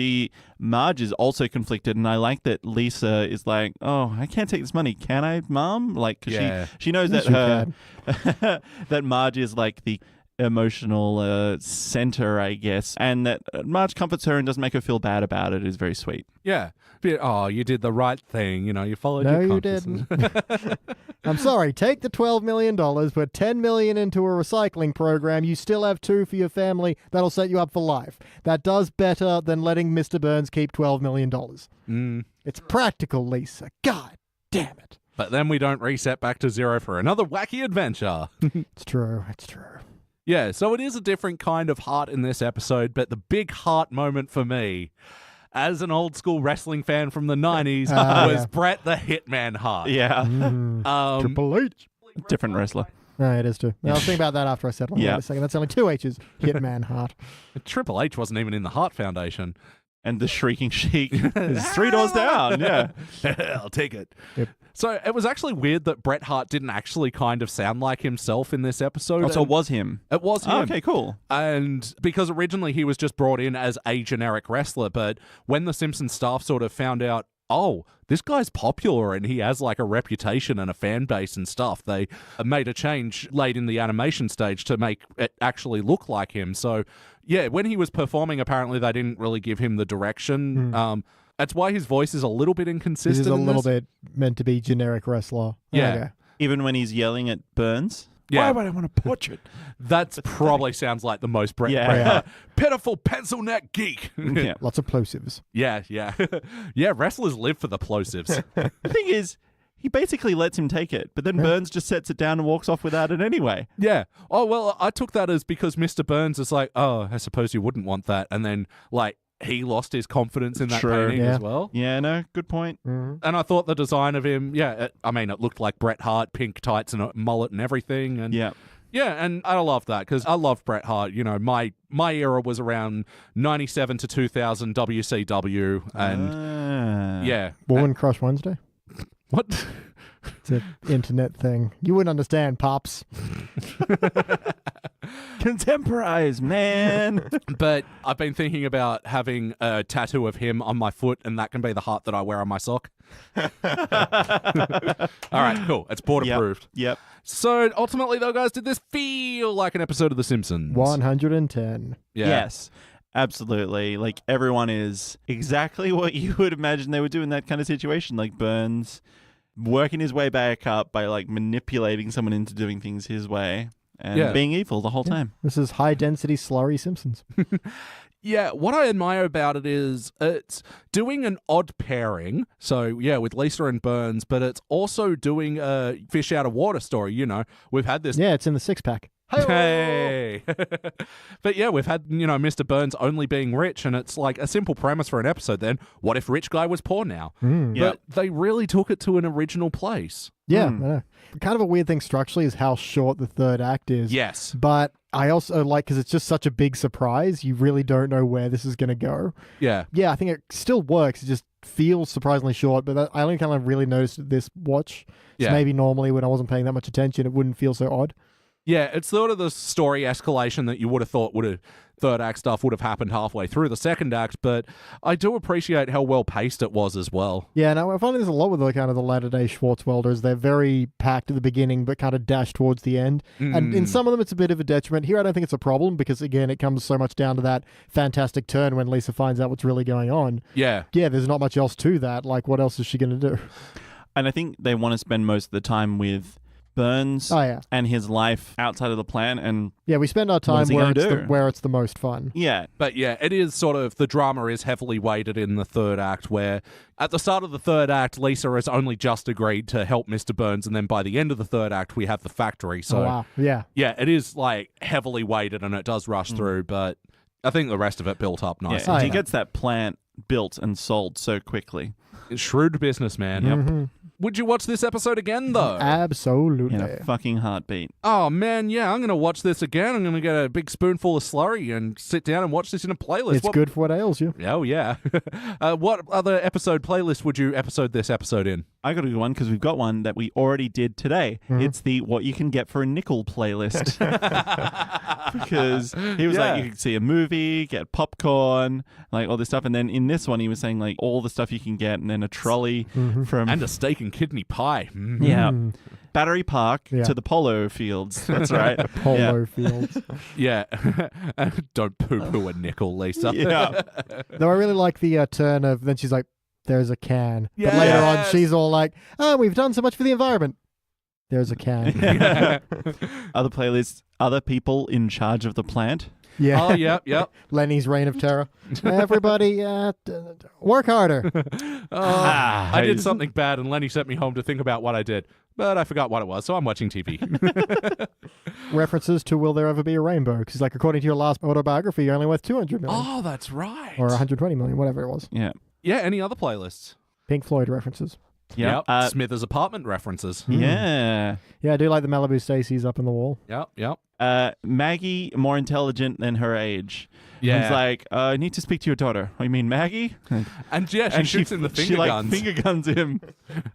Marge is also conflicted, and I like that Lisa is like, oh, I can't take this money, can I, Mom? Like, cause she knows that that Marge is like the emotional center, I guess. And that Marge comforts her and doesn't make her feel bad about it is very sweet. Yeah. Oh, you did the right thing. You followed No, your you conscience. didn't. I'm sorry. Take the $12 million, put $10 million into a recycling program. You still have $2 for your family. That'll set you up for life. That does better than letting Mr. Burns keep $12 million. It's practical, Lisa. God damn it. But then we don't reset back to zero for another wacky adventure. It's true. It's true. Yeah, so it is a different kind of heart in this episode, but the big heart moment for me, as an old school wrestling fan from the 90s, was Bret the Hitman Hart. Yeah. Triple H. Different wrestler. No, it is too. I was thinking about that after I said one. Wait a second. That's only 2 H's. Hitman Hart. Triple H wasn't even in the Hart Foundation. And the Shrieking Sheik is 3 doors down. Yeah. I'll take it. Yep. So it was actually weird that Bret Hart didn't actually kind of sound like himself in this episode. Oh, so it was him. It was him. Oh, okay, cool. And because originally he was just brought in as a generic wrestler, but when the Simpsons staff sort of found out, oh, this guy's popular and he has like a reputation and a fan base and stuff, they made a change late in the animation stage to make it actually look like him. So, yeah, when he was performing, apparently they didn't really give him the direction. That's why his voice is a little bit inconsistent. This is a little bit meant to be generic wrestler. Yeah. Okay. Even when he's yelling at Burns? Yeah. Why would I want a portrait? That's probably sounds like the most Bret Yeah. pitiful pencil neck geek. Yeah. Lots of plosives. Yeah. Yeah, wrestlers live for the plosives. The thing is, he basically lets him take it, but then Burns just sets it down and walks off without it anyway. Yeah. Oh, well, I took that as because Mr. Burns is like, oh, I suppose you wouldn't want that. And then, like, he lost his confidence in that True. painting as well. Yeah, no, good point. And I thought the design of him, it looked like Bret Hart, pink tights and a mullet and everything. And Yeah. yeah, and I love that because I love Bret Hart. My era was around 97 to 2000 WCW. And yeah. Woman Crush Wednesday? What? It's an internet thing. You wouldn't understand, Pops. Contemporize, man. But I've been thinking about having a tattoo of him on my foot, and that can be the heart that I wear on my sock. All right, cool. It's board approved. Yep. So ultimately, though, guys, did this feel like an episode of The Simpsons? 110. Yeah. Yes. Absolutely. Like, everyone is exactly what you would imagine they would do in that kind of situation. Like, Burns working his way back up by, like, manipulating someone into doing things his way and being evil the whole time. This is high-density slurry Simpsons. Yeah, what I admire about it is it's doing an odd pairing. So, yeah, with Lisa and Burns, but it's also doing a fish out of water story. We've had this. Yeah, it's in the six-pack. Hey! But yeah, we've had, Mr. Burns only being rich, and it's like a simple premise for an episode then. What if rich guy was poor now? But they really took it to an original place. Yeah, I know. Kind of a weird thing structurally is how short the third act is. Yes. But I also like, because it's just such a big surprise, you really don't know where this is going to go. Yeah. Yeah, I think it still works. It just feels surprisingly short, but I only kind of really noticed it this watch. So maybe normally when I wasn't paying that much attention, it wouldn't feel so odd. Yeah, it's sort of the story escalation that you would have thought third act stuff would have happened halfway through the second act, but I do appreciate how well paced it was as well. Yeah, no, I find there's a lot with the kind of the latter-day Schwartzwelders. They're very packed at the beginning, but kind of dash towards the end. And in some of them, it's a bit of a detriment. Here, I don't think it's a problem because, again, it comes so much down to that fantastic turn when Lisa finds out what's really going on. Yeah. Yeah, there's not much else to that. Like, what else is she going to do? And I think they want to spend most of the time with Burns and his life outside of the plan. And yeah, we spend our time where it's the most fun. Yeah. But yeah, it is sort of, the drama is heavily weighted in the third act, where at the start of the third act, Lisa has only just agreed to help Mr. Burns, and then by the end of the third act, we have the factory. So yeah, it is like heavily weighted and it does rush through, but I think the rest of it built up nicely. Yeah, he gets that plant built and sold so quickly. Shrewd businessman. Yep. Mm-hmm. Would you watch this episode again, though? Absolutely. In a fucking heartbeat. Oh, man, yeah, I'm going to watch this again. I'm going to get a big spoonful of slurry and sit down and watch this in a playlist. It's good for what ails you. Oh, yeah. What other episode playlist would you episode this episode in? I got a good one because we've got one that we already did today. It's the What You Can Get for a Nickel playlist. Because he was like, you can see a movie, get popcorn, like all this stuff. And then in this one, he was saying like all the stuff you can get and then a trolley from... And a steak and kidney pie. Yeah. Battery Park to the polo fields. That's right. Polo fields. Yeah. Don't poo-poo a nickel, Lisa. Yeah. Though I really like the turn of, then she's like, there's a can. Yes. But later on, she's all like, oh, we've done so much for the environment. There's a can. Other playlists, other people in charge of the plant. Yeah. Oh, yep. Lenny's Reign of Terror. Everybody, work harder. I did something bad, and Lenny sent me home to think about what I did. But I forgot what it was, so I'm watching TV. References to Will There Ever Be a Rainbow? Because, like, according to your last autobiography, you're only worth 200 million. Oh, that's right. Or 120 million, whatever it was. Yeah. Yeah, any other playlists? Pink Floyd references. Yep. Smithers apartment references. Yeah. Yeah, I do like the Malibu Stacy's up in the wall. Yep. Maggie, more intelligent than her age. Yeah. He's like, I need to speak to your daughter. Oh, you mean Maggie? And yeah, she shoots him the finger guns. She finger guns him.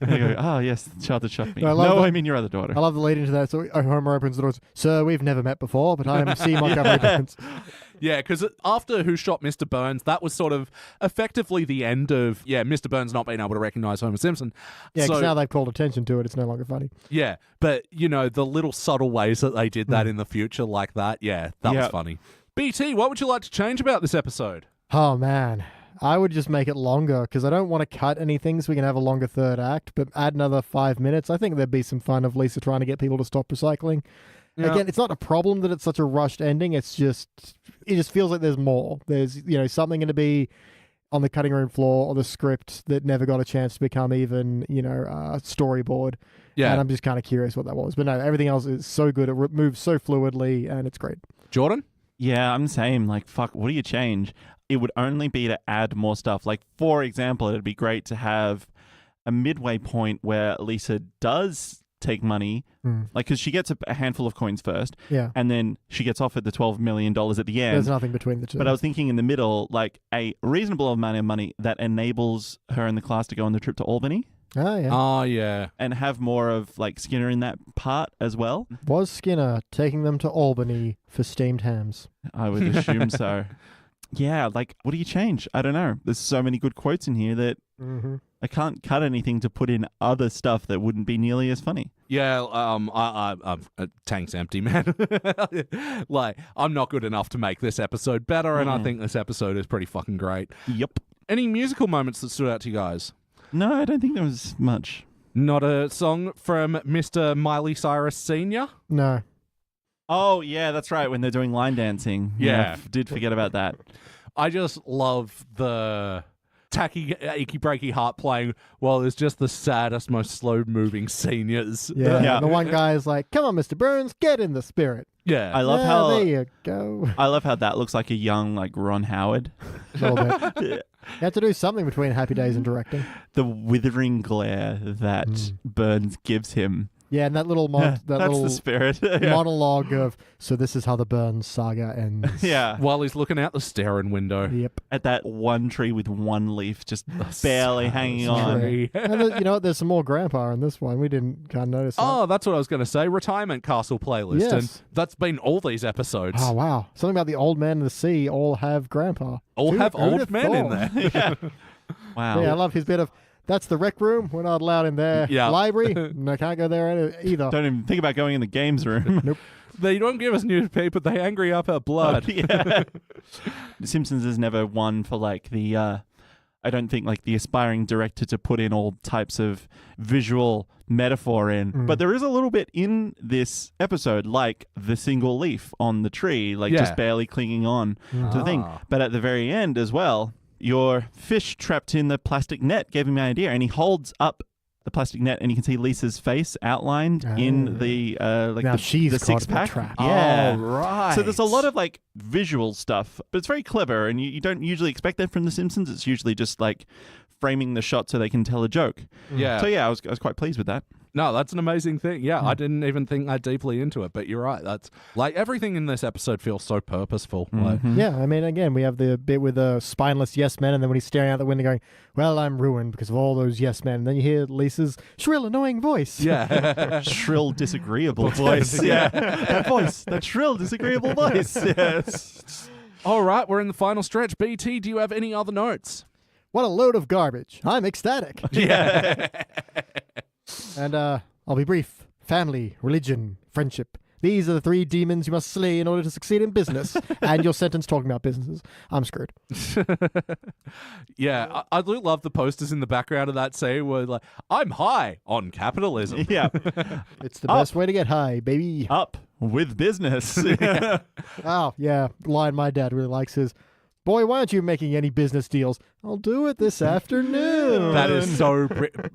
And they go, oh, yes, the child that shot me. No, I mean your other daughter. I love the lead into that. So Homer opens the doors. Sir, we've never met before, but I am C. Montgomery Burns. Yeah, because after Who Shot Mr. Burns, that was sort of effectively the end of, Mr. Burns not being able to recognize Homer Simpson. Yeah, because so, now they've called attention to it. It's no longer funny. Yeah, but, the little subtle ways that they did that in the future like that, that was funny. BT, what would you like to change about this episode? Oh, man. I would just make it longer because I don't want to cut anything so we can have a longer third act, but add another 5 minutes. I think there'd be some fun of Lisa trying to get people to stop recycling. Yeah. Again, it's not a problem that it's such a rushed ending. It just feels like there's more. There's, something going to be on the cutting room floor or the script that never got a chance to become even, a storyboard. Yeah. And I'm just kind of curious what that was. But no, everything else is so good. It moves so fluidly and it's great. Jordan? Yeah, I'm the same. Like, fuck, what do you change? It would only be to add more stuff. Like, for example, it'd be great to have a midway point where Lisa does take money, like, because she gets a handful of coins first, and then she gets offered the $12 million at the end. There's nothing between the two. But I was thinking in the middle, like, a reasonable amount of money that enables her and the class to go on the trip to Albany. Oh, yeah. And have more of, like, Skinner in that part as well. Was Skinner taking them to Albany for steamed hams? I would assume so. Yeah, like, what do you change? I don't know. There's so many good quotes in here that I can't cut anything to put in other stuff that wouldn't be nearly as funny. Yeah, tank's empty, man. Like, I'm not good enough to make this episode better, and I think this episode is pretty fucking great. Yep. Any musical moments that stood out to you guys? No, I don't think there was much. Not a song from Mr. Miley Cyrus Sr.? No. Oh, yeah, that's right, when they're doing line dancing. Yeah. Did forget about that. I just love the tacky, achy, breaky heart playing while it's just the saddest, most slow-moving seniors. Yeah. The one guy is like, come on, Mr. Burns, get in the spirit. Yeah. I love how there you go. I love how that looks like a young, like, Ron Howard. A little bit. You have to do something between Happy Days and directing. The withering glare that Burns gives him. Yeah, and that little that's the spirit. monologue of, so this is how the Burns saga ends. Yeah. While he's looking out the staring window. Yep. At that one tree with one leaf just barely hanging on. And you know what? There's some more Grandpa in this one. We didn't kind of notice that. Oh, that's what I was going to say. Retirement Castle playlist. Yes. And that's been all these episodes. Oh, wow. Something about the old man and the sea all have Grandpa. All have old men in there. Yeah. Wow. Yeah, I love his bit of, that's the rec room. We're not allowed in there. Yeah. Library? No, can't go there either. Don't even think about going in the games room. Nope. They don't give us newspaper. They angry up our blood. Yeah. The Simpsons is never one for like the, I don't think like the aspiring director to put in all types of visual metaphor in. But there is a little bit in this episode, like the single leaf on the tree, like just barely clinging on to the thing. But at the very end as well, your fish trapped in the plastic net gave him an idea, and he holds up the plastic net, and you can see Lisa's face outlined in the like now the she's six pack. Trap. Yeah, right. So there's a lot of like visual stuff, but it's very clever, and you don't usually expect that from The Simpsons. It's usually just like framing the shot so they can tell a joke. Yeah. So yeah, I was quite pleased with that. No, that's an amazing thing. Yeah, I didn't even think that deeply into it, but you're right. That's like everything in this episode feels so purposeful. Like, Yeah, I mean, again, we have the bit with the spineless yes men, and then when he's staring out the window going, well, I'm ruined because of all those yes men. And then you hear Lisa's shrill, annoying voice. yeah. Shrill, disagreeable voice. Yeah, that voice, that shrill, disagreeable voice. Yes. All right, we're in the final stretch. BT, do you have any other notes? What a load of garbage. I'm ecstatic. Yeah. And I'll be brief. family, religion, friendship. These are the 3 demons you must slay in order to succeed in business. And your sentence talking about businesses. I'm screwed. Yeah, I do love the posters in the background of that scene where like, I'm high on capitalism. Yeah. It's the best way to get high, baby. Up with business. Yeah. Oh, yeah. Line my dad really likes his, boy, why aren't you making any business deals? I'll do it this afternoon. That is so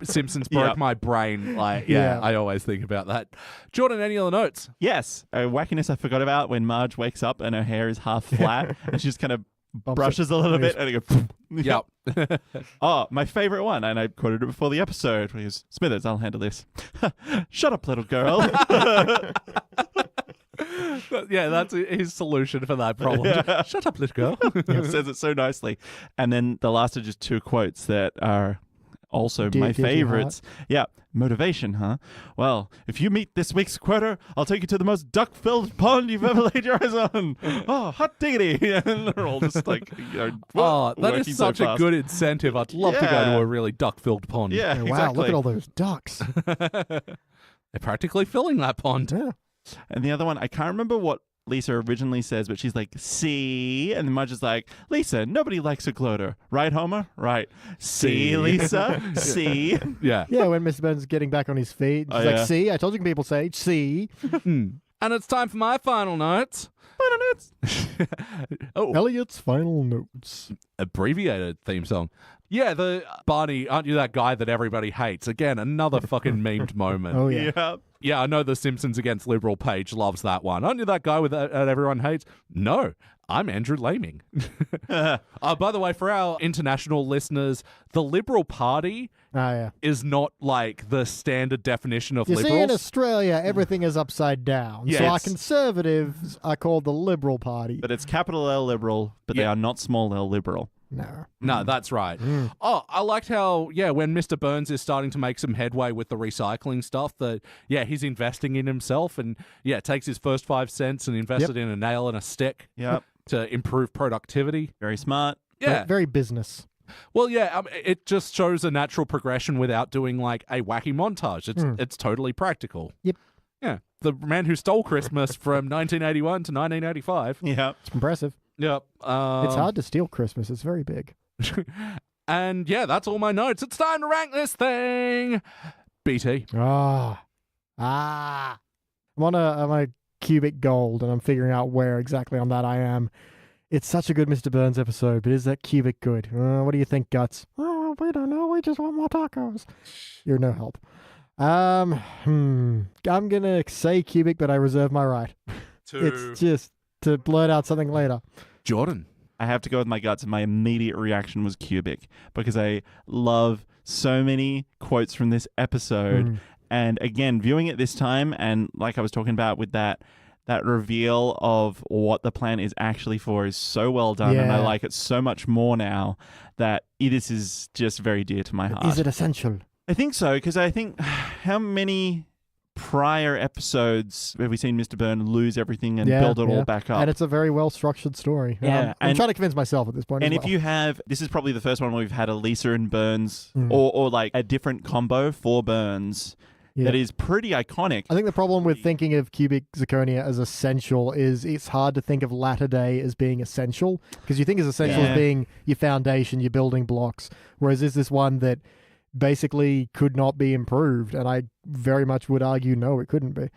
Simpsons broke Yep. my brain. Like, Yeah. I always think about that. Jordan, any other notes? Yes. A wackiness I forgot about when Marge wakes up and her hair is half flat and she just kind of brushes a little bit and it goes. Yep. Oh, my favorite one, and I quoted it before the episode. He goes, Smithers, I'll handle this. Shut up, little girl. Yeah, that's his solution for that problem. Yeah. Shut up, little girl. He says it so nicely. And then the last are just 2 quotes that are also my Did you favorites. Yeah. Motivation, huh? Well, if you meet this week's quota, I'll take you to the most duck-filled pond you've ever laid your eyes on. Oh, hot diggity. And they're all just like, Oh, that working is so such a fast. good incentive. I'd love to go Yeah. to a really duck-filled pond. Yeah, Wow, exactly. look at all those ducks. They're practically filling that pond. Yeah. And the other one, I can't remember what Lisa originally says, but she's like, see? And then Marge is like, Lisa, nobody likes a gloater. Right, Homer? Right. See, Lisa? See? Yeah. Yeah, when Mr. Burns is getting back on his feet, she's Oh, like, yeah. see? I told you people say, see? And it's time for my final notes. Oh, Elliot's final notes. abbreviated theme song. Yeah, the Barney, aren't you that guy that everybody hates? Again, another fucking memed moment. Oh, yeah. Yeah. Yeah, I know the Simpsons Against Liberal page loves that one. Aren't you that guy with that everyone hates? No, I'm Andrew Laming. By the way, for our international listeners, the Liberal Party Oh, yeah. is not like the standard definition of You see, in liberals. Australia, everything is upside down. So our Yes. conservatives are called the Liberal Party. But it's capital L liberal, but they Yeah. are not small L liberal. No. No, that's right. Mm. Oh, I liked how, when Mr. Burns is starting to make some headway with the recycling stuff, that, he's investing in himself and, takes his first 5 cents and invests it in a nail and a stick Yep. to improve productivity. Very smart. Yeah. Very business. Well, it just shows a natural progression without doing like a wacky montage. It's totally practical. Yep. Yeah. The man who stole Christmas from 1981 to 1985. Yeah. It's impressive. Yep. It's hard to steal Christmas. It's very big. And that's all my notes. It's time to rank this thing. BT. I'm on a cubic gold, and I'm figuring out where exactly on that I am. It's such a good Mr. Burns episode, but is that cubic good? What do you think, Guts? Oh, we don't know. We just want more tacos. You're no help. I'm gonna say cubic, but I reserve my right. It's just to blurt out something later. Jordan. I have to go with my guts, and my immediate reaction was cubic because I love so many quotes from this episode. And again, viewing it this time, and like I was talking about with that reveal of what the plan is actually for is so well done, and I Yeah. like it so much more now that this is just very dear to my heart. Is it essential? I think so, because I think how many prior episodes have we seen Mr. Byrne lose everything and build it all back up? And it's a very well-structured story. Yeah, I'm and- trying to convince myself at this point And as if well. you have, this is probably the first one where we've had a Lisa and Burns, or like a different combo for Burns that is pretty iconic. I think the problem with thinking of cubic zirconia as essential is it's hard to think of latter day as being essential, because you think as essential as being your foundation, your building blocks, whereas is this one that basically could not be improved, and I very much would argue no, it couldn't be.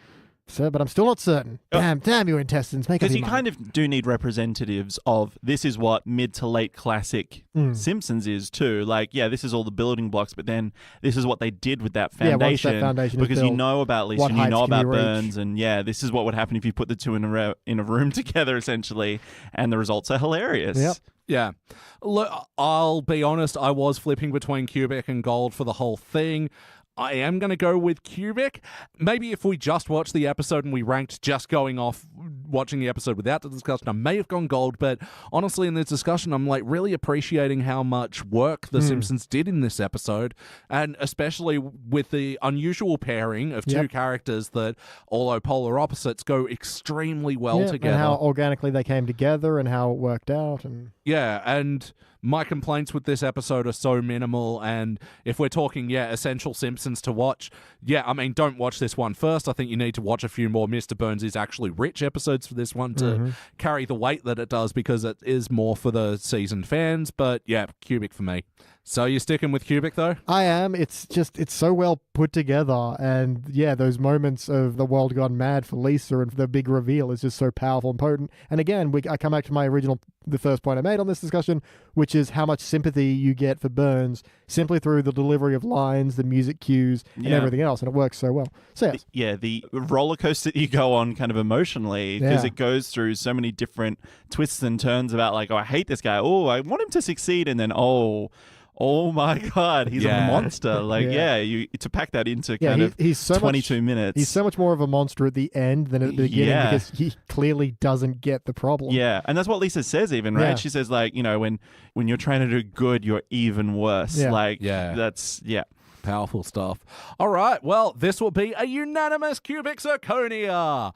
So, but I'm still not certain. Damn your intestines, make up Because your you mind. kind of do need representatives of this is what mid to late classic Simpsons is too. Like, this is all the building blocks, but then this is what they did with that Yeah, once foundation. that foundation is because you built, know about Lisa what and you heights know can you about reach? Burns, and this is what would happen if you put the two in a room together, essentially, and the results are hilarious. Yep. Yeah. Look, I'll be honest, I was flipping between cubic and gold for the whole thing. I am going to go with cubic. Maybe if we just watched the episode and we ranked just going off watching the episode without the discussion, I may have gone gold. But honestly, in this discussion, I'm like really appreciating how much work The Simpsons did in this episode. And especially with the unusual pairing of two characters that, although polar opposites, go extremely well together. And how organically they came together and how it worked out. And Yeah, and my complaints with this episode are so minimal, and if we're talking, essential Simpsons to watch, I mean, don't watch this one first. I think you need to watch a few more Mr. Burns' Actually Rich episodes for this one to carry the weight that it does, because it is more for the seasoned fans, but Cubic for me. So you're sticking with Cubic, though? I am. It's so well put together, and those moments of the world gone mad for Lisa and the big reveal is just so powerful and potent. And again, I come back to the first point I made on this discussion, which is how much sympathy you get for Burns simply through the delivery of lines, the music cues, and everything else, and it works so well. So the roller coaster that you go on kind of emotionally, because it goes through so many different twists and turns about like, oh, I hate this guy, oh, I want him to succeed, and then oh my God, he's a monster. Like, you to pack that into kind of he's so 22 minutes. He's so much more of a monster at the end than at the beginning because he clearly doesn't get the problem. Yeah, and that's what Lisa says even, right? She says, like, when you're trying to do good, you're even worse. That's powerful stuff. All right, well, this will be a unanimous Cubic Zirconia.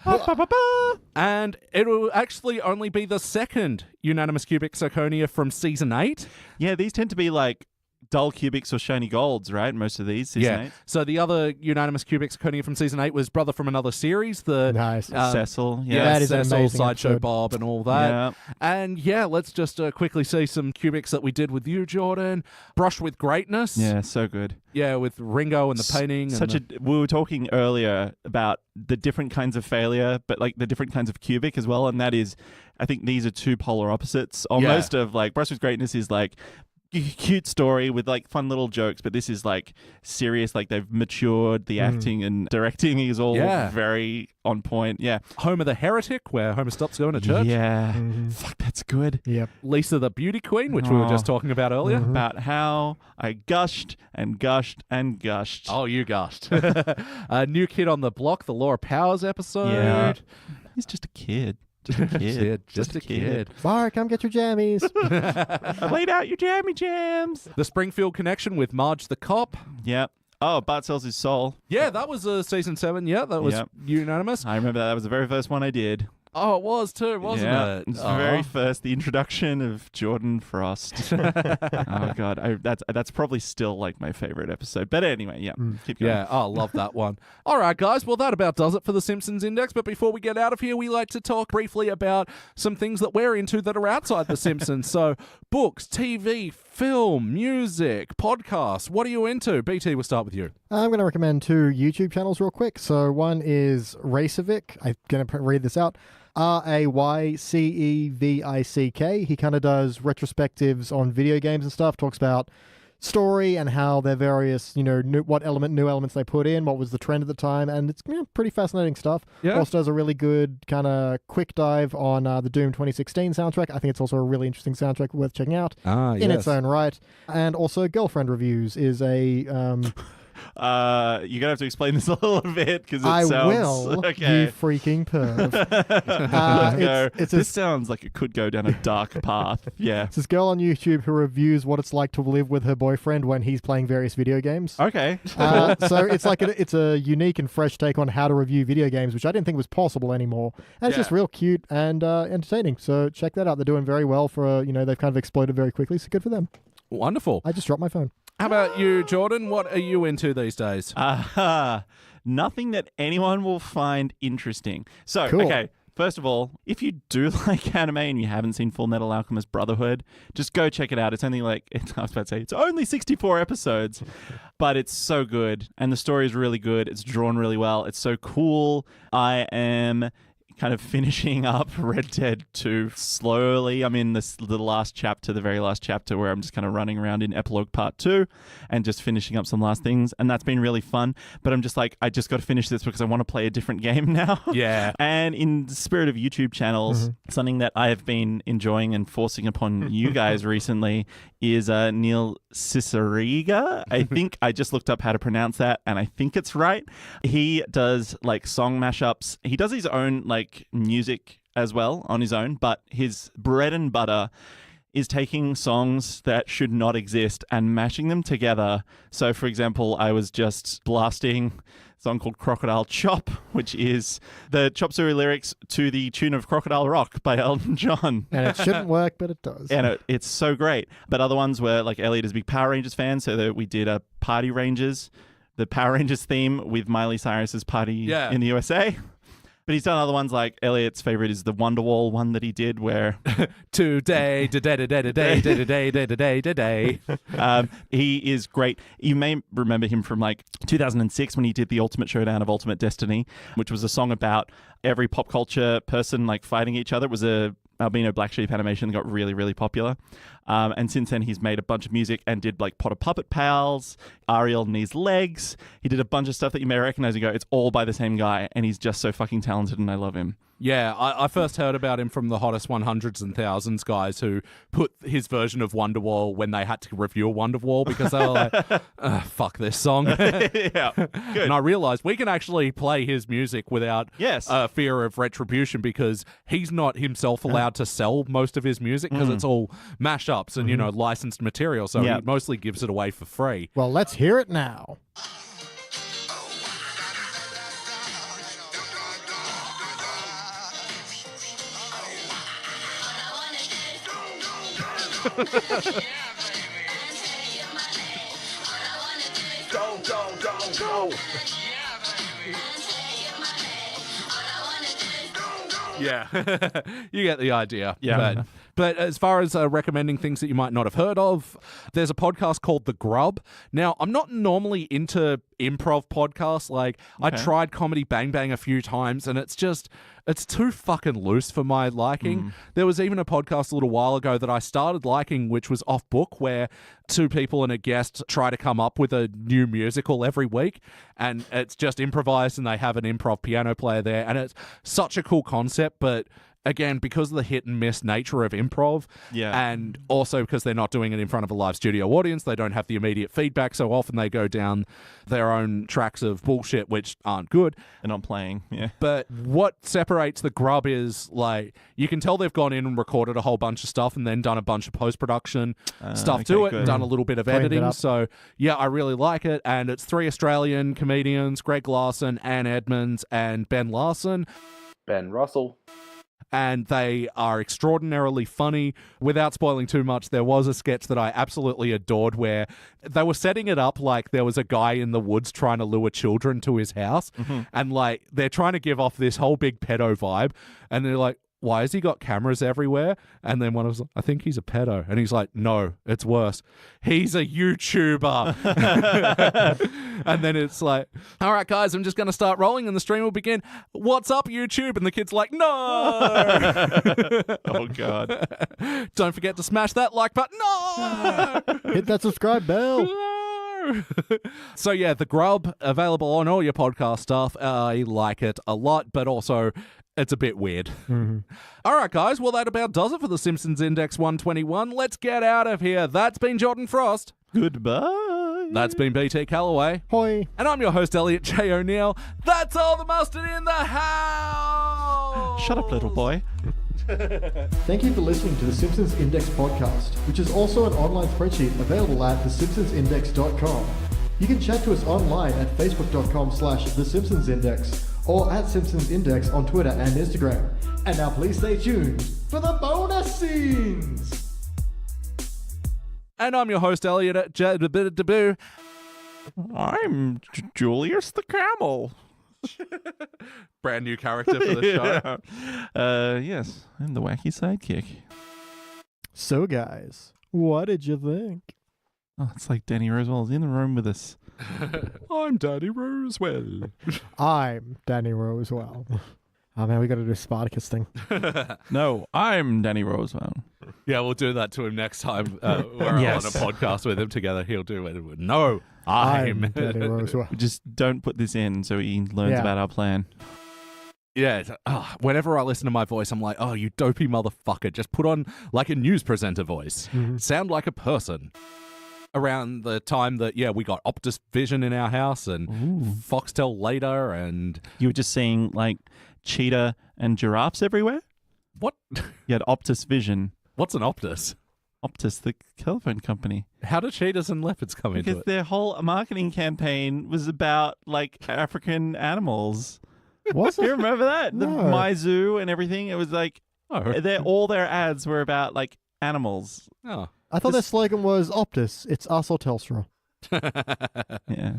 And it will actually only be the second unanimous Cubic Zirconia from Season 8. Yeah, these tend to be like dull cubics or shiny golds, right? Most of these, Season 8. So the other unanimous Cubic Zirconia from Season 8 was Brother from Another Series. Cecil. That is Cecil, amazing Sideshow episode. Bob and all that. Yeah. And let's just quickly see some cubics that we did with you, Jordan. Brush with Greatness. Yeah, so good. Yeah, with Ringo and the painting. We were talking earlier about the different kinds of failure, but like the different kinds of cubic as well. And that is, I think these are two polar opposites almost of like Brush with Greatness is like cute story with like fun little jokes, but this is like serious, like they've matured. The acting and directing is all very on point. Homer the Heretic, where Homer stops going to church. Fuck, that's good. Lisa the Beauty Queen, which we were just talking about earlier. About how I gushed and gushed and gushed. Oh, you gushed. New Kid on the Block, the Laura Powers episode. He's just a kid. Just a kid. Bart, come get your jammies. Laid out your jammy jams. The Springfield Connection with Marge the Cop. Yep. Oh, Bart sells his soul. Yeah, that was Season 7. Yeah, that was unanimous. I remember that was the very first one I did. Oh, it was too, wasn't it? It's the very first, the introduction of Jordan Frost. Oh, God. That's probably still like my favorite episode. But anyway, keep going. Yeah, I love that one. All right, guys. Well, that about does it for the Simpsons Index. But before we get out of here, we like to talk briefly about some things that we're into that are outside the Simpsons. So books, TV, film, music, podcasts. What are you into? BT, we'll start with you. I'm going to recommend 2 YouTube channels real quick. So one is Racevic. I'm going to read this out. Raycevick. He kind of does retrospectives on video games and stuff, talks about story and how their various, new elements they put in, what was the trend at the time, and it's pretty fascinating stuff. Also does a really good kind of quick dive on the Doom 2016 soundtrack. I think it's also a really interesting soundtrack worth checking out in its own right. And also Girlfriend Reviews is a... You're gonna have to explain this a little bit because it sounds. I will. Okay. You freaking perv. This sounds like it could go down a dark path. Yeah. It's this girl on YouTube who reviews what it's like to live with her boyfriend when he's playing various video games. Okay. So it's like it's a unique and fresh take on how to review video games, which I didn't think was possible anymore. And it's just real cute and entertaining. So check that out. They're doing very well for they've kind of exploded very quickly. So good for them. Wonderful. I just dropped my phone. How about you, Jordan? What are you into these days? Nothing that anyone will find interesting. So, cool. Okay, first of all, if you do like anime and you haven't seen Full Metal Alchemist Brotherhood, just go check it out. It's only I was about to say, it's only 64 episodes, but it's so good. And the story is really good. It's drawn really well. It's so cool. I am kind of finishing up Red Dead 2 slowly. I'm in the last chapter, the very last chapter, where I'm just kind of running around in Epilogue Part 2 and just finishing up some last things. And that's been really fun. But I'm just like, I just got to finish this because I want to play a different game now. Yeah. And in the spirit of YouTube channels, something that I have been enjoying and forcing upon you guys recently is Neil Cicierega. I think I just looked up how to pronounce that, and I think it's right. He does like song mashups. He does his own like music as well on his own, but his bread and butter is taking songs that should not exist and mashing them together. So, for example, I was just blasting a song called Crocodile Chop, which is the Chop Suey lyrics to the tune of Crocodile Rock by Elton John. And it shouldn't work, but it does. And it's so great. But other ones were like Elliot is a big Power Rangers fan, so that we did a Party Rangers, the Power Rangers theme with Miley Cyrus's Party in the USA. But he's done other ones like Elliot's favorite is the Wonderwall one that he did where today. He is great. You may remember him from like 2006 when he did the Ultimate Showdown of Ultimate Destiny, which was a song about every pop culture person like fighting each other. It was a albino black sheep animation that got really, really popular. And since then, he's made a bunch of music and did like Potter Puppet Pals, Ariel Needs Legs. He did a bunch of stuff that you may recognize and go, it's all by the same guy. And he's just so fucking talented and I love him. Yeah, I first heard about him from the Hottest 100s and Thousands guys who put his version of Wonderwall when they had to review a Wonderwall because they were like, fuck this song. Yeah, good. And I realized we can actually play his music without fear of retribution because he's not himself allowed to sell most of his music because it's all mashups and, licensed material. So he mostly gives it away for free. Well, let's hear it now. Go. Yeah, you get the idea. Yeah. But as far as recommending things that you might not have heard of, there's a podcast called The Grub. Now, I'm not normally into improv podcasts. Like, I tried Comedy Bang Bang a few times, and it's too fucking loose for my liking. There was even a podcast a little while ago that I started liking, which was Off Book, where two people and a guest try to come up with a new musical every week, and it's just improvised, and they have an improv piano player there, and it's such a cool concept, but again, because of the hit and miss nature of improv, and also because they're not doing it in front of a live studio audience, they don't have the immediate feedback, so often they go down their own tracks of bullshit, which aren't good. And I'm playing, But what separates The Grub is, like, you can tell they've gone in and recorded a whole bunch of stuff and then done a bunch of post-production stuff to it, and done a little bit of editing. So, yeah, I really like it. And it's 3 Australian comedians, Greg Larson, Ann Edmonds, and Ben Larson. Ben Russell. And they are extraordinarily funny. Without spoiling too much, there was a sketch that I absolutely adored where they were setting it up like there was a guy in the woods trying to lure children to his house. And like they're trying to give off this whole big pedo vibe. And they're like, why has he got cameras everywhere? And then one was like, I think he's a pedo. And he's like, no, it's worse. He's a YouTuber. And then it's like, all right, guys, I'm just going to start rolling and the stream will begin. What's up, YouTube? And the kid's like, no. Oh, God. Don't forget to smash that like button. No. Hit that subscribe bell. So yeah, The Grub, available on all your podcast stuff. I like it a lot, but also it's a bit weird. All right, guys. Well, that about does it for the Simpsons Index 121. Let's get out of here. That's been Jordan Frost. Goodbye. That's been BT Calloway. Hoi. And I'm your host, Elliot Jay O'Neill. That's all the mustard in the house. Shut up, little boy. Thank you for listening to the Simpsons Index podcast, which is also an online spreadsheet available at thesimpsonsindex.com. You can chat to us online at facebook.com/thesimpsonsindex or at Simpsons Index on Twitter and Instagram. And now please stay tuned for the bonus scenes! And I'm your host, Elliot Jay O'Neill. I'm Julius the Camel. Brand new character for the show. Yes, I'm the wacky sidekick. So guys, what did you think? Oh, it's like Danny Roswell's in the room with us. I'm Danny Roswell. I'm Danny Roswell. Oh man, we got to do a Spartacus thing. No, I'm Danny Roswell. Yeah, we'll do that to him next time. We're on a podcast with him together. He'll do it. No, I'm Danny Roswell. Just don't put this in so he learns about our plan. Yeah, whenever I listen to my voice, I'm like, oh, you dopey motherfucker. Just put on like a news presenter voice. Sound like a person. Around the time that, we got Optus Vision in our house and Foxtel later and... You were just seeing, like, cheetah and giraffes everywhere? What? You had Optus Vision. What's an Optus? Optus, the telephone company. How do cheetahs and leopards come into Because it? their whole marketing campaign was about like African animals. Was You it? remember that? The No. My Zoo and everything. It was like all their ads were about like animals. Oh. I thought their slogan was Optus. It's us or Telstra. Yeah.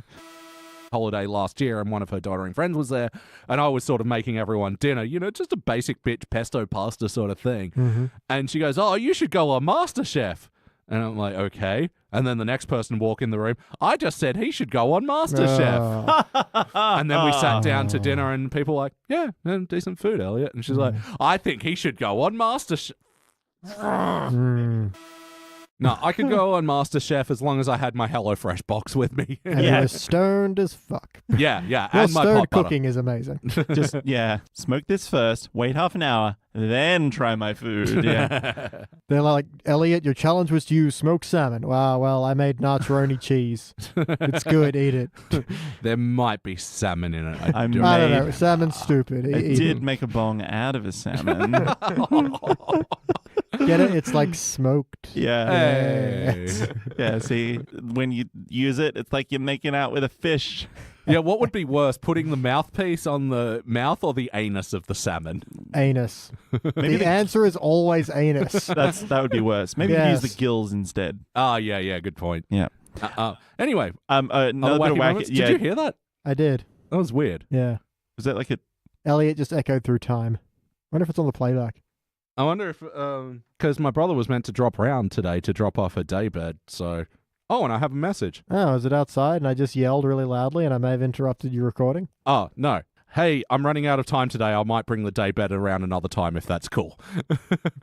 Holiday last year, and one of her doddering friends was there, and I was sort of making everyone dinner, just a basic bitch pesto pasta sort of thing. Mm-hmm. And she goes, "Oh, you should go on MasterChef." And I'm like, "Okay." And then the next person walk in the room, I just said he should go on MasterChef. And then we sat down to dinner, and people were like, "Yeah, decent food, Elliot." And she's like, "I think he should go on MasterChef." No, I could go on MasterChef as long as I had my HelloFresh box with me. And you were stoned as fuck. Yeah, Well, and my stoned pot butter. cooking is amazing. Just, smoke this first, wait half an hour, then try my food. Yeah. They're like, Elliot, your challenge was to use smoked salmon. Wow, well, I made nataroni cheese. It's good, eat it. There might be salmon in it. I I don't know, salmon's stupid. I Eat did it. make a bong out of a salmon. Get it? It's like smoked. Yeah. Hey. Yeah, see, when you use it, it's like you're making out with a fish. Yeah, what would be worse, putting the mouthpiece on the mouth or the anus of the salmon? Anus. Maybe The answer is always anus. that would be worse. Maybe Yes. use the gills instead. Ah, yeah, good point. Yeah. Anyway, Another bit of wacky wacky. moments. Yeah. Did you hear that? I did. That was weird. Yeah. Was that like a? Elliot just echoed through time. Wonder if it's on the playback. I wonder if, because my brother was meant to drop round today to drop off her daybed, so... Oh, and I have a message. Oh, is it outside and I just yelled really loudly and I may have interrupted your recording? Oh, no. Hey, I'm running out of time today. I might bring the daybed around another time if that's cool.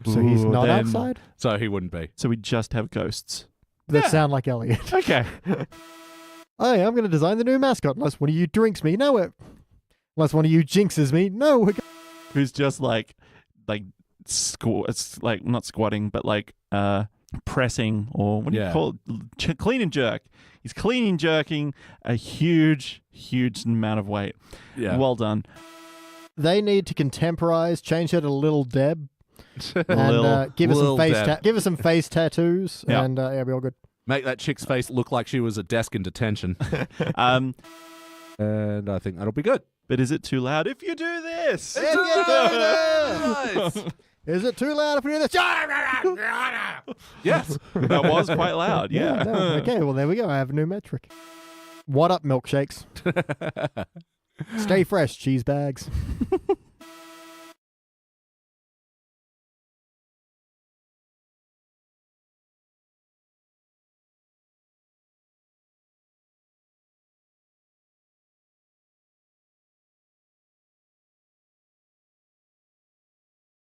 So he's Ooh, not then- outside? So he wouldn't be. So we just have ghosts. That Yeah. sound like Elliot. Okay. Hey, I'm going to design the new mascot unless one of you drinks me. No, unless one of you jinxes me. No, we're Who's just like it's like not squatting, but like pressing, or what do you Yeah. call it? Clean and jerk. He's clean and jerking a huge amount of weight. Yeah. Well done. They need to contemporize, change her to Little Deb, and Lil- give her some Lil face Deb. give her some face tattoos, Yeah. and yeah, be all good. Make that chick's face look like she was a desk in detention. And I think that'll be good. But is it too loud if you do this? Nice. Is it too loud if we do this? Yes. That was quite loud. Yeah. No. Okay, well, there we go. I have a new metric. What up, milkshakes? Stay fresh, cheese bags.